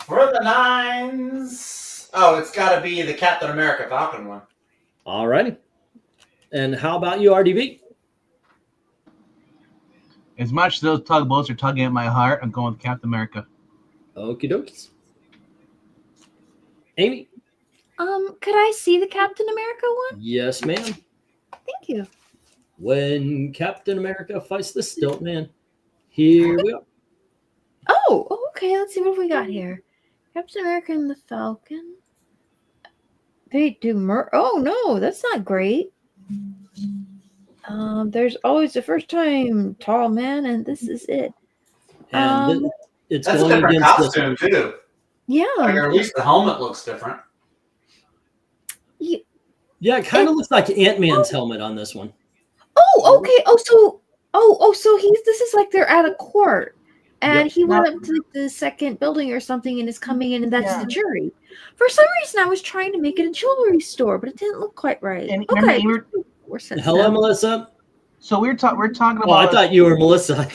For the 9s. Oh, it's got to be the Captain America Falcon one. All righty. And how about you, RDB? As much as those tugboats are tugging at my heart, I'm going with Captain America. Okie dokies. Amy? Could I see the Captain America one? Yes, ma'am. Thank you. When Captain America fights the Stilt Man. Here we go. Oh, okay. Let's see what we got here. Captain America and the Falcon. They do oh no, that's not great. There's always the first time, tall man, and this is it. And it's That's a going different against costume too. Yeah. Like, or at least the helmet looks different. Yeah, it kind of looks like Ant-Man's helmet on this one. Oh, okay. So this is like they're at a court. And he went up to the second building or something and is coming in, and that's the jury. For some reason, I was trying to make it a jewelry store, but it didn't look quite right. And okay. Hello, Melissa. So we're talking about. Oh, I thought you were Melissa.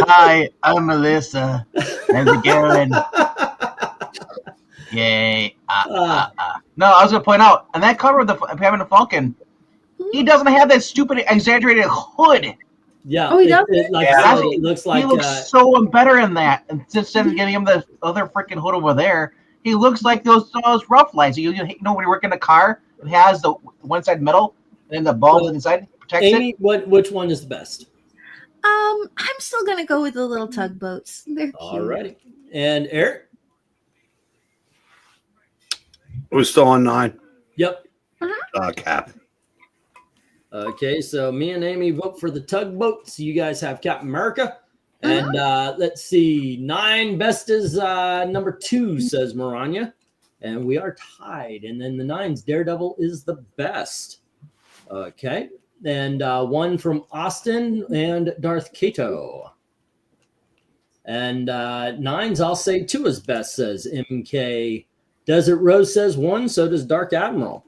Hi, I'm Melissa. How's it going? Yay. No, I was going to point out, on that cover of having the Falcon, he doesn't have that stupid exaggerated hood. Yeah. Oh, he does? It looks like... He looks so better in that. And instead of giving him the other freaking hood over there, he looks like those rough lights. You know when you work in a car, it has the one side metal, and the bulb inside protects Amy, it. which one is the best? I'm still going to go with the little tugboats. They're cute. All righty. And Eric? We're still on 9. Yep. Cap. Okay, so me and Amy vote for the tugboats. You guys have Captain America. And let's see. 9 best is number 2, says MARANYA. And we are tied. And then the 9's Daredevil is the best. Okay. And 1 from Austin and Darth Kato. And 9's I'll say 2 is best, says MK. Desert Rose says 1, so does Dark Admiral.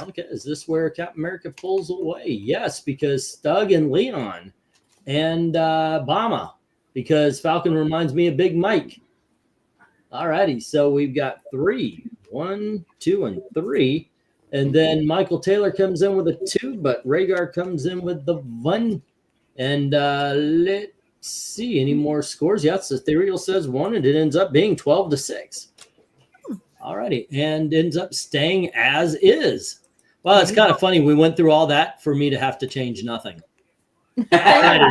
Okay, is this where Captain America pulls away? Yes, because Stug and Leon. And Bama, because Falcon reminds me of Big Mike. All righty, so we've got 3. 1, 2, and 3. And then Michael Taylor comes in with a 2, but Rhaegar comes in with the 1. And let's see, any more scores? Yes, Ethereal says 1, and it ends up being 12-6. All righty, and ends up staying as is. Well, it's kind of funny. We went through all that for me to have to change nothing. All righty.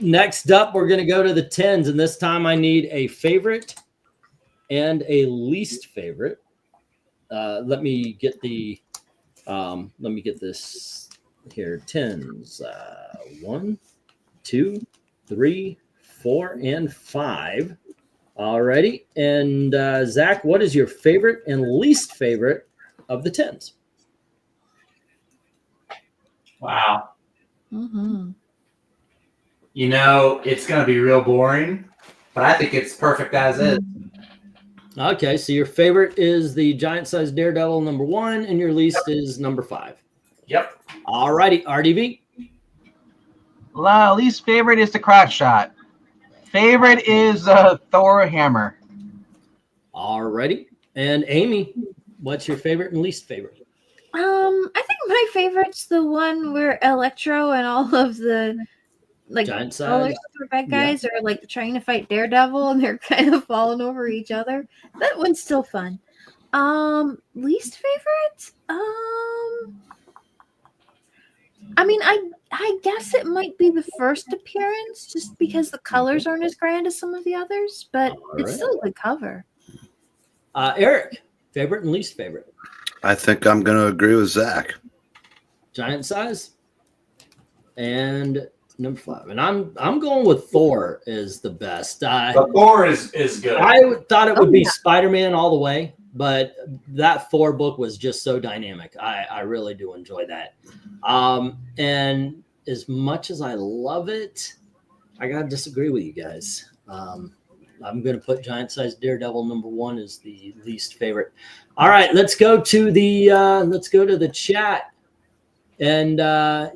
Next up, we're going to go to the 10s, and this time I need a favorite and a least favorite. Let me get the let me get this here. 10s. 1, 2, 3, 4, and 5. Alrighty. And Zach, what is your favorite and least favorite of the 10s? Wow. Mm-hmm. You know, it's going to be real boring, but I think it's perfect as is. Okay, so your favorite is the giant-sized Daredevil number 1, and your least is number 5. Yep. Alrighty, RDV. Least favorite is the crotch shot. Favorite is Thor hammer. Alrighty. And Amy, what's your favorite and least favorite? I think my favorite's the one where Electro and all of the Giant size. all the super bad guys are like trying to fight Daredevil and they're kind of falling over each other. That one's still fun. Least favorite? I mean, I guess it might be the first appearance just because the colors aren't as grand as some of the others, but it's still a good cover. Eric, favorite and least favorite? I think I'm going to agree with Zach. Giant size and number 5. And I'm going with Thor is the best. The Thor is good. I thought it would be Spider-Man all the way, but that Thor book was just so dynamic. I really do enjoy that. And as much as I love it, I got to disagree with you guys. I'm going to put giant-sized Daredevil number 1 as the least favorite. All right, let's go to the chat. And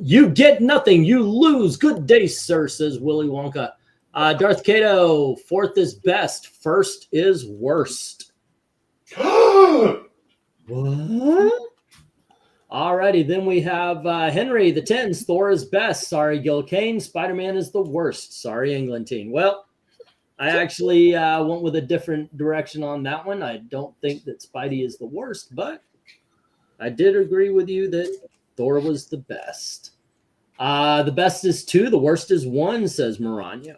you get nothing, you lose. Good day, sir, says Willy Wonka. Darth Kato, 4th is best, 1st is worst. What? Alrighty, then we have Henry, the 10s. Thor is best. Sorry, Gil Kane. Spider-Man is the worst. Sorry, England team. Well, I actually went with a different direction on that one. I don't think that Spidey is the worst, but I did agree with you that Thor was the best. The best is 2. The worst is 1, says MARANYA.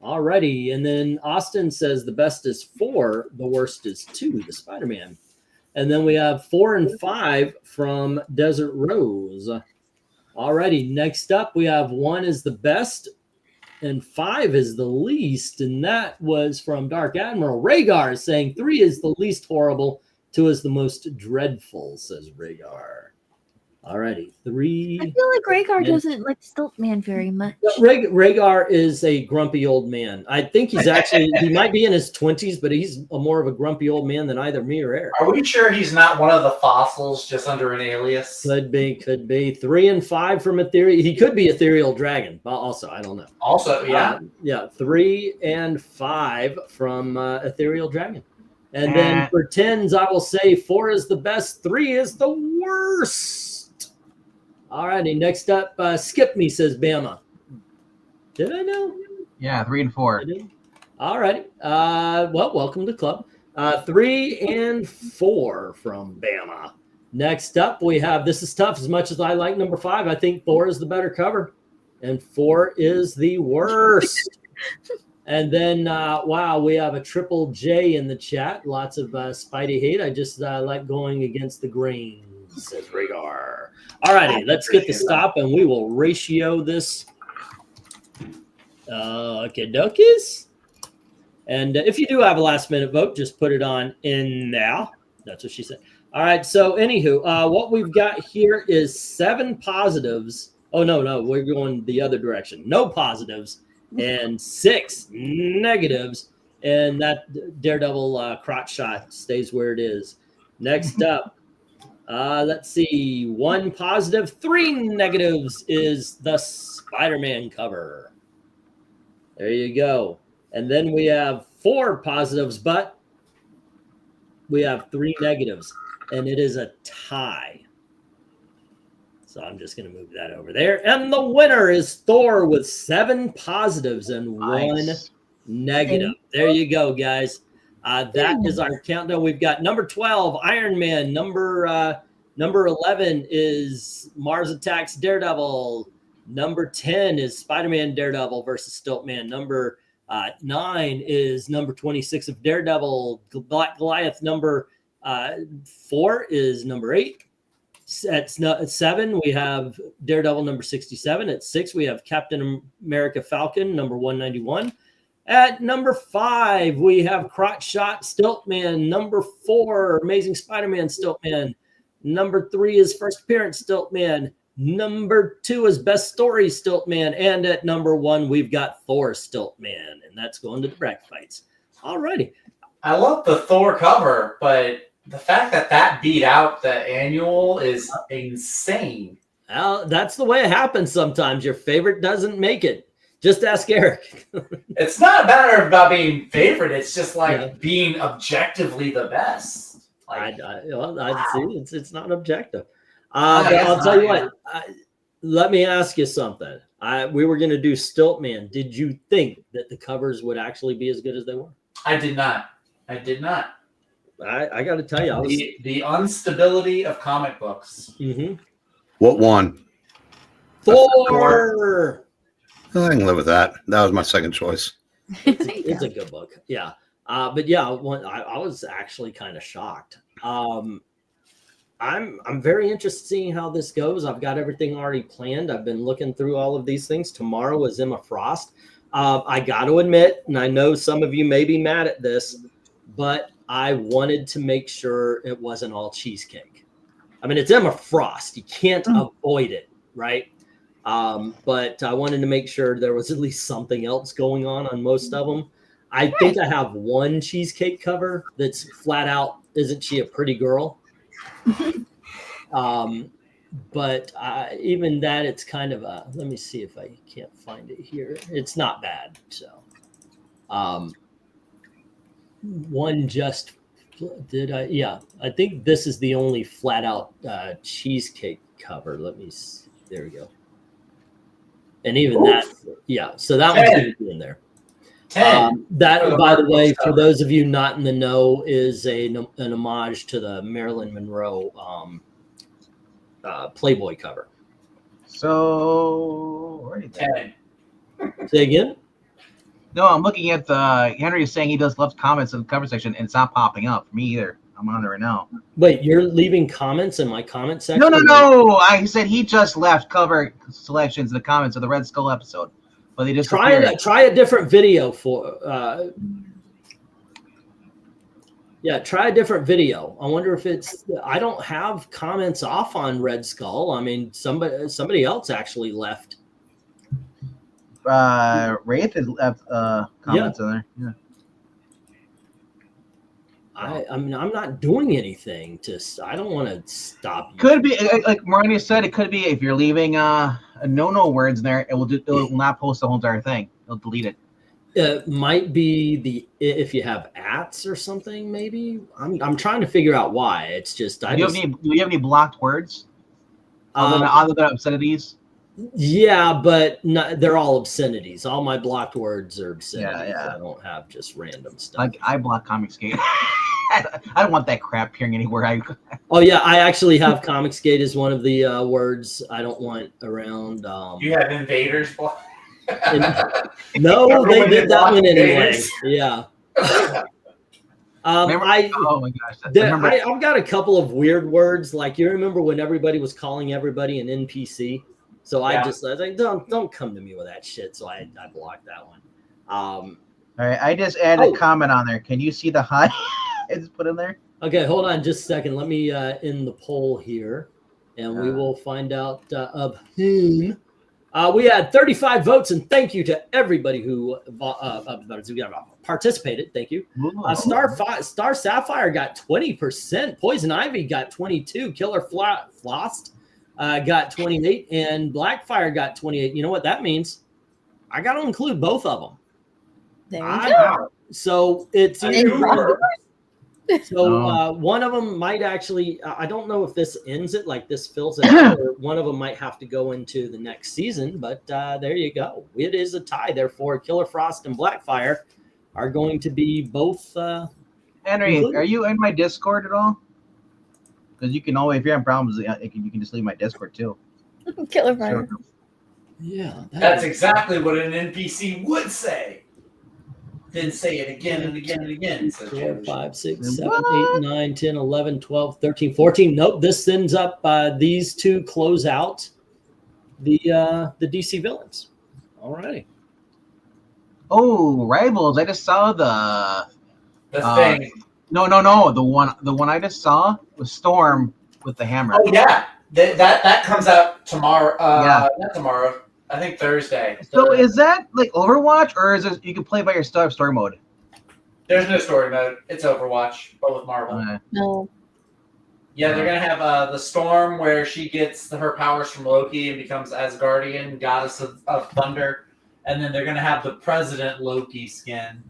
Alrighty, and then Austin says the best is 4. The worst is 2, the Spider-Man. And then we have 4 and 5 from Desert Rose. Alrighty, next up we have 1 is the best and 5 is the least. And that was from Dark Admiral. Rhaegar saying 3 is the least horrible, 2 is the most dreadful, says Rhaegar. Alrighty, 3. I feel like Rhaegar doesn't like Stiltman very much. Rhaegar is a grumpy old man. I think he's actually, he might be in his 20s, but he's more of a grumpy old man than either me or Eric. Are we sure he's not one of the fossils just under an alias? Could be, could be. 3 and 5 from Ethereal. He could be Ethereal Dragon. Well, also, I don't know. Also, yeah. Yeah, 3 and 5 from Ethereal Dragon. And then for 10s, I will say 4 is the best, 3 is the worst. All righty, next up, Skip Me, says Bama. Did I know? Yeah, 3 and 4. All righty. Well, welcome to the club. 3 and 4 from Bama. Next up, we have, this is tough. As much as I like number 5, I think 4 is the better cover. And 4 is the worst. And then, wow, we have a triple J in the chat. Lots of Spidey hate. I just like going against the grain, says Rhaegar. All righty, let's get the stop and we will ratio this. Okay, dokis. And if you do have a last minute vote, just put it on in now. That's what she said. All right, so anywho, what we've got here is 7 positives. Oh, no, we're going the other direction. No positives and 6 negatives. And that Daredevil crotch shot stays where it is. Next up. Let's see. 1 positive, 3 negatives is the Spider-Man cover. There you go. And then we have 4 positives, but we have 3 negatives, and it is a tie. So I'm just going to move that over there. And the winner is Thor with 7 positives and 1 negative. There you go, guys. That is our countdown. We've got number 12, Iron Man. Number 11 is Mars Attacks Daredevil. Number 10 is Spider-Man Daredevil versus Stiltman. Number 9 is number 26 of Daredevil. Black Goliath. Number 4 is number 8. At 7, we have Daredevil number 67. At 6, we have Captain America Falcon number 191. At number 5, we have Crotch Shot Stiltman. Number 4, Amazing Spider-Man Stiltman. Number 3 is First Appearance Stiltman. Number 2 is Best Story Stiltman. And at number 1, we've got Thor Stiltman. And that's going to the bracket fights. All righty. I love the Thor cover, but the fact that that beat out the annual is insane. Well, that's the way it happens sometimes. Your favorite doesn't make it. Just ask Eric. It's not a matter about being favorite. It's just like being objectively the best. Like, I'd see it's not objective. But I'll tell you what. Let me ask you something. We were going to do Stiltman. Did you think that the covers would actually be as good as they were? I did not. I got to tell you, the instability of comic books. Mm-hmm. What won? Thor. I can live with that. That was my second choice. It's a good book. Yeah. But yeah, I was actually kind of shocked. I'm very interested in seeing how this goes. I've got everything already planned. I've been looking through all of these things. Tomorrow is Emma Frost. I got to admit, and I know some of you may be mad at this, but I wanted to make sure it wasn't all cheesecake. I mean, it's Emma Frost. You can't avoid it, right? But I wanted to make sure there was at least something else going on most of them. I think I have one cheesecake cover that's flat out, isn't she a pretty girl? But even that, it's kind of a, let me see if I can't find it here. It's not bad. So one just Did I? Yeah, I think this is the only flat out cheesecake cover. Let me see. There we go. And even that, yeah. So that one's going to be in there. 10. That, by the way, for those of you not in the know, is an homage to the Marilyn Monroe Playboy cover. So, already 10. Say again? No, I'm looking at the Henry is saying he does love comments in the cover section, and it's not popping up for me either. I'm on there right now. Wait, you're leaving comments in my comment section? No. I said he just left cover selections in the comments of the Red Skull episode, but they just try a different video for. Yeah, try a different video. I wonder if it's. I don't have comments off on Red Skull. I mean, somebody else actually left. Wraith has left comments in there. Yeah. I mean, I'm not doing anything I don't want to stop you. Could be like MARANYA said. It could be if you're leaving no words in there, it will not post the whole entire thing. It'll delete it. It might be if you have ats or something. Maybe I'm trying to figure out why. It's just Do you have any blocked words other than obscenities? Yeah, but they're all obscenities. All my blocked words are obscenities. Yeah. I don't have just random stuff. Like I block Comicsgate. I don't want that crap appearing anywhere. Oh yeah, I actually have Comicsgate as one of the words I don't want around. You have invaders blocked. No, they did that one anyway. Yeah. oh my gosh! I've got a couple of weird words. Like you remember when everybody was calling everybody an NPC? So I was like, don't come to me with that shit. So I blocked that one. All right, I just added a comment on there. Can you see the hi? It's put in there. Okay, hold on just a second. Let me end the poll here, and we will find out of whom. We had 35 votes, and thank you to everybody who participated. Thank you. Star Sapphire got 20%. Poison Ivy got 22. Killer Flost got 28, and Blackfire got 28. You know what that means? I got to include both of them. There you go. So it's either one of them might actually. I don't know if this ends it, like this fills it out, or one of them might have to go into the next season. But there you go. It is a tie. Therefore, Killer Frost and Blackfire are going to be both. Henry, included. are you in my Discord at all? Because you can always, if you're having problems, you can just leave my Discord too. Killer Fire. Yeah, That's exactly what an NPC would say. Then say it again and again and again. 4, 5, 6, 7, 8, 9, 10, 11, 12, 13, 14. Nope, this ends up these two close out the DC villains. All righty. Oh, Rivals! I just saw the thing. No. The one I just saw was Storm with the hammer. Oh yeah, that comes out tomorrow. Not tomorrow. I think Thursday. So is that like Overwatch, or is it you can play by yourself story mode? There's no story mode. It's Overwatch, but with Marvel. No. Yeah, they're gonna have the Storm where she gets her powers from Loki and becomes Asgardian, goddess of thunder, and then they're gonna have the President Loki skin.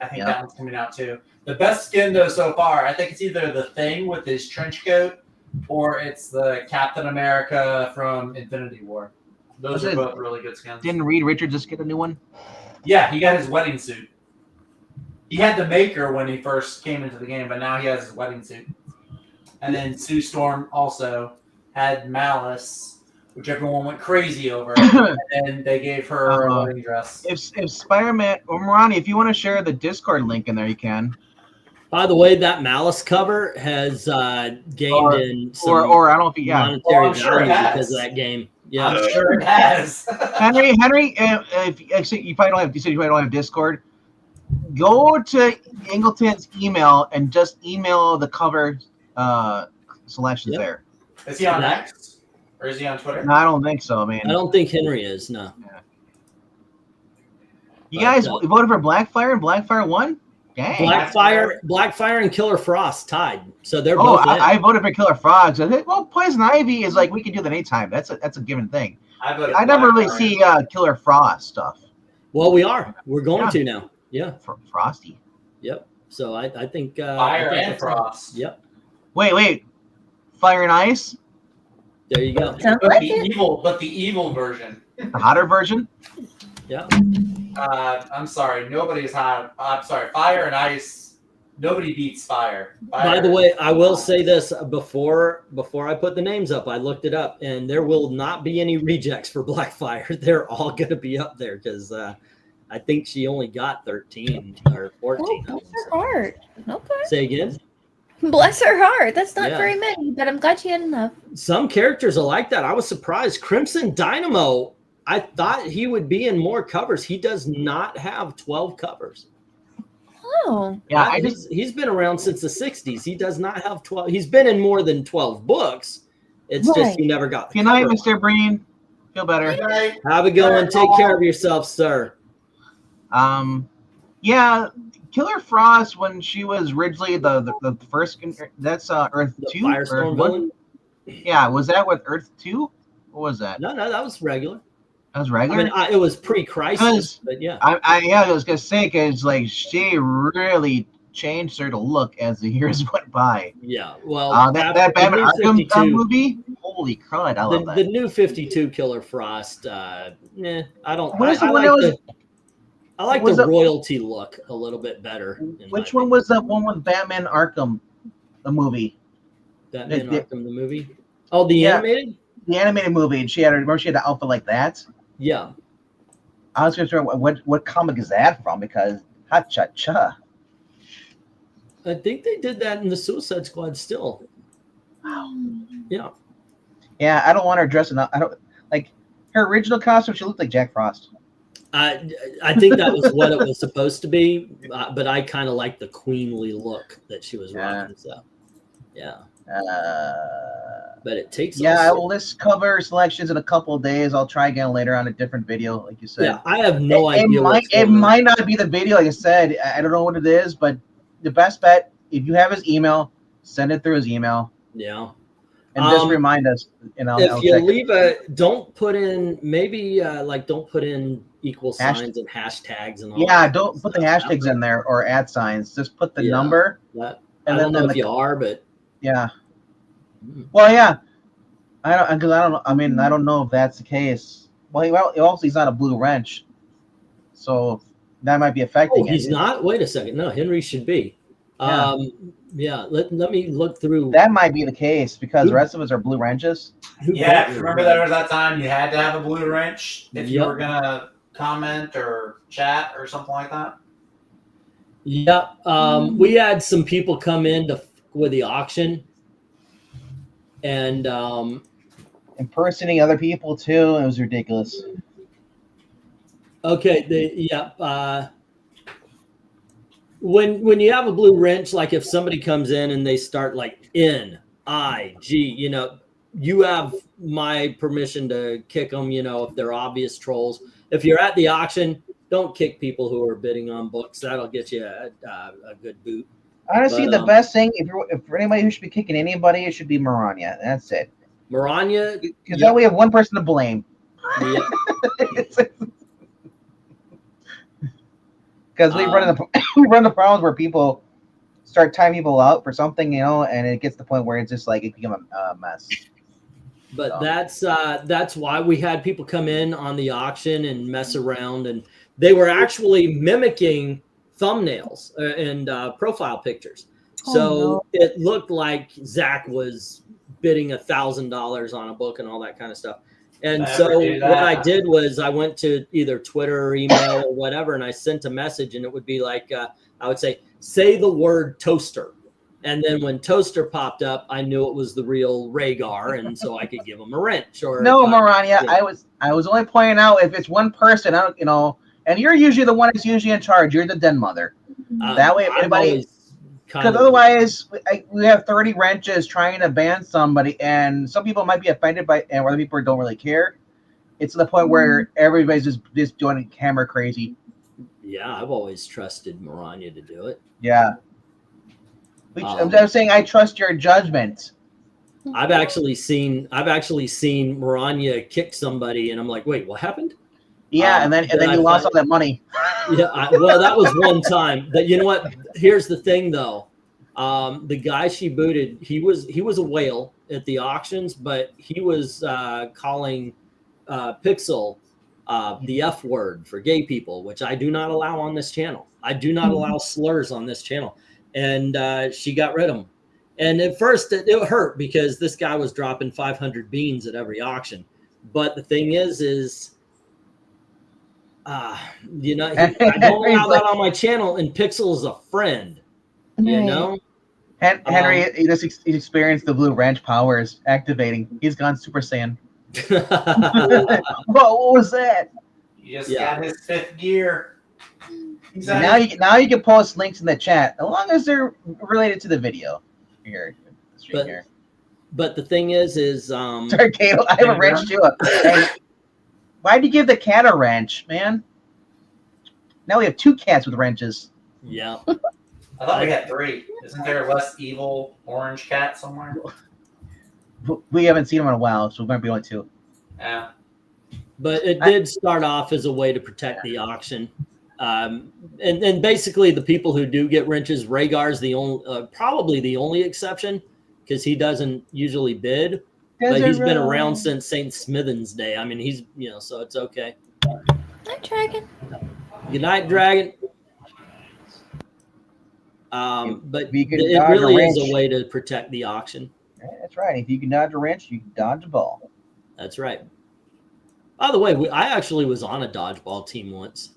I think that one's coming out too. The best skin though so far, I think it's either the Thing with his trench coat, or it's the Captain America from Infinity War. Those are both really good skins. Didn't Reed Richards just get a new one? Yeah, he got his wedding suit. He had the maker when he first came into the game, but now he has his wedding suit. And then Sue Storm also had Malice, which everyone went crazy over. And then they gave her a wedding dress. If Spider-Man or MARANYA, if you want to share the Discord link in there, you can. By the way, that Malice cover has gained in some or I don't know if monetary value because of that game. Yeah, I'm sure it has. Henry, if actually you probably don't have, you said you probably don't have Discord. Go to Ingleton's email and just email the cover selections there. Is he on X or is he on Twitter? No, I don't think so. I mean, I don't think Henry is. No. Yeah. You guys voted for Blackfire and Blackfire won. Dang. Blackfire and Killer Frost tied, so they're both. I voted for Killer Frogs. Well, Poison Ivy is like we can do that anytime. That's a given thing. I never really see Killer Frost stuff. Well, we are. We're going to now. Yeah. Frosty. Yep. So I think Fire I think and that's- Frost. Yep. Wait. Fire and Ice, There you go. Sounds But like the it. evil version. the hotter version. Yeah. I'm sorry, nobody's hot. I'm sorry, Fire and Ice. Nobody beats Fire. By the way, I will say this before I put the names up. I looked it up, and there will not be any rejects for Blackfire. They're all going to be up there because I think she only got 13 or 14. Oh, bless her heart. Okay. Say again. Bless her heart. That's not Yeah. very many, but I'm glad she had enough. Some characters are like that. I was surprised. Crimson Dynamo. I thought he would be in more covers. He does not have 12 covers. Oh. Yeah, He's been around since the 60s. He does not have 12. He's been in more than 12 books. It's just Right. he never got the Good night, cover. Mr. Breen. Feel better. Have a good one. Take care of yourself, sir. Yeah, Killer Frost when she was originally the first. That's Earth The 2. Firestorm villain? Yeah, was that with Earth 2? What was that? No, that was regular. That was I regular. mean, it was pre-crisis, but yeah. I was gonna say because like she really changed her to look as the years went by. Yeah. Well, That the Batman new Arkham 52 movie, holy crud, I love the that. new 52 Killer Frost. I don't. What is the I one like that was- I like was the it- royalty look a little bit better. in Which my one was that one with Batman Arkham, the movie, opinion. Batman the- Arkham the movie? Oh, the Yeah. animated? the animated movie? And she had remember she had an outfit like that. Yeah. I was gonna say what comic is that from because ha cha cha. I think they did that in the Suicide Squad still. Yeah. Yeah, I don't want her dressing up. I don't like her original costume. She looked like Jack Frost. I think that was what it was supposed to be, but I kind of like the queenly look that she was Yeah. rocking. So, yeah. Uh, But it takes. yeah, I all will list cover selections in a couple of days. I'll try again later on a different video, like you said. Yeah, I have no It idea. what's might going on. might not be the video, like I said. I don't know what it is, but the best bet if you have his email, send it through his email Yeah. and just remind us. And I'll If you check it. leave don't put in don't put in equal Hash- signs and hashtags and all. Yeah, that don't put the stuff. hashtags in there or ad signs. Just put the Yeah. number. That, And I don't then know the- if you are, but Yeah. Well, yeah. I don't because I don't know. I mean, I don't know if that's the case. Well, also he's not a blue wrench, so that might be affecting he's it. not. Wait a second. No, Henry should be. Yeah. Yeah. Let me look through. That might be the case because the rest of us are blue wrenches. who Yeah, put- remember there was that time you had to have a blue wrench if you Yep. were gonna comment or chat or something like that. Yep. We had some people come in with the auction, and Impersonating other people too. It was ridiculous. okay, when you have a blue wrench, like if somebody comes in and they start like NIG, you have my permission to kick them. If they're obvious trolls. If you're at the auction, don't kick people who are bidding on books. That'll get you a good boot. Honestly, But, the best thing if for anybody who should be kicking anybody, it should be Maranya. That's it. Maranya, Because that way we have one person to blame. yeah, Because we run the problems where people start timing people out for something, and it gets to the point where it's just like it becomes a mess. but that's why we had people come in on the auction and mess around, and they were actually mimicking thumbnails and profile pictures. So it looked like ZACK was bidding $1,000 on a book and all that kind of stuff. And Never so do that. what I did was I went to either Twitter or email or whatever, and I sent a message, and it would be like, I would say the word toaster. And then when toaster popped up, I knew it was the real Rhaegar, and so I could give him a wrench. Or No, if Maranya, yeah. I was only pointing out if it's one person, and you're usually the one that's usually in charge. You're the den mother. That way, if I've anybody, always kind because of- otherwise we have 30 wrenches trying to ban somebody, and some people might be offended by, and other people don't really care. It's to the point where everybody's just doing camera crazy. Yeah, I've always trusted Maranya to do it. Yeah. I'm saying I trust your judgment. I've actually seen Maranya kick somebody, and I'm like, wait, what happened? Yeah, and then then you I lost find- all that money. Well, that was one time. That, you know what? Here's the thing, though. The guy she booted, he was a whale at the auctions, but he was calling Pixel the F word for gay people, which I do not allow on this channel. I do not allow slurs on this channel. And she got rid of him. And at first it hurt because this guy was dropping 500 beans at every auction. But the thing is you know, I don't allow that on my channel, and Pixel is a friend, you know? Henry, he experienced the blue wrench powers activating. He's gone Super Saiyan. What was that? He just got his 5th gear. Now you can post links in the chat as long as they're related to the video. But the thing is sorry, Kato, I have a wrench too. Hey, why'd you give the cat a wrench, man? Now we have 2 cats with wrenches. Yeah. I thought we had 3. Isn't there a less evil orange cat somewhere? We haven't seen them in a while, so we're going to be only 2. Yeah. But it did start off as a way to protect the auction. And basically the people who do get wrenches, Rhaegar's the only, probably the only exception, because he doesn't usually bid. But he's been around since St. Smithens Day. I mean, he's, you know, so it's okay. Night, Dragon. Good night, Dragon. But it dodge really a is a wrench. way to protect the auction. That's right. If you can dodge a wrench, you can dodge a ball. That's right. By the way, I actually was on a dodgeball team once.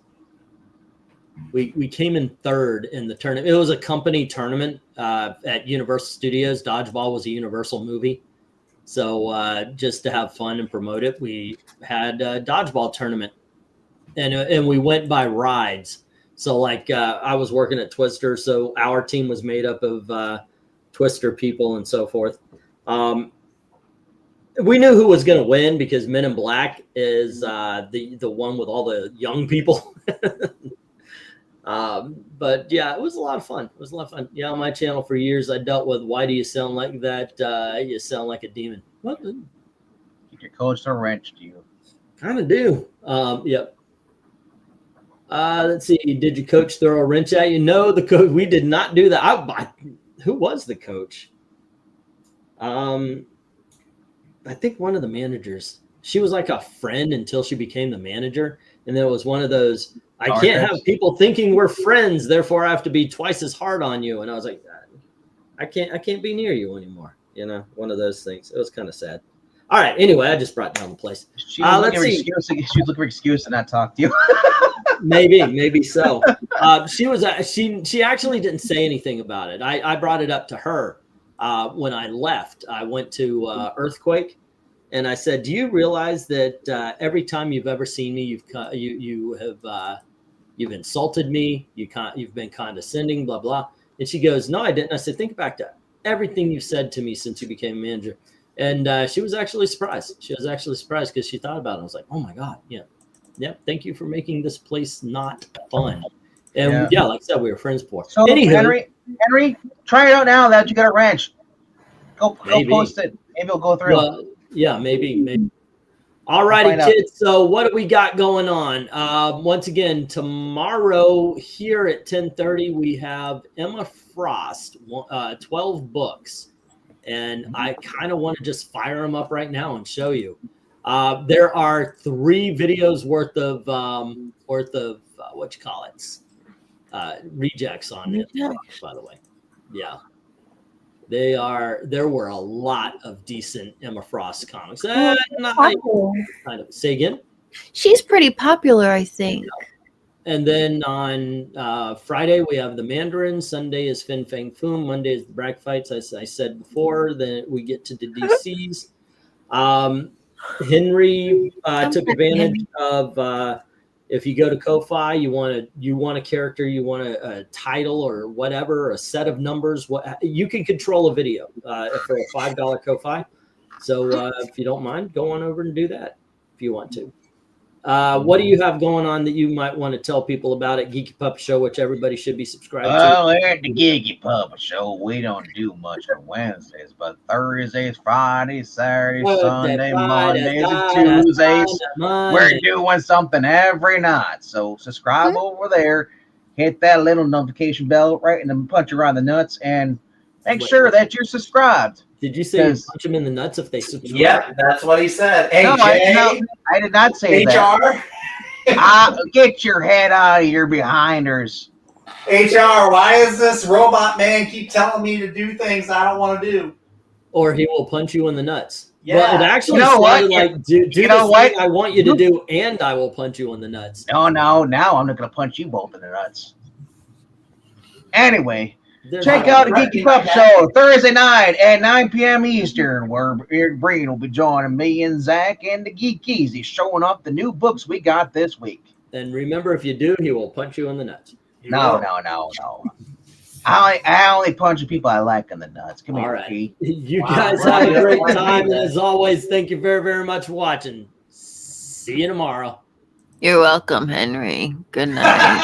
We came in 3rd in the tournament. It was a company tournament at Universal Studios. Dodgeball was a Universal movie. So just to have fun and promote it, we had a dodgeball tournament. And we went by rides. So like I was working at Twister, so our team was made up of Twister people and so forth. We knew who was going to win because Men in Black is the one with all the young people. But yeah, it was a lot of fun. It was a lot of fun. Yeah, on my channel for years, I dealt with why do you sound like that? You sound like a demon. What? Your coach a wrench to you. Kind of do. Yep. Let's see. Did your coach throw a wrench at you? No, the coach. We did not do that. Who was the coach? I think one of the managers. She was like a friend until she became the manager, and then it was one of those. I can't have people thinking we're friends, therefore I have to be twice as hard on you. And I was like, I can't be near you anymore. You know, one of those things. It was kind of sad. All right. Anyway, I just brought down the place. She was looking for an excuse to not talk to you. maybe so. She actually didn't say anything about it. I brought it up to her when I left. I went to Earthquake, and I said, "Do you realize that every time you've ever seen me, you've insulted me. You've been condescending, blah blah." And she goes, "No, I didn't." I said, "Think back to everything you've said to me since you became manager." And she was actually surprised. She was actually surprised because she thought about it. I was like, "Oh my god, yeah, thank you for making this place not fun." And yeah, like I said, we were friends before. So Anywho, Henry, try it out now that you got a wrench. Go post it. Maybe it'll go through. Well, yeah, maybe. All righty, kids. So what do we got going on? Once again, tomorrow here at 10:30, we have Emma Frost, 12 books. And I kind of want to just fire them up right now and show you. There are 3 videos worth of what you call it, rejects on it, by the way. Yeah. There were a lot of decent Emma Frost comics. Say again? She's pretty popular, I think. And then on Friday, we have the Mandarin. Sunday is Fin Fang Foom. Monday is the Brag Fights, as I said before. Then we get to the DCs. Henry took advantage of if you go to Ko-Fi, you want a character, you want a title or whatever, a set of numbers. You can control a video for a $5 Ko-Fi. So if you don't mind, go on over and do that if you want to. What do you have going on that you might want to tell people about at Geeky Puppet Show, which everybody should be subscribed to? Well, here at the Geeky Puppet Show, we don't do much on Wednesdays, but Thursdays, Fridays, Saturdays, Sunday, Mondays, and Tuesdays, we're doing something every night. So subscribe over there, hit that little notification bell right, and then punch around the nuts, and make sure that you're subscribed. Did you say you punch them in the nuts if they subscribe? Yep, that's what he said. Hey, No, Jay, I did not say that. HR, Get your head out of your behinders. HR, why is this robot man keep telling me to do things I don't want to do? Or he will punch you in the nuts. Yeah. Well, it actually sounded like, do this thing I want you to do, and I will punch you in the nuts. No, now I'm not going to punch you both in the nuts. Anyway, check out the Geeky Pup Show Thursday night at 9 p.m. Eastern, where BREEN will be joining me and Zach and the Geekies. He's showing off the new books we got this week. And remember, if you do, he will punch you in the nuts. No. I only punch the people I like in the nuts. Come here, right. G. You guys have a great time. And as always, thank you very, very much for watching. See you tomorrow. You're welcome, Henry. Good night.